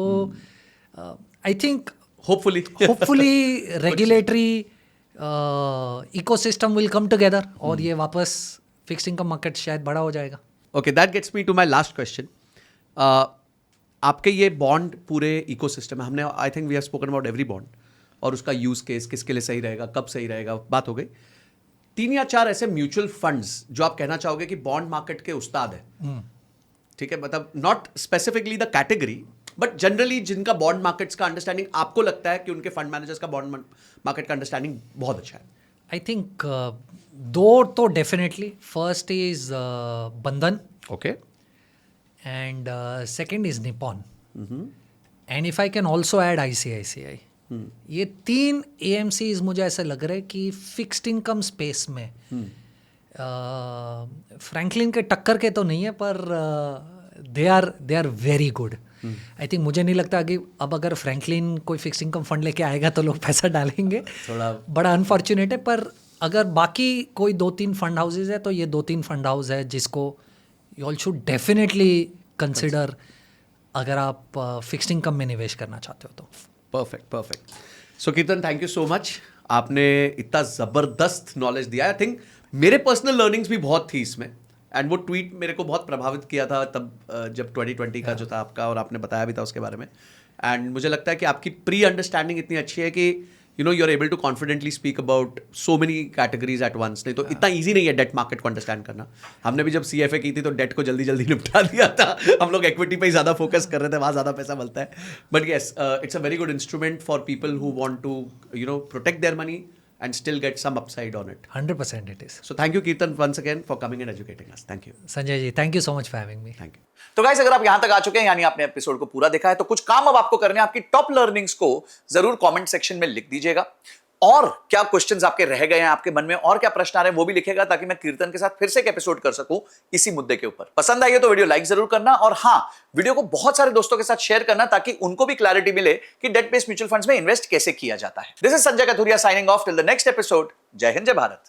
[SPEAKER 2] I think
[SPEAKER 1] hopefully
[SPEAKER 2] regulatory ecosystem will come together और ये वापस फिक्स्ड इनकम मार्केट शायद बड़ा हो जाएगा.
[SPEAKER 1] Okay, that gets me to my last question. आपके ये बॉन्ड पूरे इकोसिस्टम में, हमने I think we have spoken about every bond और उसका यूज केस, किसके लिए सही रहेगा, कब सही रहेगा, बात हो गई. 3 या 4 ऐसे म्यूचुअल फंड्स जो आप कहना चाहोगे कि बॉन्ड मार्केट के उस्ताद है, ठीक है, मतलब not specifically the category but generally जिनका बॉन्ड मार्केट्स का अंडरस्टैंडिंग आपको लगता है कि उनके फंड मैनेजर्स का बॉन्ड मार्केट का अंडरस्टैंडिंग बहुत अच्छा है.
[SPEAKER 2] आई थिंक 2 तो डेफिनेटली. फर्स्ट इज बंधन,
[SPEAKER 1] okay,
[SPEAKER 2] and second is Nippon. And if I can also add ICICI. ये 3 AMCs मुझे ऐसा लग रहा है कि फिक्स्ड इनकम स्पेस में फ्रैंकलिन के टक्कर के तो नहीं है, पर they are very good. I think मुझे नहीं लगता कि अब अगर फ्रैंकलिन कोई फिक्स्ड इनकम फंड लेके आएगा तो लोग पैसा डालेंगे, थोड़ा बड़ा अनफॉर्चुनेट है. पर अगर बाकी कोई 2-3 फंड हाउसेज है तो ये 2-3 फंड हाउस है जिसको you all should definitely consider अगर आप फिक्स्ड इनकम में निवेश करना चाहते हो तो.
[SPEAKER 1] परफेक्ट. सो कीर्तन, थैंक यू सो मच. आपने इतना ज़बरदस्त नॉलेज दिया. आई थिंक मेरे पर्सनल लर्निंग्स भी बहुत थी इसमें, एंड वो ट्वीट मेरे को बहुत प्रभावित किया था तब जब 2020 का जो था आपका, और आपने बताया भी था उसके बारे में. एंड मुझे लगता है कि आपकी प्री अंडरस्टैंडिंग इतनी अच्छी है कि you know, you're able to confidently speak about so many categories at once. नहीं तो इतना easy नहीं है डेट मार्केट को अंडरस्टैंड करना. हमने भी जब CFA की थी तो डेट को जल्दी जल्दी निपटा दिया था. हम लोग इक्विटी पे ही ज़्यादा फोकस कर रहे थे, वहाँ ज़्यादा पैसा मिलता है. But yes, it's a very good instrument for people who want to, you know, protect their money and still get some upside on it.
[SPEAKER 2] 100% it is.
[SPEAKER 1] So thank you, Kirtan, once again for coming and educating us. Thank you.
[SPEAKER 2] Sanjay ji, thank you so much for having me.
[SPEAKER 1] Thank you.
[SPEAKER 3] तो guys, अगर आप यहां तक आ चुके हैं यानी आपने episode को पूरा देखा है तो कुछ काम अब आपको करने हैं. आपकी टॉप लर्निंग्स को जरूर कमेंट सेक्शन में लिख दीजिएगा. और क्या क्वेश्चंस आपके रह गए हैं आपके मन में, और क्या प्रश्न आ रहे हैं वो भी लिखेगा, ताकि मैं कीर्तन के साथ फिर से एक एपिसोड कर सकूं इसी मुद्दे के ऊपर. पसंद आई है तो वीडियो लाइक जरूर करना, और हां, वीडियो को बहुत सारे दोस्तों के साथ शेयर करना ताकि उनको भी क्लैरिटी मिले कि डेट बेस्ड म्यूचुअल फंड्स में इन्वेस्ट कैसे किया जाता है. This is Sanjay Kathuria signing off till the next episode. जय हिंद, जय भारत.